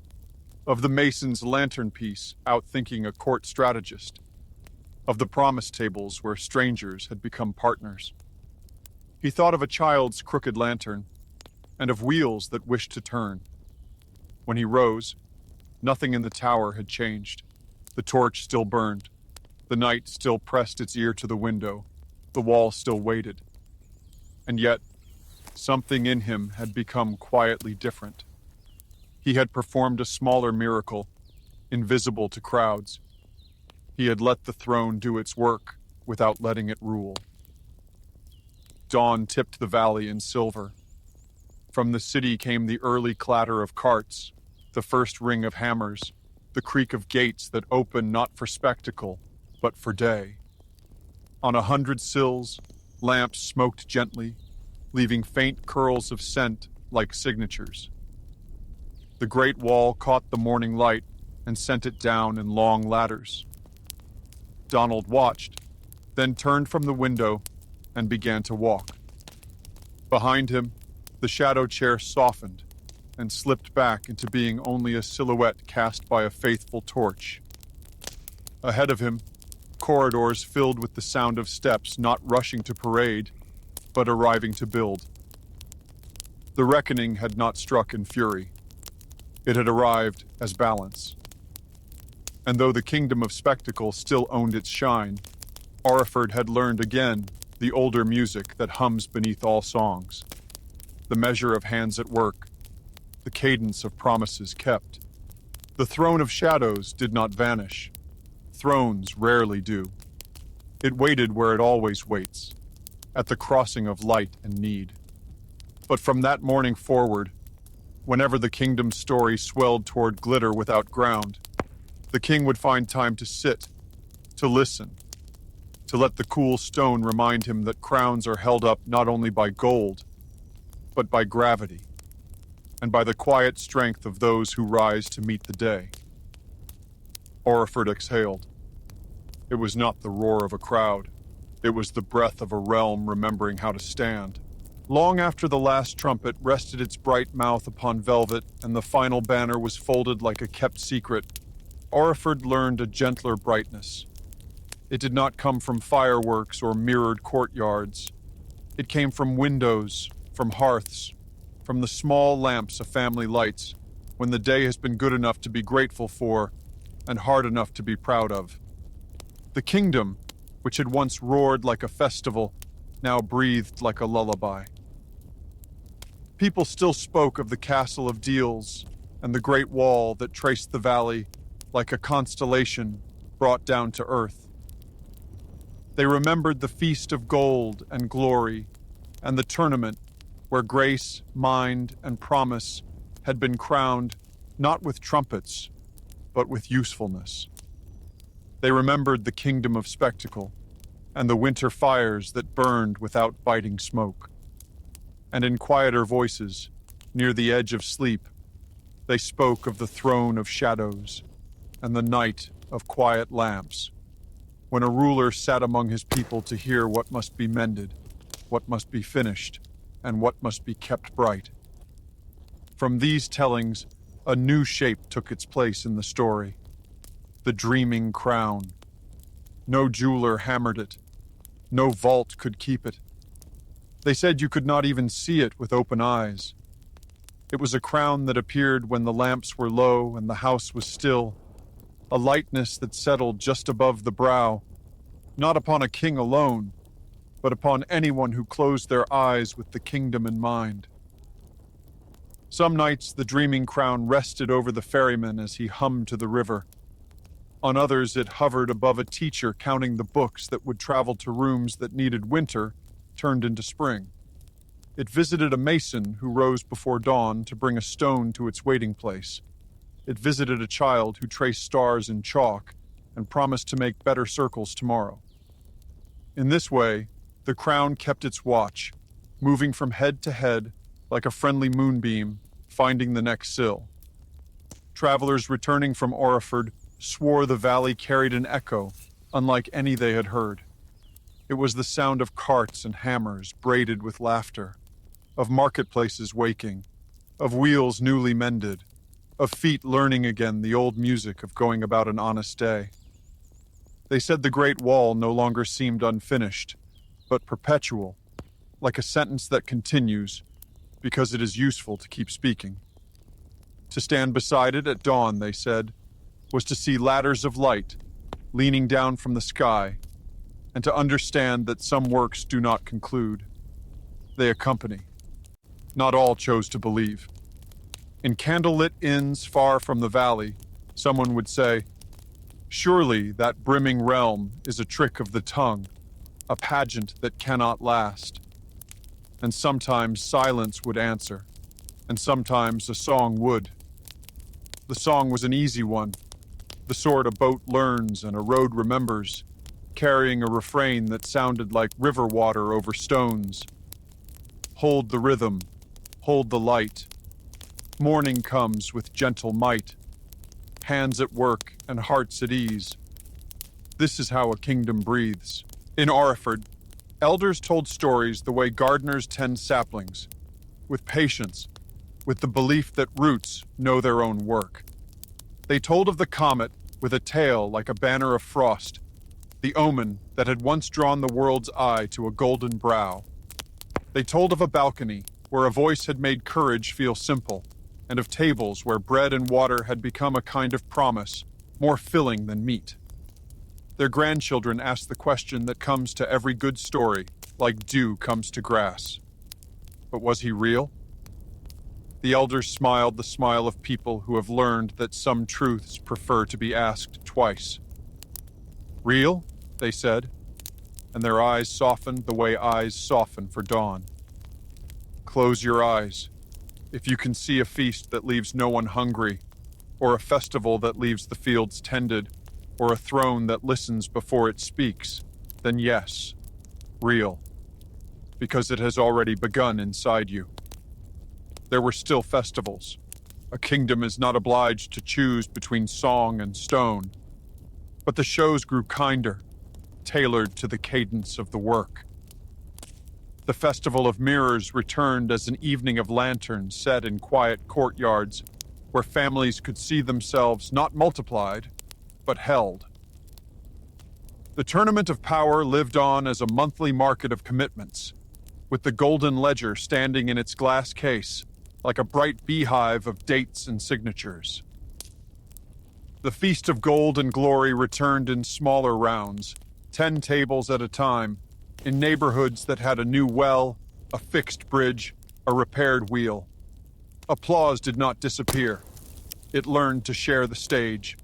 of the mason's lantern piece outthinking a court strategist, of the promise tables where strangers had become partners. He thought of a child's crooked lantern, and of wheels that wished to turn. When he rose, nothing in the tower had changed. The torch still burned. The night still pressed its ear to the window. The wall still waited. And yet, something in him had become quietly different. He had performed a smaller miracle, invisible to crowds. He had let the throne do its work without letting it rule. Dawn tipped the valley in silver. From the city came the early clatter of carts, the first ring of hammers, the creak of gates that open not for spectacle, but for day. On 100 sills, lamps smoked gently, leaving faint curls of scent like signatures. The great wall caught the morning light and sent it down in long ladders. Donald watched, then turned from the window and began to walk. Behind him, the shadow chair softened and slipped back into being only a silhouette cast by a faithful torch. Ahead of him, corridors filled with the sound of steps not rushing to parade, but arriving to build. The reckoning had not struck in fury. It had arrived as balance. And though the kingdom of spectacle still owned its shine, Oriford had learned again the older music that hums beneath all songs. The measure of hands at work, the cadence of promises kept. The throne of shadows did not vanish. Thrones rarely do. It waited where it always waits, at the crossing of light and need. But from that morning forward, whenever the kingdom's story swelled toward glitter without ground, the king would find time to sit, to listen, to let the cool stone remind him that crowns are held up not only by gold, but by gravity, and by the quiet strength of those who rise to meet the day. Oriford exhaled. It was not the roar of a crowd. It was the breath of a realm remembering how to stand. Long after the last trumpet rested its bright mouth upon velvet and the final banner was folded like a kept secret, Oriford learned a gentler brightness. It did not come from fireworks or mirrored courtyards. It came from windows, from hearths, from the small lamps of family lights, when the day has been good enough to be grateful for and hard enough to be proud of. The kingdom, which had once roared like a festival, now breathed like a lullaby. People still spoke of the castle of Deals and the great wall that traced the valley like a constellation brought down to earth. They remembered the feast of gold and glory, and the tournament where grace, mind, and promise had been crowned not with trumpets, but with usefulness. They remembered the kingdom of spectacle and the winter fires that burned without biting smoke. And in quieter voices, near the edge of sleep, they spoke of the throne of shadows and the night of quiet lamps, when a ruler sat among his people to hear what must be mended, what must be finished, and what must be kept bright. From these tellings, a new shape took its place in the story: the dreaming crown. No jeweler hammered it. No vault could keep it. They said you could not even see it with open eyes. It was a crown that appeared when the lamps were low and the house was still, a lightness that settled just above the brow, not upon a king alone, but upon anyone who closed their eyes with the kingdom in mind. Some nights the dreaming crown rested over the ferryman as he hummed to the river. On others it hovered above a teacher counting the books that would travel to rooms that needed winter turned into spring. It visited a mason who rose before dawn to bring a stone to its waiting place. It visited a child who traced stars in chalk and promised to make better circles tomorrow. In this way, the crown kept its watch, moving from head to head like a friendly moonbeam, finding the next sill. Travelers returning from Oriford swore the valley carried an echo unlike any they had heard. It was the sound of carts and hammers braided with laughter, of marketplaces waking, of wheels newly mended, of feet learning again the old music of going about an honest day. They said the great wall no longer seemed unfinished, but perpetual, like a sentence that continues because it is useful to keep speaking. To stand beside it at dawn, they said, was to see ladders of light leaning down from the sky, and to understand that some works do not conclude. They accompany. Not all chose to believe. In candlelit inns far from the valley, someone would say, "Surely that brimming realm is a trick of the tongue, a pageant that cannot last." And sometimes silence would answer, and sometimes a song would. The song was an easy one, the sort a boat learns and a road remembers, carrying a refrain that sounded like river water over stones. Hold the rhythm, hold the light. Morning comes with gentle might, hands at work and hearts at ease. This is how a kingdom breathes. In Oriford, elders told stories the way gardeners tend saplings, with patience, with the belief that roots know their own work. They told of the comet with a tail like a banner of frost, the omen that had once drawn the world's eye to a golden brow. They told of a balcony where a voice had made courage feel simple, and of tables where bread and water had become a kind of promise, more filling than meat. Their grandchildren asked the question that comes to every good story, like dew comes to grass. But was he real? The elders smiled the smile of people who have learned that some truths prefer to be asked twice. Real, they said, and their eyes softened the way eyes soften for dawn. Close your eyes. If you can see a feast that leaves no one hungry, or a festival that leaves the fields tended, or a throne that listens before it speaks, then yes, real, because it has already begun inside you. There were still festivals. A kingdom is not obliged to choose between song and stone. But the shows grew kinder, tailored to the cadence of the work. The Festival of Mirrors returned as an evening of lanterns set in quiet courtyards where families could see themselves not multiplied, but held. The Tournament of Power lived on as a monthly market of commitments, with the golden ledger standing in its glass case, like a bright beehive of dates and signatures. The Feast of Gold and Glory returned in smaller rounds, 10 tables at a time, in neighborhoods that had a new well, a fixed bridge, a repaired wheel. Applause did not disappear. It learned to share the stage.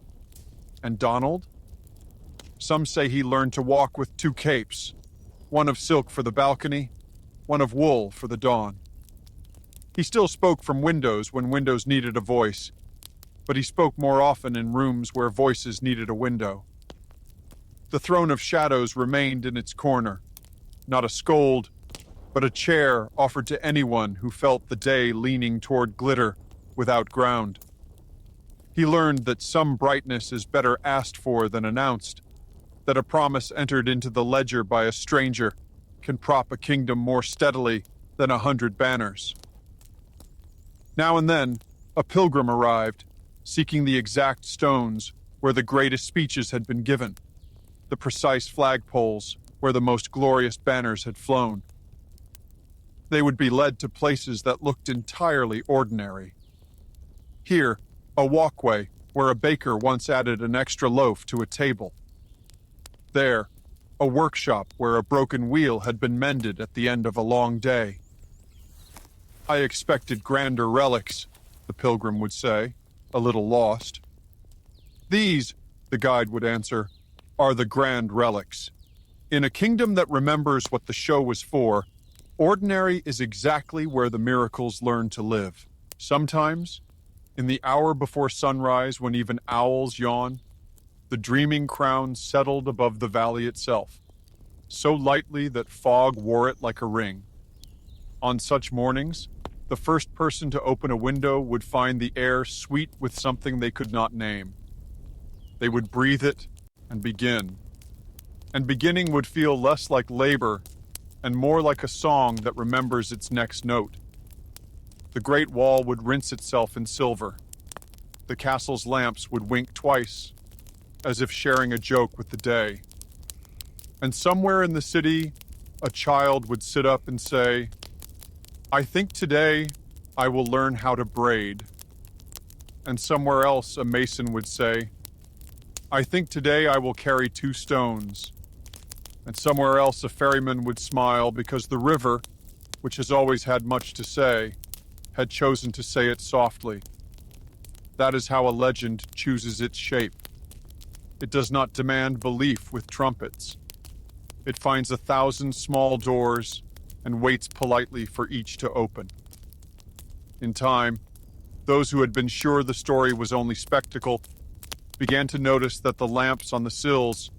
And Donald? Some say he learned to walk with two capes, one of silk for the balcony, one of wool for the dawn. He still spoke from windows when windows needed a voice, but he spoke more often in rooms where voices needed a window. The throne of shadows remained in its corner, not a scold, but a chair offered to anyone who felt the day leaning toward glitter without ground. He learned that some brightness is better asked for than announced, that a promise entered into the ledger by a stranger can prop a kingdom more steadily than 100 banners. Now and then, a pilgrim arrived, seeking the exact stones where the greatest speeches had been given, the precise flagpoles where the most glorious banners had flown. They would be led to places that looked entirely ordinary. Here, a walkway where a baker once added an extra loaf to a table. There, a workshop where a broken wheel had been mended at the end of a long day. I expected grander relics, the pilgrim would say, a little lost. These, the guide would answer, are the grand relics. In a kingdom that remembers what the show was for, ordinary is exactly where the miracles learn to live. Sometimes, in the hour before sunrise when even owls yawn, the dreaming crown settled above the valley itself, so lightly that fog wore it like a ring. On such mornings, the first person to open a window would find the air sweet with something they could not name. They would breathe it and begin. And beginning would feel less like labor and more like a song that remembers its next note. The great wall would rinse itself in silver. The castle's lamps would wink twice, as if sharing a joke with the day. And somewhere in the city, a child would sit up and say, "I think today I will learn how to braid." And somewhere else, a mason would say, "I think today I will carry 2 stones." And somewhere else, a ferryman would smile because the river, which has always had much to say, had chosen to say it softly. That is how a legend chooses its shape. It does not demand belief with trumpets. It finds 1,000 small doors and waits politely for each to open. In time, those who had been sure the story was only spectacle began to notice that the lamps on the sills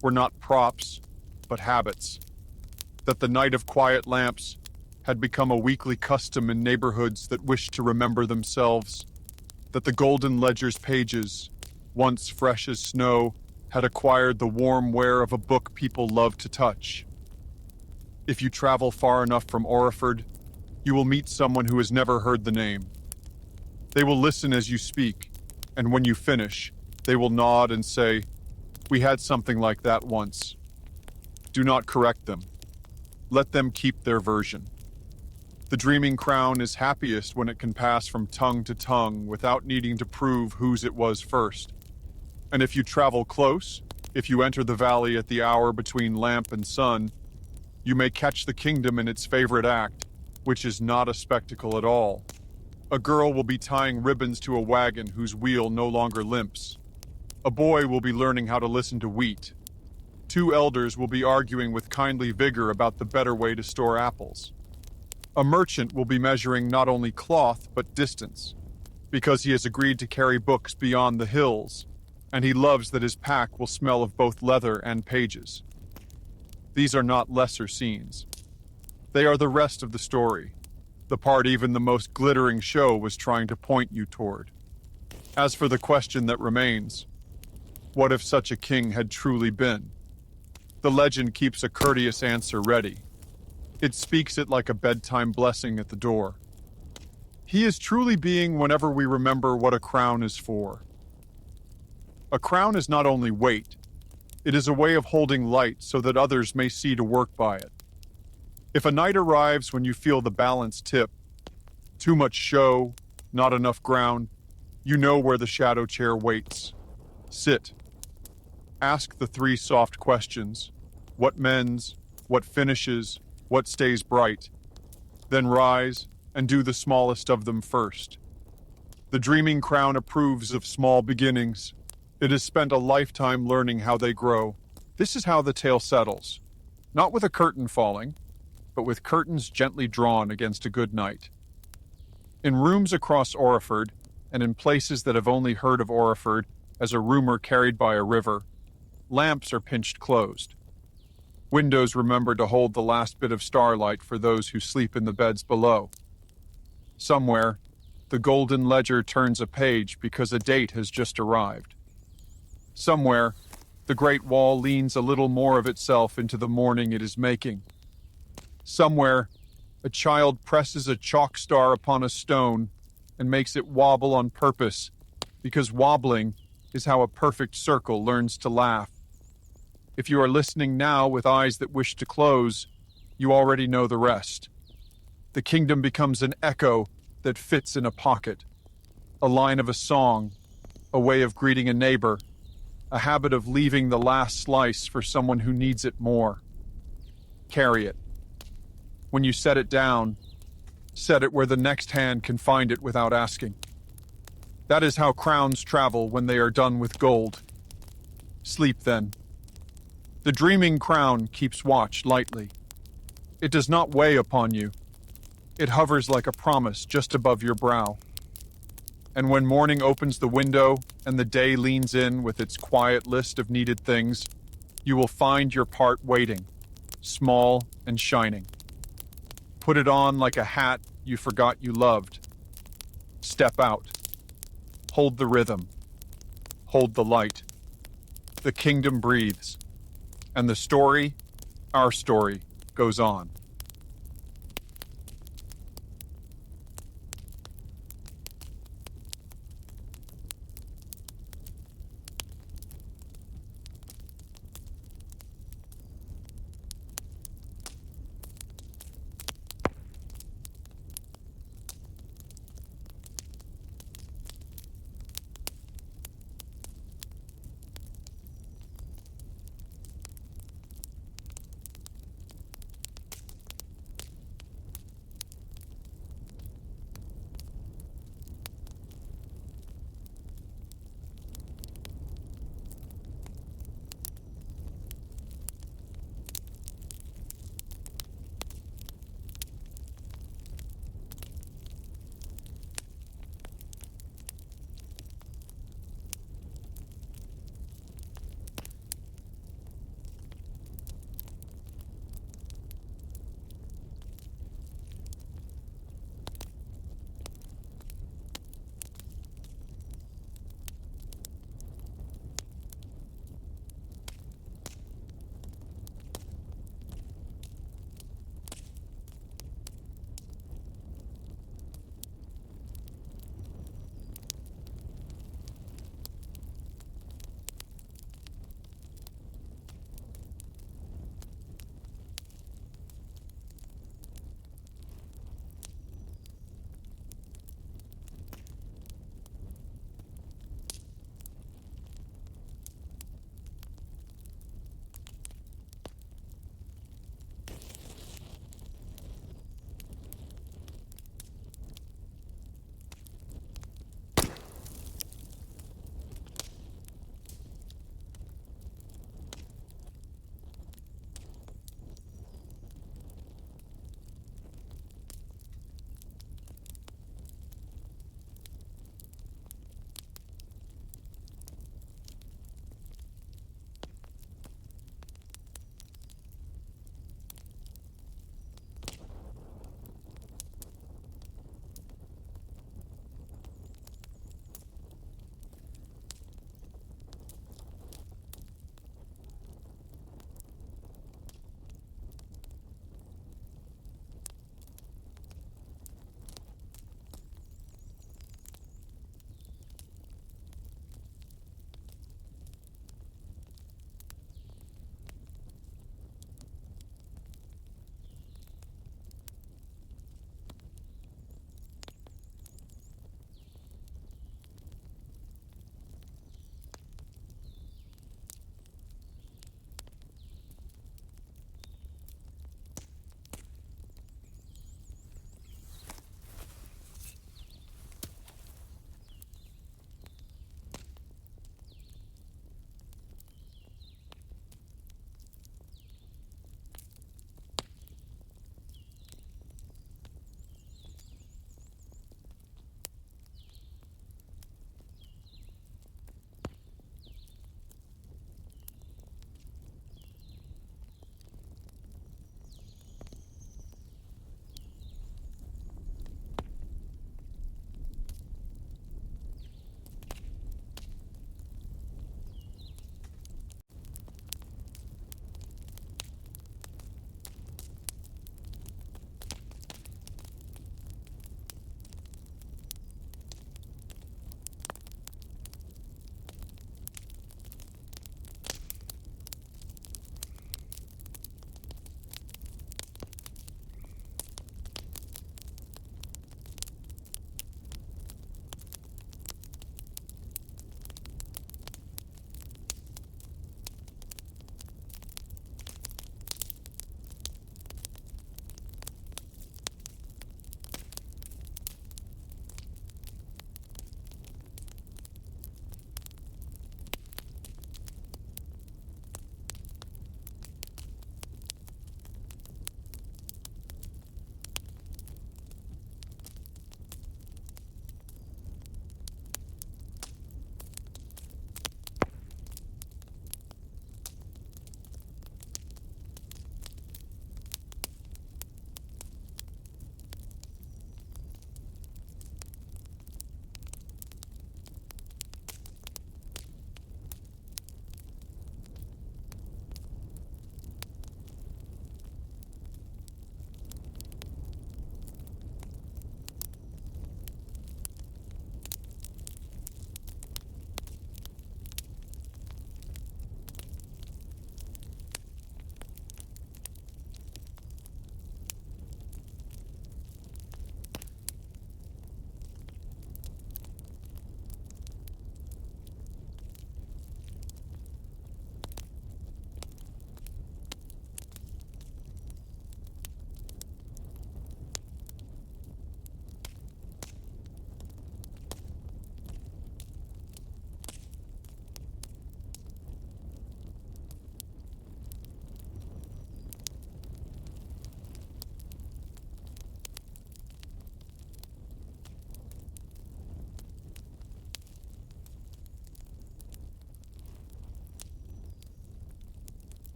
were not props, but habits. That the night of quiet lamps had become a weekly custom in neighborhoods that wished to remember themselves. That the golden ledger's pages, once fresh as snow, had acquired the warm wear of a book people loved to touch. If you travel far enough from Oriford, you will meet someone who has never heard the name. They will listen as you speak, and when you finish, they will nod and say, "We had something like that once." Do not correct them. Let them keep their version. The dreaming crown is happiest when it can pass from tongue to tongue without needing to prove whose it was first. And if you travel close, if you enter the valley at the hour between lamp and sun, you may catch the kingdom in its favorite act, which is not a spectacle at all. A girl will be tying ribbons to a wagon whose wheel no longer limps. A boy will be learning how to listen to wheat. 2 elders will be arguing with kindly vigor about the better way to store apples. A merchant will be measuring not only cloth but distance, because he has agreed to carry books beyond the hills, and he loves that his pack will smell of both leather and pages. These are not lesser scenes. They are the rest of the story, the part even the most glittering show was trying to point you toward. As for the question that remains, what if such a king had truly been? The legend keeps a courteous answer ready. It speaks it like a bedtime blessing at the door. He is truly being whenever we remember what a crown is for. A crown is not only weight, it is a way of holding light so that others may see to work by it. If a night arrives when you feel the balance tip, too much show, not enough ground, you know where the shadow chair waits. Sit. Ask the 3 soft questions. What mends? What finishes? What stays bright? Then rise and do the smallest of them first. The dreaming crown approves of small beginnings. It has spent a lifetime learning how they grow. This is how the tale settles, not with a curtain falling, but with curtains gently drawn against a good night. In rooms across Oriford, and in places that have only heard of Oriford as a rumor carried by a river, lamps are pinched closed. Windows remember to hold the last bit of starlight for those who sleep in the beds below. Somewhere, the golden ledger turns a page because a date has just arrived. Somewhere, the great wall leans a little more of itself into the morning it is making. Somewhere, a child presses a chalk star upon a stone and makes it wobble on purpose, because wobbling is how a perfect circle learns to laugh. If you are listening now with eyes that wish to close, you already know the rest. The kingdom becomes an echo that fits in a pocket, a line of a song, a way of greeting a neighbor, a habit of leaving the last slice for someone who needs it more. Carry it. When you set it down, set it where the next hand can find it without asking. That is how crowns travel when they are done with gold. Sleep then. The dreaming crown keeps watch lightly. It does not weigh upon you. It hovers like a promise just above your brow. And when morning opens the window and the day leans in with its quiet list of needed things, you will find your part waiting, small and shining. Put it on like a hat you forgot you loved. Step out. Hold the rhythm. Hold the light. The kingdom breathes. And the story, our story, goes on.